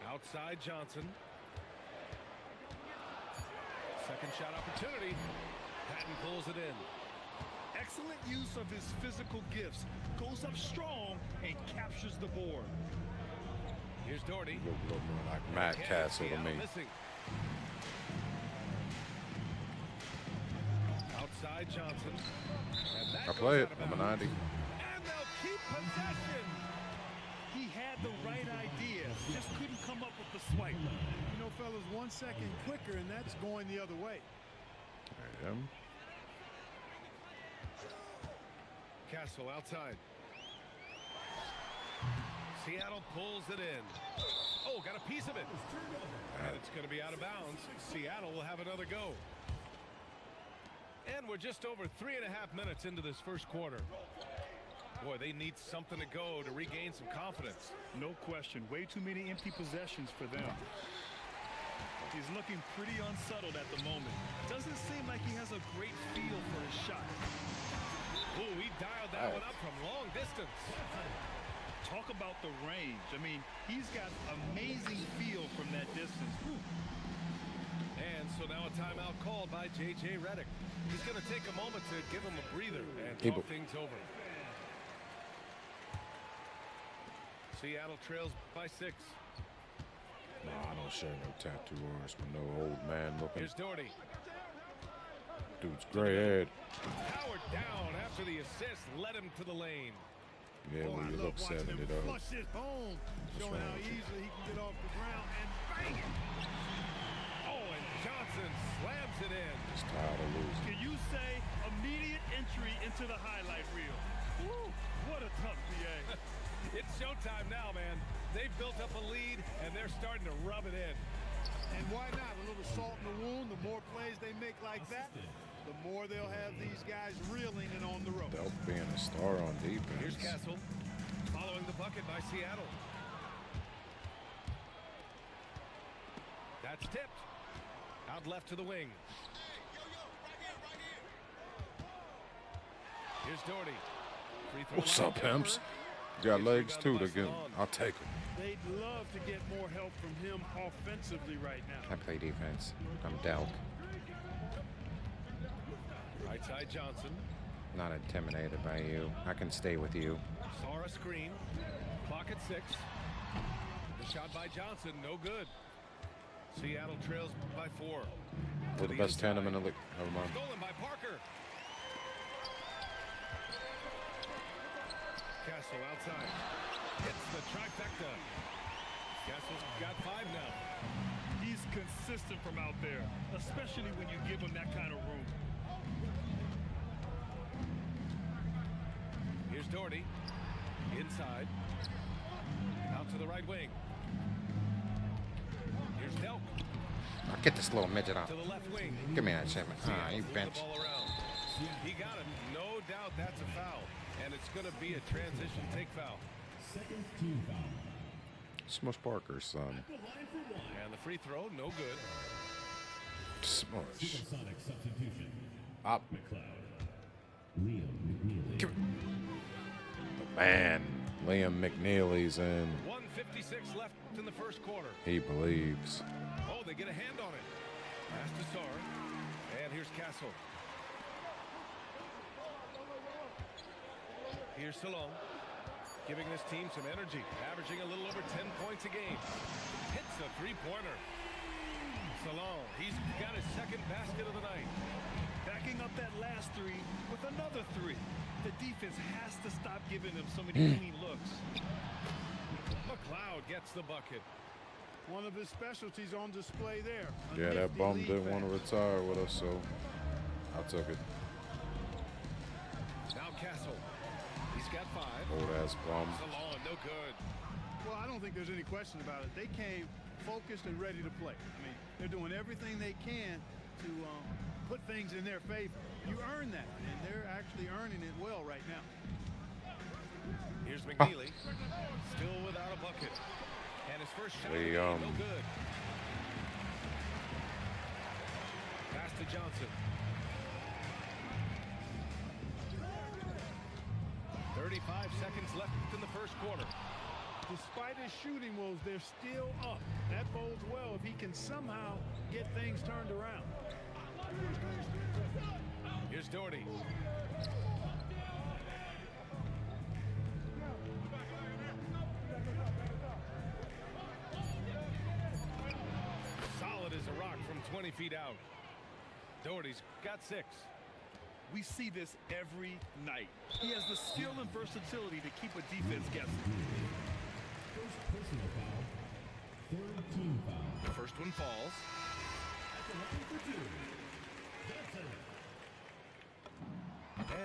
Outside Johnson. Second shot opportunity. Patton pulls it in. Excellent use of his physical gifts. Goes up strong and captures the board. Here's Doherty. Look more like Matt Again, Castle to Seattle me. missing. Outside Johnson. And that I goes play it. out of I'm a bounds. 90. And they'll keep possession. He had the right idea, just couldn't come up with the swipe. You know, fellas, 1 second quicker, and that's going the other way. I am. Castle outside. Seattle pulls it in. Oh, got a piece of it. And it's going to be out of bounds. Seattle will have another go. And we're just over 3.5 minutes into this first quarter. Boy, they need something to go to regain some confidence. No question. Way too many empty possessions for them. He's looking pretty unsettled at the moment. Doesn't seem like he has a great feel for his shot. Ooh, he dialed that one up from long distance. Talk about the range. I mean, he's got amazing feel from that distance. Whew. And so now a timeout called by J.J. Redick. He's going to take a moment to give him a breather and talk things over. Seattle trails by 6. Nah, I don't share no tattoo artists with no old man looking. Here's Doherty. Dude's gray head. Powered down after the assist led him to the lane. Yeah, Oh, well, I you love look watching 70 him though. flush it home, showing wrong how with you? easily he can get off the ground and bang it. Oh, and Johnson slams it in. Just tired of losing. Can you say immediate entry into the highlight reel? Woo, what a tough PA. It's showtime now, man. They've built up a lead, and they're starting to rub it in. And why not? A little salt in the wound. The more plays they make like that, the more they'll have these guys reeling and on the road. Delk being a star on Here's defense. Castle, following the bucket by Seattle. That's tipped. Out left to the wing. Here's Doherty. Free throw What's line up, jumper. pimps? You got Here's legs rebound too. by To get, Salon. I'll take them. They'd love to get more help from him offensively right now. I play defense. I'm Delk. Right side Johnson. Not intimidated by you. I can stay with you. Saw a screen. Clock at 6. The shot by Johnson, no good. Seattle trails by 4. We're the best tandem in the league. Never mind. Stolen by Parker. Castle outside. Hits the trifecta. Castle's got 5 now. He's consistent from out there, especially when you give him that kind of room. Here's Doherty. Inside. Out to the right wing. Here's Delk. I'll get this little midget out. To the left wing. Give me that shit. Ah, you Move the bench. ball around. He got him. No doubt that's a foul. And it's going to be a transition take foul. Second team foul. Smush Parker's son. And the free throw, no good. Smush. Supersonic substitution. Up. McLeod. Liam McNeely. The man. Liam McNeely's in. 1:56 left in the first quarter. He believes. Oh, they get a hand on it. Pass to Sarr. And here's Castle. Here's Salon. Giving this team some energy. Averaging a little over 10 points a game. Hits a three-pointer. Salon, he's got his second basket of the night. Backing up that last three with another three. The defense has to stop giving them so many clean looks. McLeod gets the bucket. One of his specialties on display there. A Yeah, that nifty bum lead didn't want to pass. retire with us, so I took it. Now Castle. He's got 5. Old ass bum. Salon, no good. Well, I don't think there's any question about it. They came focused and ready to play. I mean, they're doing everything they can to put things in their favor. You earn that, and they're actually earning it well right now. Here's McNeely. Still without a bucket. And his first shot of the game, no good. Pass to Johnson. 35 seconds left in the first quarter. Despite his shooting woes, they're still up. That bodes well if he can somehow get things turned around. Here's Doherty. Solid as a rock from 20 feet out. Doherty's got 6. We see this every night. He has the skill and versatility to keep a defense guessing. First personal foul. Third team foul. The first one falls. At the line for two. Johnson.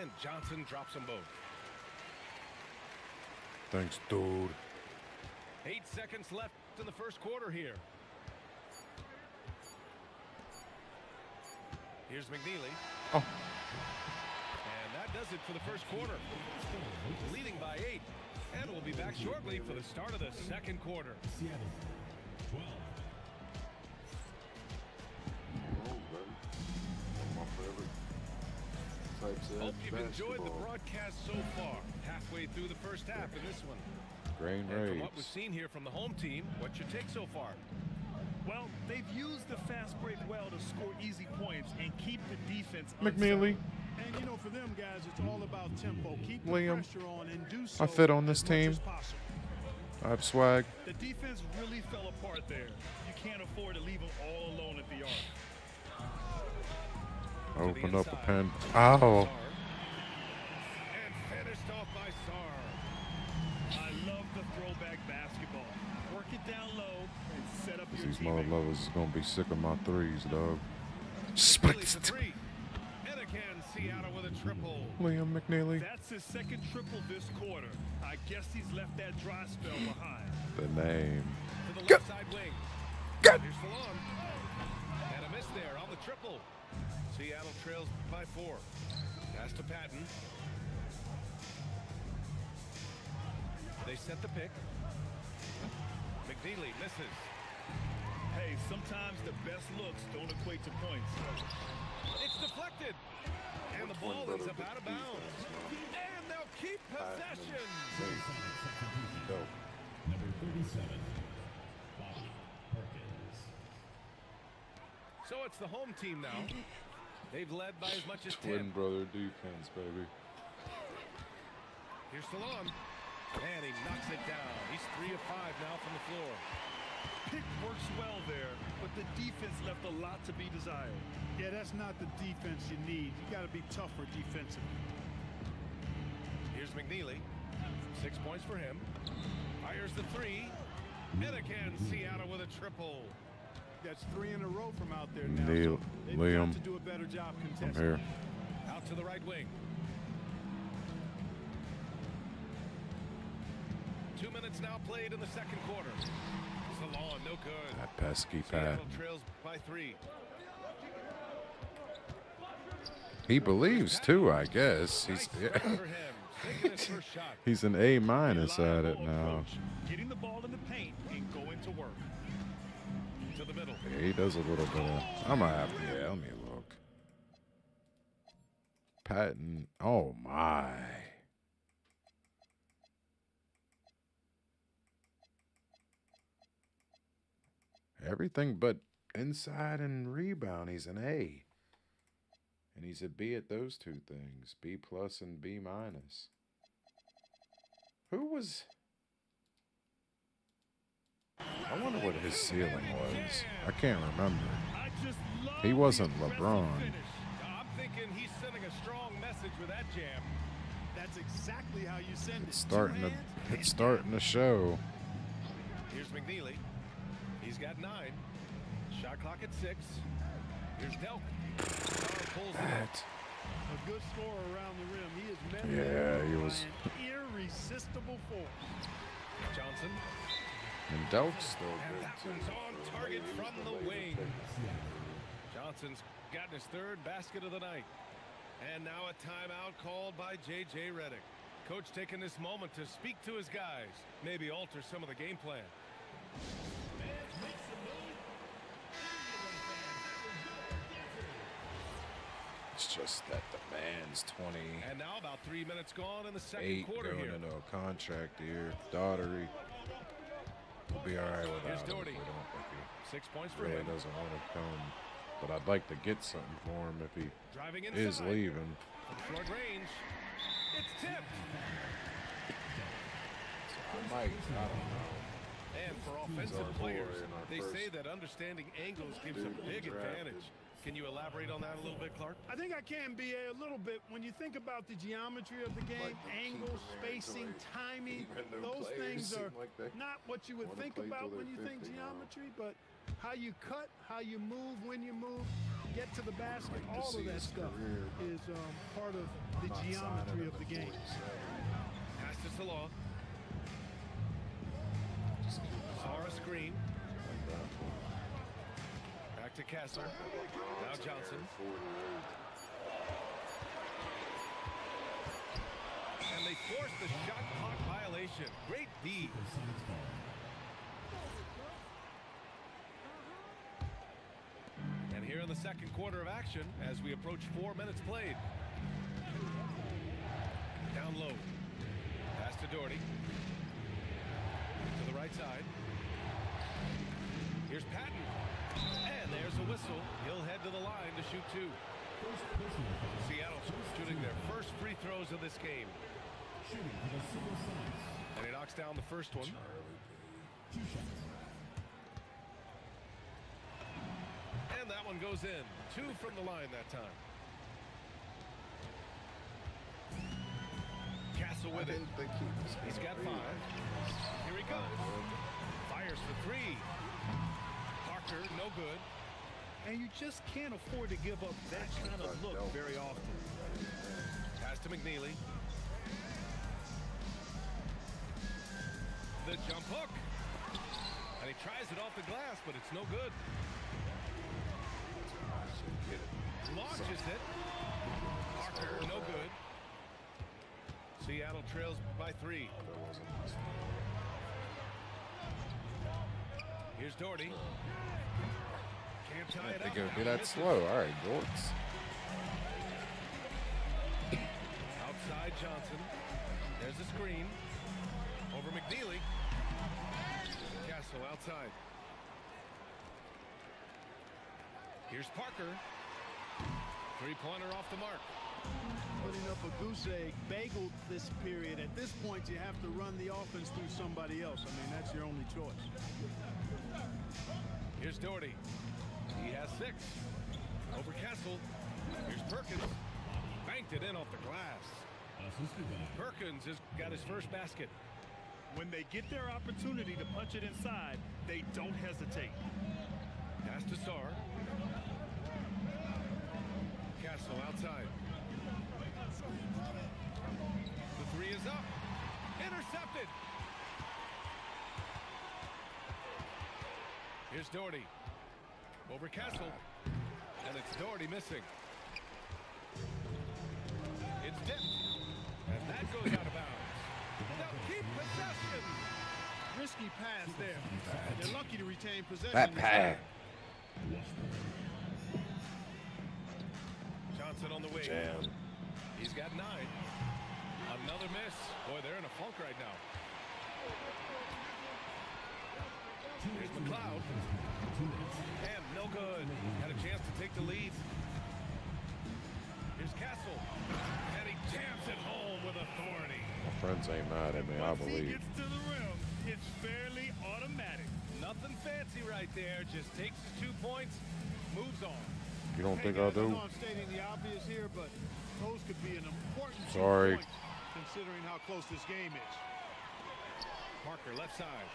And Johnson drops them both. Thanks, dude. 8 seconds left in the first quarter here. Here's McNeely. Oh. And that does it for the first quarter. Leading by 8. And we'll be back shortly for the start of the second quarter. Seattle. 12. Hope you've enjoyed the broadcast so far. Halfway through the first half in this one. Grain And from what we've raids. seen here from the home team, what's your take so far? Well, they've used the fast break well to score easy points and keep the defense McNeely. And, you know, for them guys, it's all about tempo. Keep the Liam. pressure on and do so I fit on this as much team. as possible. I have swag. The defense really fell apart there. You can't afford to leave them all alone at the arc. Open up a pen. Ow. And finished off by Sarr. I love the throwback basketball. Work it down low and set up your These teammate. motherfuckers is gonna be sick of my threes, dog. McNeely for three. And again, Seattle with a triple. Liam McNeely. That's his second triple this quarter. I guess he's left that dry spell behind. The name. To the Go. left side wing. Go. Here's Salon. And a miss there on the triple. Seattle trails by 4. Pass to Patton. They set the pick. McNeely misses. Hey, sometimes the best looks don't equate to points. It's deflected. And the ball ends up out of bounds. And they'll keep possession. Number 37, Bobby Perkins. So it's the home team now. They've led by as much as 10. Twin brother defense, baby. Here's Salon. And he knocks it down. He's 3 of 5 now from the floor. Pick works well there, but the defense left a lot to be desired. Yeah, that's not the defense you need. You got to be tougher defensively. Here's McNeely. 6 points for him. Fires the 3. And again, Seattle with a triple. That's 3 in a row from out there now. Neil, So they've Liam, got to do a better job contesting. I'm here. Out to the right wing. 2 minutes now played in the second quarter. Salon, no good. That pesky Pat. Seattle trails by 3. He believes too, I guess. Nice try for him. Taking his first shot. He's an A- at it Reliable now. approach, getting the ball in the paint and going to work. To the middle. Yeah, he does a little bit of. I'm gonna have to. Yeah, let me look. Patton. Oh my. Everything but inside and rebound. He's an A. And he's a B at those two things. B plus and B minus. Who was... I wonder what his ceiling was. I can't remember. I just love He wasn't the aggressive LeBron. finish. I'm thinking he's sending a strong message with that jam. That's exactly how you send it. It's starting Two to... hands, It's starting to show. Here's McNeely. He's got 9. Shot clock at 6. Here's Delk. Sarr pulls it in. That. a good scorer around the rim. He is met Yeah, by he was- an irresistible force. Johnson. And Delk's still And good that too. one's on target from the wing. Johnson's gotten his 3rd basket of the night. And now a timeout called by J.J. Redick. Coach taking this moment to speak to his guys. Maybe alter some of the game plan. It's just that the man's 28 And now about 3 minutes gone in the second quarter going here. into a contract year. Daughtery will be all right Here's without him. Doherty. If we don't think 6 points he for really him. doesn't want to come. But I'd like to get something for him if he Driving inside. is leaving. From short range. It's tipped. I might. I don't know. And for offensive players, they say that understanding angles gives a big advantage. Can you elaborate on that a little bit, Clark? I think I can be a little bit. When you think about the geometry of the game, angles, spacing, timing, those things are not what you would think about when you think geometry, but how you cut, how you move, when you move, get to the basket, all of that stuff is part of the geometry of the game. Pass to Salah. Sarr screen. Back to Kessler. Now Johnson. And they force the shot clock violation. Great D. And here in the second quarter of action, as we approach 4 minutes played. Down low. Pass to Doherty. To the right side. Here's Patton. And there's a whistle. He'll head to the line to shoot 2. Seattle shooting their first free throws of this game. And he knocks down the first one. 2 shots. And that one goes in. 2 from the line that time. Castle with it. He's got 5. Here he goes. Fires for 3. Parker, no good. And you just can't afford to give up that kind of look very often. Pass to McNeely. The jump hook. And he tries it off the glass, but it's no good. Launches it. Parker, no good. Seattle trails by 3. Here's Doherty. Can't tie it They up. go do that slow. All right, Gortz. Outside Johnson. There's the screen. Over McNeely. Castle outside. Here's Parker. 3-pointer off the mark. Putting up a goose egg, bageled this period. At this point, you have to run the offense through somebody else. I mean, that's your only choice. Here's Doherty. He has 6. Over Castle. Here's Perkins. Banked it in off the glass. Assisted by Perkins has got his first basket. When they get their opportunity to punch it inside, they don't hesitate. Pass to Sarr. Castle outside. The 3 is up. Intercepted. Here's Doherty. Over Castle. And it's Doherty missing. It's dipped. And that goes out of bounds. They'll keep possession. Risky pass there. They're lucky to retain possession. That pass. Johnson on the wing. Jam. He's got 9. Another miss. Boy, they're in a funk right now. Here's McLeod. And no good. Had a chance to take the lead. Here's Castle. And he jams it home with authority. My friends ain't mad at me, I Once he believe. gets to the rim, it's fairly automatic. Nothing fancy right there. Just takes his 2 points, moves on. You don't Hey think I guys, I do? know I'm stating the obvious here, but those could be an important 2 Sorry. points, considering how close this game is. Parker left side.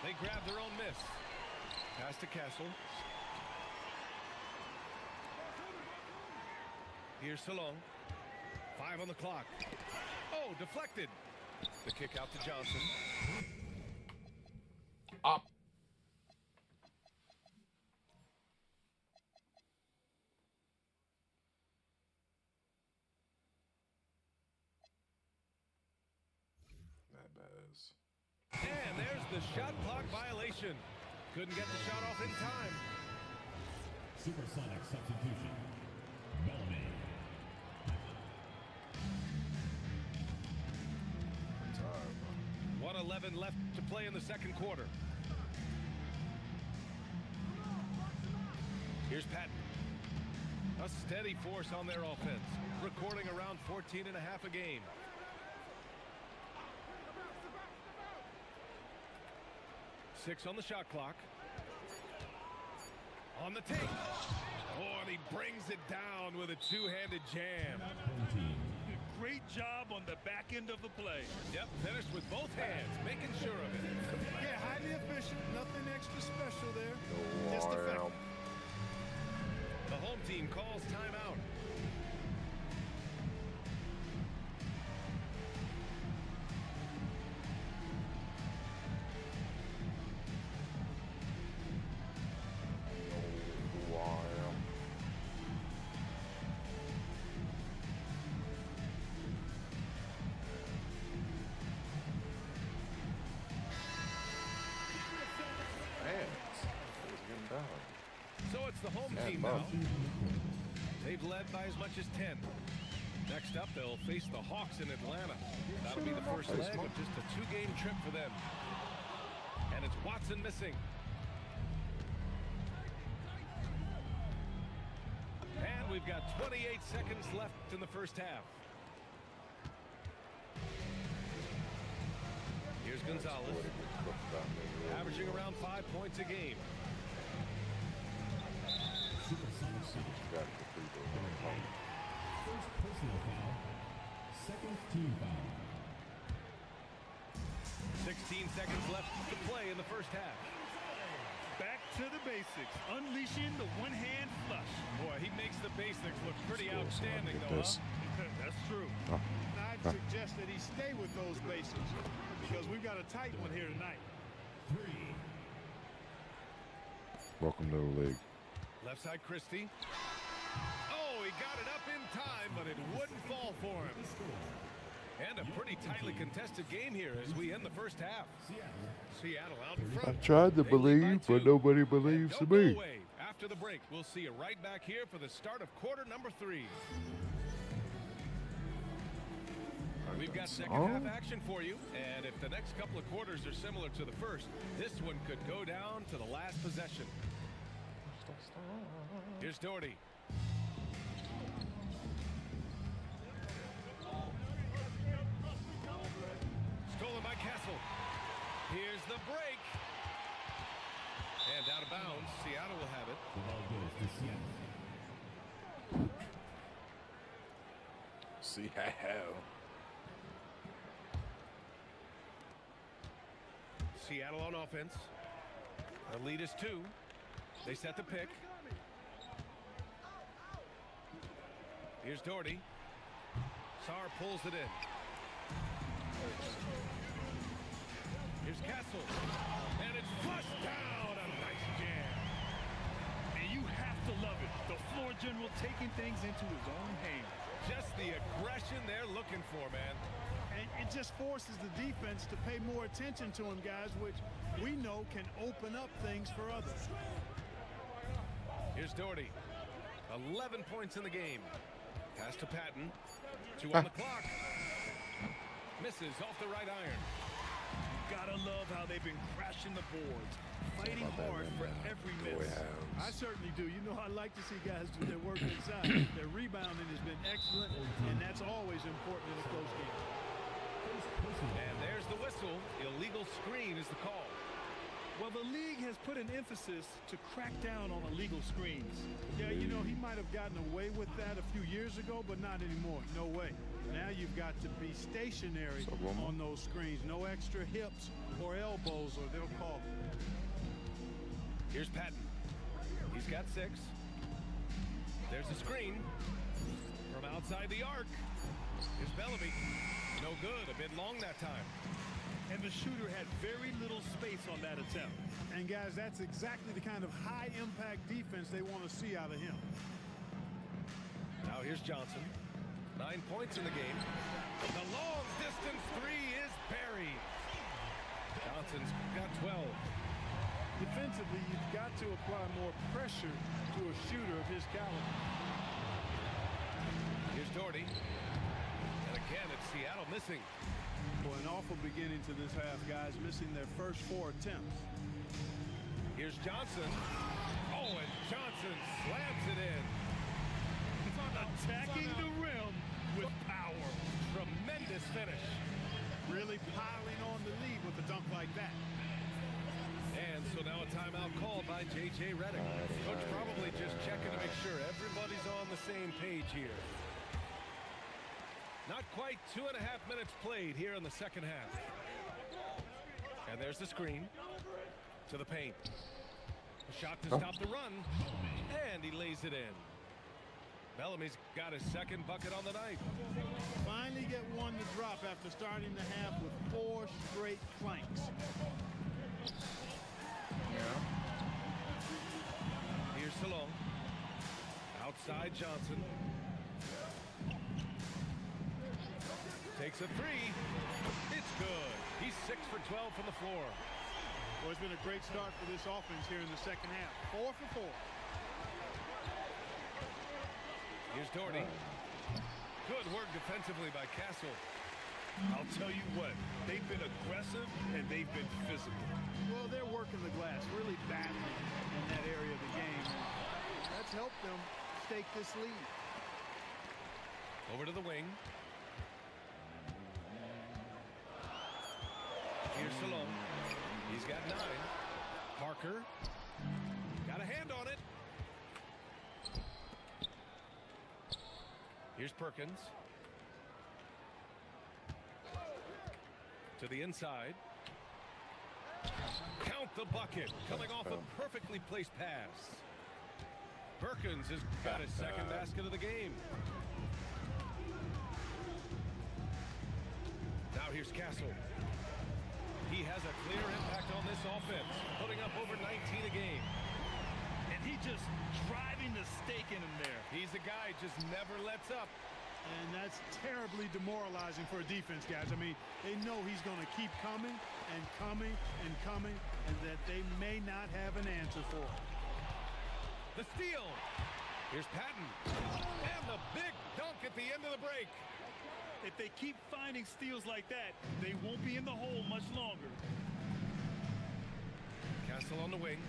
They grab their own miss. Pass to Castle. Here's Salong. 5 on the clock. Oh, deflected. The kick out to Johnson. Up. That buzz. And there's the shot clock violation. Couldn't get the shot off in time. Supersonic substitution. Bellamy. 1:11 left to play in the second quarter. Here's Patton. A steady force on their offense, recording around 14.5 a game. Six on the shot clock. On the take. Oh, and he brings it down with a two-handed jam. Home team. Great job on the back end of the play. Yep, finished with both hands, making sure of it. Yeah, highly efficient. Nothing extra special there. Oh, Just effective. The home team calls timeout. So it's the home team now. They've led by as much as 10. Next up, they'll face the Hawks in Atlanta. That'll be the first leg of just a 2-game trip for them. And it's Watson missing. And we've got 28 seconds left in the first half. Here's Gonzalez, averaging around 5 points a game. Supersonic Super. First personal foul. Second team foul. 16 seconds left to play in the first half. Back to the basics, unleashing the one-hand flush. Boy, he makes the basics look pretty Cool, so outstanding, look at though, this. huh? That's true. I'd suggest that he stay with those basics because we've got a tight one here tonight. 3. Welcome to the league. Left side, Christie. Oh, he got it up in time, but it wouldn't fall for him. And a pretty tightly contested game here as we end the first half. Seattle out in front. tried to They lead by 2. nobody And don't go away. After the break, we'll see you right back here for the start of quarter number 3. We've got second half action for you, and if the next couple of quarters are similar to the first, this one could go down to the last possession. Here's Doherty. Stolen by Castle. Here's the break. And out of bounds, Seattle will have it. The ball goes to Seattle. Seattle. Seattle on offense. The lead is 2. They set the pick. Here's Doherty. Sarr pulls it in. Here's Castle. And it's flushed down. A nice jam. And you have to love it. The floor general taking things into his own hands. Just the aggression they're looking for, man. And it just forces the defense to pay more attention to him, guys, which we know can open up things for others. Here's Doherty. 11 points in the game. Pass to Patton. 2 on the clock. Misses off the right iron. Gotta love how they've been crashing the boards, fighting hard for every miss. I certainly do. You know, I like to see guys do their work inside. Their rebounding has been excellent, and that's always important in a close game. And there's the whistle. Illegal screen is the call. Well, the league has put an emphasis to crack down on illegal screens. Yeah, you know, he might have gotten away with that a few years ago, but not anymore. No way. Now you've got to be stationary on those screens. No extra hips or elbows, or they'll call it. Here's Patton. He's got 6. There's the screen. From outside the arc. Here's Bellamy. No good. A bit long that time. And the shooter had very little space on that attempt. And guys, that's exactly the kind of high-impact defense they want to see out of him. Now here's Johnson. 9 points in the game. The long-distance 3 is buried. Johnson's got 12. Defensively, you've got to apply more pressure to a shooter of his caliber. Here's Doherty. And again, it's Seattle missing. Boy, an awful beginning to this half, guys, missing their first 4 attempts. Here's Johnson. Oh, and Johnson slams it in. Attacking the rim with power. Tremendous finish. Really piling on the lead with a dunk like that. And so now a timeout called by J.J. Redick. Coach probably just checking to make sure everybody's on the same page here. Not quite 2.5 minutes played here in the second half. And there's the screen to the paint. A shot to stop the run. And he lays it in. Bellamy's got his second bucket on the night. Finally get one to drop after starting the half with 4 straight clanks. Here's Salon. Outside Johnson. Takes a 3. It's good. He's 6 for 12 from the floor. Well, it's been a great start for this offense here in the second half. 4 for 4. Here's Doherty. Good work defensively by Castle. I'll tell you what, they've been aggressive and they've been physical. Well, they're working the glass, really battling in that area of the game. That's helped them stake this lead. Over to the wing. Here's Salone. He's got 9. Parker. Got a hand on it. Here's Perkins. To the inside. Count the bucket. Coming off a perfectly placed pass. Perkins has got his second basket of the game. Now here's Castle. He has a clear impact on this offense, putting up over 19 a game. And he just driving the stake in him there. He's a guy just never lets up. And that's terribly demoralizing for a defense, guys. I mean, they know he's going to keep coming and coming and coming, and that they may not have an answer for it. The steal. Here's Patton. And the big dunk at the end of the break. If they keep finding steals like that, they won't be in the hole much longer. Castle on the wing.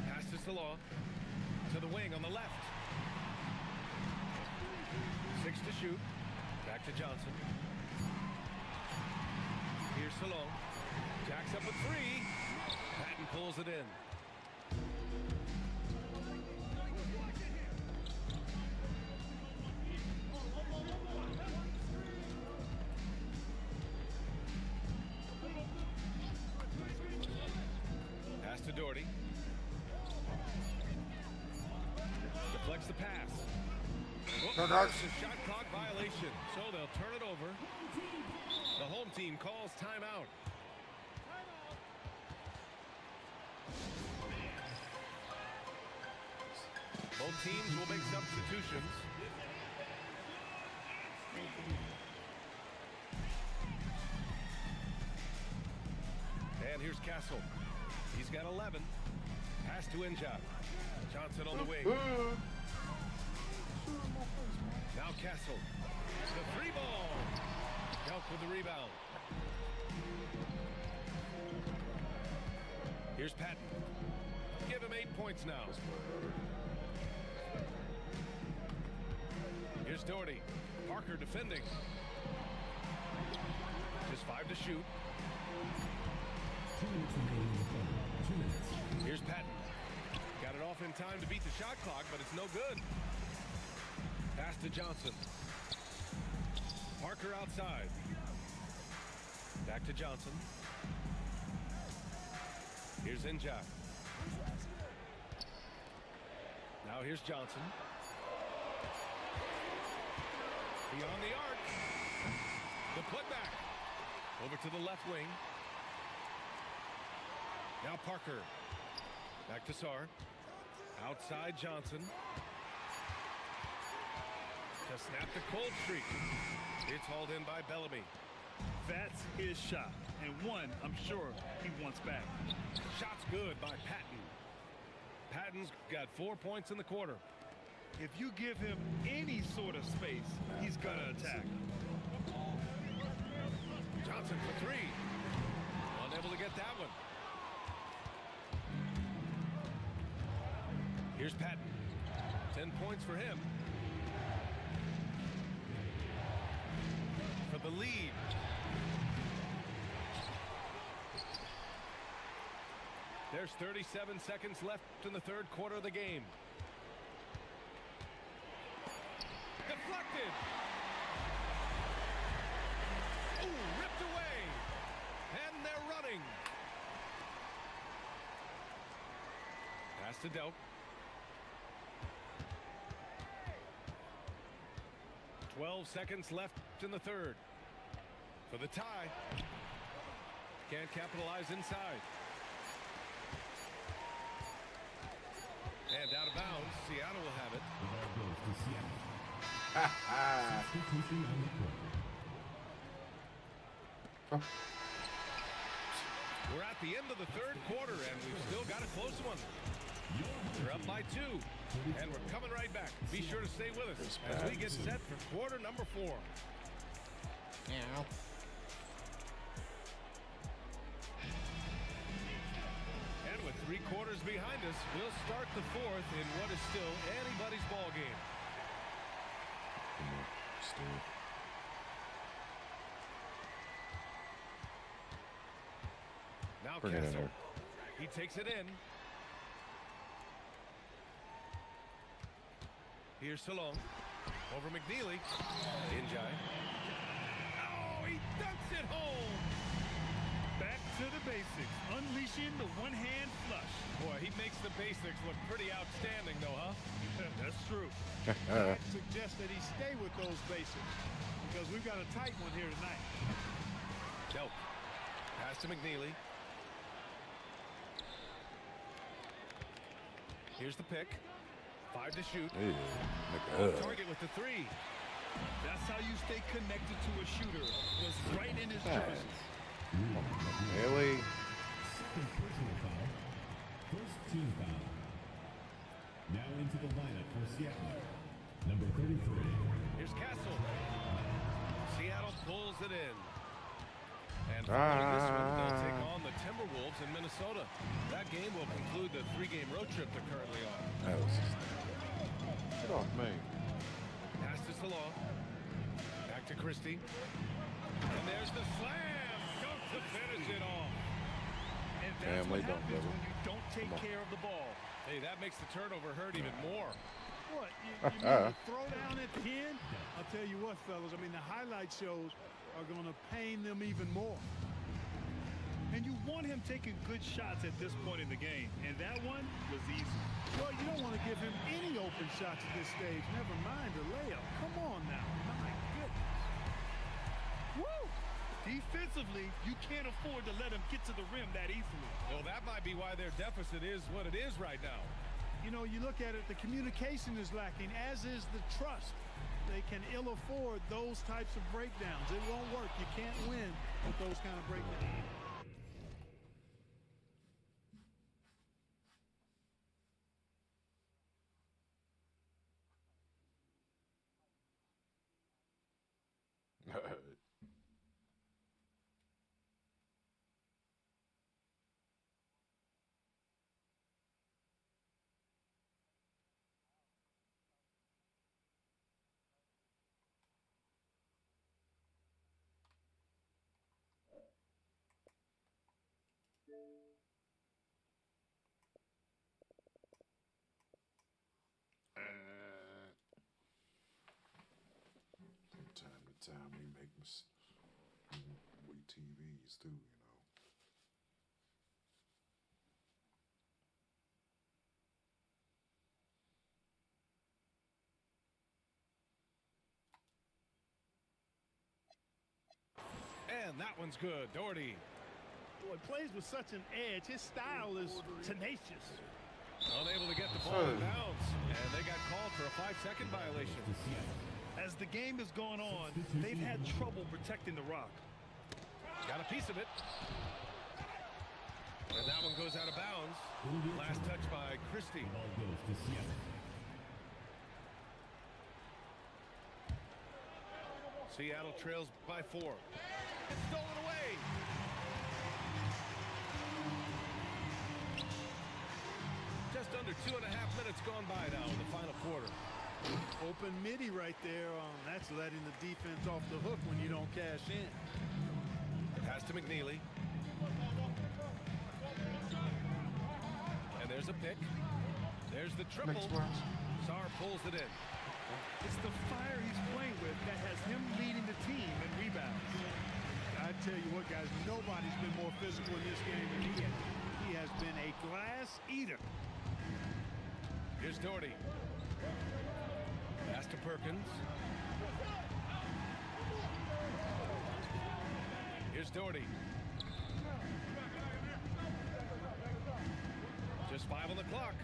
Pass to Salah. To the wing on the left. 6 to shoot. Back to Johnson. Here's Salone. Jacks up with 3. Patton pulls it in. Pass to Doherty. Deflects the pass. Oh, that's a shot clock violation, so they'll turn it over. The home team calls timeout. Both teams will make substitutions. And here's Castle. He's got 11. Pass to Injab. Johnson on the wing. Now Castle. The 3 ball. Delk with the rebound. Here's Patton. Give him 8 points now. Here's Doherty. Parker defending. Just 5 to shoot. 2 minutes remaining in the quarter. 2 minutes. Here's Patton. Got it off in time to beat the shot clock, but it's no good. Pass to Johnson. Parker outside. Back to Johnson. Here's Injab. Now here's Johnson. Beyond the arc. The putback. Over to the left wing. Now Parker. Back to Sarr. Outside Johnson. To snap the cold streak. It's hauled in by Bellamy. That's his shot, and one I'm sure he wants back. Shot's good by Patton. Patton's got 4 points in the quarter. If you give him any sort of space, he's gonna attack. Johnson for 3. Unable to get that one. Here's Patton. 10 points for him. For the lead. There's 37 seconds left in the third quarter of the game. Deflected. Ooh, ripped away. And they're running. Pass to Delk. 12 seconds left in the third. For the tie. Can't capitalize inside. And out of bounds. Seattle will have it. The ball goes to Seattle. Substitution on the court. We're at the end of the third quarter, and we've still got a close one. We're up by 2, and we're coming right back. Be sure to stay with us as we get set for quarter number 4. And with 3 quarters behind us, we'll start the 4th in what is still anybody's ball game. Now Bring it in Castle. there. He takes it in. Here's Salon. Over McNeely. Injai. Oh, he dunks it home. Back to the basics, unleashing the one-hand flush. Boy, he makes the basics look pretty outstanding, though, huh? That's true. I'd suggest that he stay with those basics because we've got a tight one here tonight. Delk. Pass to McNeely. Here's the pick. 5 to shoot. Hey, look up. Target with the 3. That's how you stay connected to a shooter. Was right in his jersey. Haley. Second personal foul. First team foul. Now into the lineup for Seattle. Number 33. Here's Castle. Seattle pulls it in. And following this one, they'll take on the Timberwolves in Minnesota. That game will conclude the 3-game road trip they're currently on. That was just... Get off me. Pass to Salon. Back to Christie. And there's the slam. Goes to finish it off. And that's Family what don't happens double. when you don't take care of the ball. Hey, that makes the turnover hurt even more. What? You mean to throw down at 10? I'll tell you what, fellas. I mean, the highlight shows are going to pain them even more. And you want him taking good shots at this point in the game. And that one was easy. Well, you don't want to give him any open shots at this stage. Never mind a layup. Come on now. My goodness. Woo! Defensively, you can't afford to let him get to the rim that easily. Well, that might be why their deficit is what it is right now. You know, you look at it, the communication is lacking, as is the trust. They can ill afford those types of breakdowns. It won't work. You can't win with those kind of breakdowns. From time to time, we make we TVs too, you know. And that one's good. Doherty. Boy, plays with such an edge. His style is tenacious. Unable to get the ball in bounds. And they got called for a 5-second violation. As the game has gone on, they've had trouble protecting the rock. Got a piece of it. And that one goes out of bounds. Last touch by Christie. Ball goes to Seattle. Seattle trails by 4. It's stolen away. Just under 2.5 minutes gone by now in the final quarter. Open midi right there. That's letting the defense off the hook when you don't cash in. Pass to McNeely. And there's a pick. There's the triple. Sarr pulls it in. It's the fire he's playing with that has him leading the team in rebounds. I tell you what, guys, nobody's been more physical in this game than he has. He has been a glass eater. Here's Doherty. Pass to Perkins. Here's Doherty. Just 5 on the clock.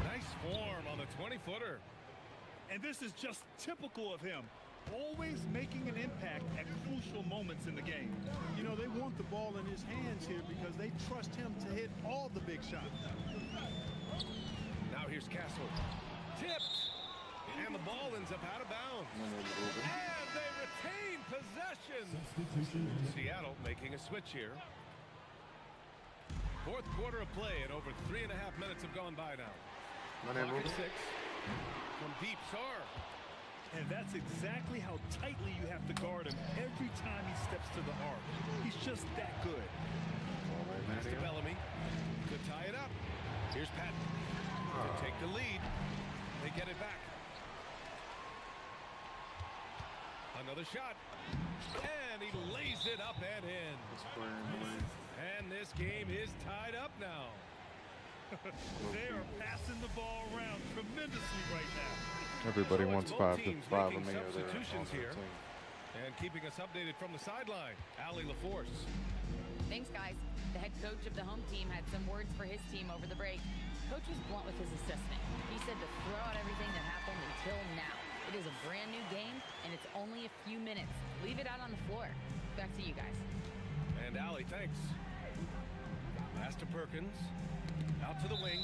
Nice form on the 20-footer. And this is just typical of him. Always making an impact at crucial moments in the game. You know, they want the ball in his hands here because they trust him to hit all the big shots. Now here's Castle. Tipped. And the ball ends up out of bounds. And they retain possession. Substitution on the Seattle making a switch here. Fourth quarter of play and over 3.5 minutes have gone by now. Clock at 6. From deep, Sarr. And that's exactly how tightly you have to guard him every time he steps to the arc. He's just that good. Pass to Bellamy to tie it up. Here's Patton to take the lead. They get it back. Another shot. And he lays it up and in. And this game is tied up now. They are passing the ball around tremendously right now. Everybody So wants it's both 5 to teams 5 making of me or they're substitutions on their here. team. And keeping us updated from the sideline, Allie LaForce. Thanks, guys. The head coach of the home team had some words for his team over the break. Coach was blunt with his assessment. He said to throw out everything that happened until now. It is a brand new game, and it's only a few minutes. Leave it out on the floor. Back to you guys. And Allie, thanks. Pass to Perkins. Out to the wing.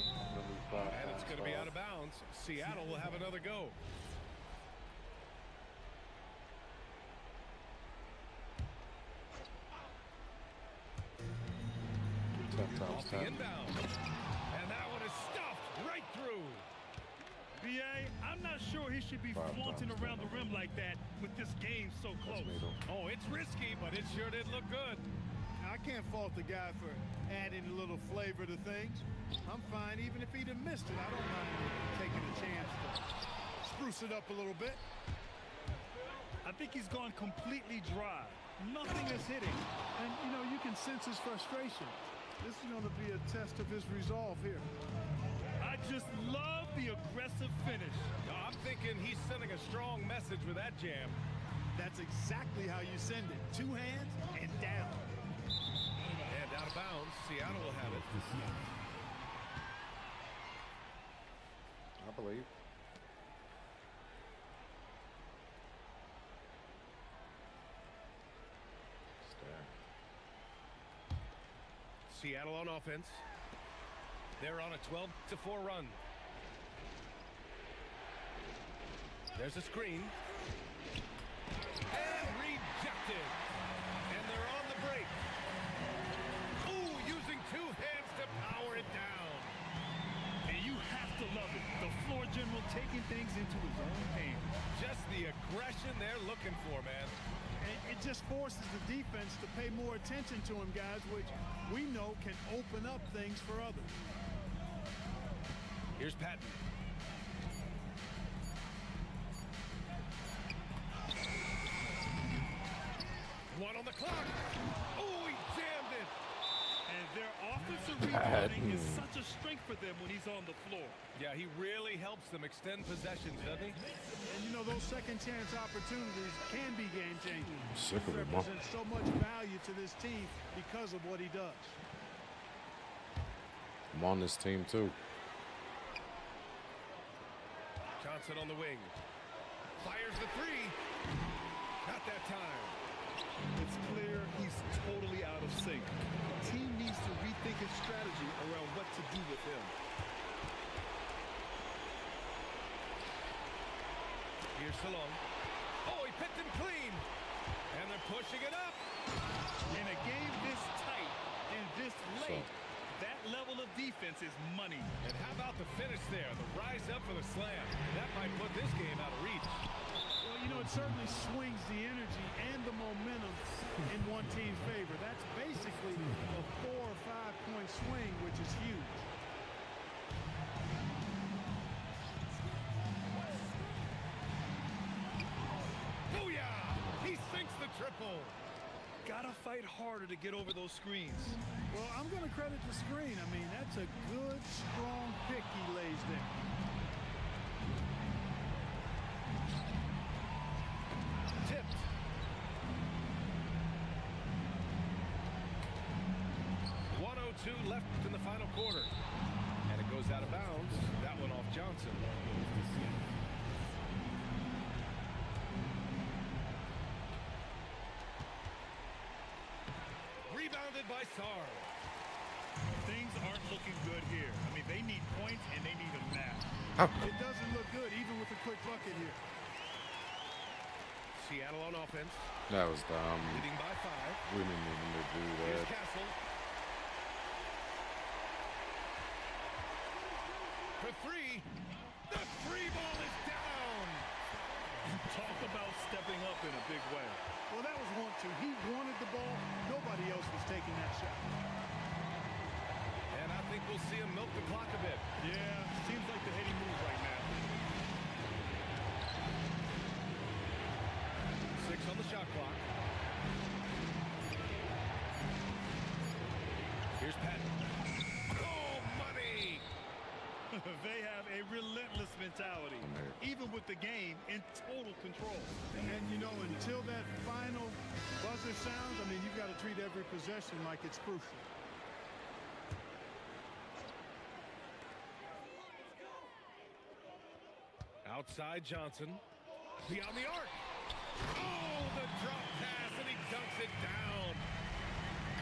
And it's going to be out of bounds. Seattle will have another go. Off the inbound. And that one is stuffed right through. B.A., I'm not sure he should be flaunting around the rim like that with this game so close. Oh, it's risky, but it sure did look good. I can't fault the guy for adding a little flavor to things. I'm fine even if he'd have missed it. I don't mind taking a chance to spruce it up a little bit. I think he's gone completely dry. Nothing is hitting. And, you know, you can sense his frustration. This is going to be a test of his resolve here. I just love the aggressive finish. I'm thinking he's sending a strong message with that jam. That's exactly how you send it. 2 hands and down. And out of bounds, Seattle will have it. I believe. Seattle on offense. They're on a 12-4 run. There's a screen. And rejected. And they're on the break. Ooh, using 2 hands to power it down. And you have to love it. The floor general taking things into his own hands. Just the aggression they're looking for, man. And it just forces the defense to pay more attention to him, guys, which we know can open up things for others. Here's Patton. One on the clock. Oh, he jammed it. And their offensive rebounding is such a strength for them when he's on the floor. Yeah, he really helps them extend possessions, doesn't he? And you know, those second chance opportunities can be game changing. Sick He of him, huh? represents so much value to this team because of what he does. I'm on this team too. Johnson on the wing. Fires the 3. Not that time. It's clear he's totally out of sync. The team needs to rethink its strategy around what to do with him. Here's Salon. Oh, he picked him clean. And they're pushing it up. In a game this tight and this late, that level of defense is money. And how about the finish there? The rise up for the slam. That might put this game out of reach. Well, you know, it certainly swings the energy and the momentum in one team's favor. That's basically a 4 or 5 point swing, which is huge. Booyah! He sinks the triple. Gotta fight harder to get over those screens. Well, I'm going to credit the screen. I mean, that's a good, strong pick he lays there. Tipped. .102 left in the final quarter. And it goes out of bounds. That one off Johnson. Rebounded by Sarr. Things aren't looking good here. I mean, they need points and they need them now. It doesn't look good, even with a quick bucket here. Seattle on offense. That was dumb. Leading by 5. We didn't need him to do Here's that. Castle. For 3. The 3 ball is down. Talk about stepping up in a big way. Well, that was 1-2. He wanted the ball. Nobody else was taking that shot. And I think we'll see him milk the clock a bit. Yeah, seems like the heady move right now. 6 on the shot clock. Here's Patton. Oh, money! They have a relentless mentality, even with the game in total control. And, you know, until that final buzzer sounds, I mean, you've got to treat every possession like it's crucial. Outside Johnson. Beyond the arc. Oh, the drop pass, and he dunks it down.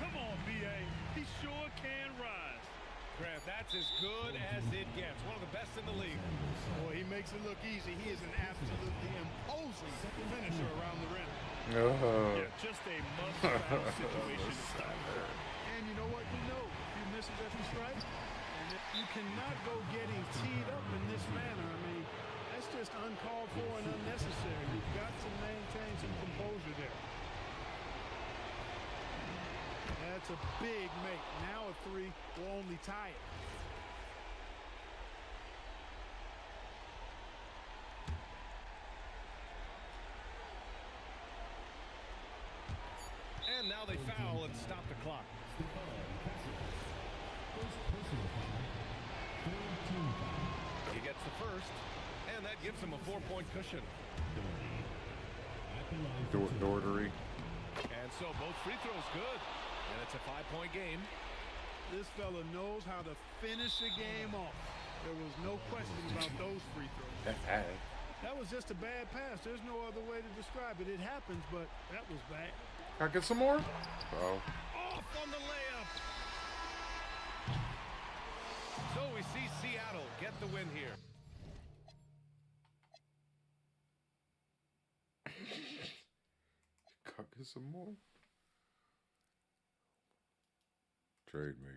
Come on, B.A. He sure can rise. Grant, that's as good as it gets. One of the best in the league. Boy, he makes it look easy. He is an absolutely imposing finisher around the rim. Yeah, just a must-foul situation to stop. And you know what? You know, a few misses at the strike, and you cannot go getting teed up in this manner. I mean, that's just uncalled for and unnecessary. You've got to maintain some composure there. That's a big make. Now a 3 will only tie it. And now they foul and stop the clock. He gets the first, and that gives him a 4-point cushion. Daughtery. And so both free throws good, and it's a 5-point game. This fella knows how to finish a game off. There was no question about those free throws. That was just a bad pass. There's no other way to describe it. It happens, but that was bad. Can I get some more? Oh. Off on the layup. So we see Seattle get the win here. Can I get some more? Trade me.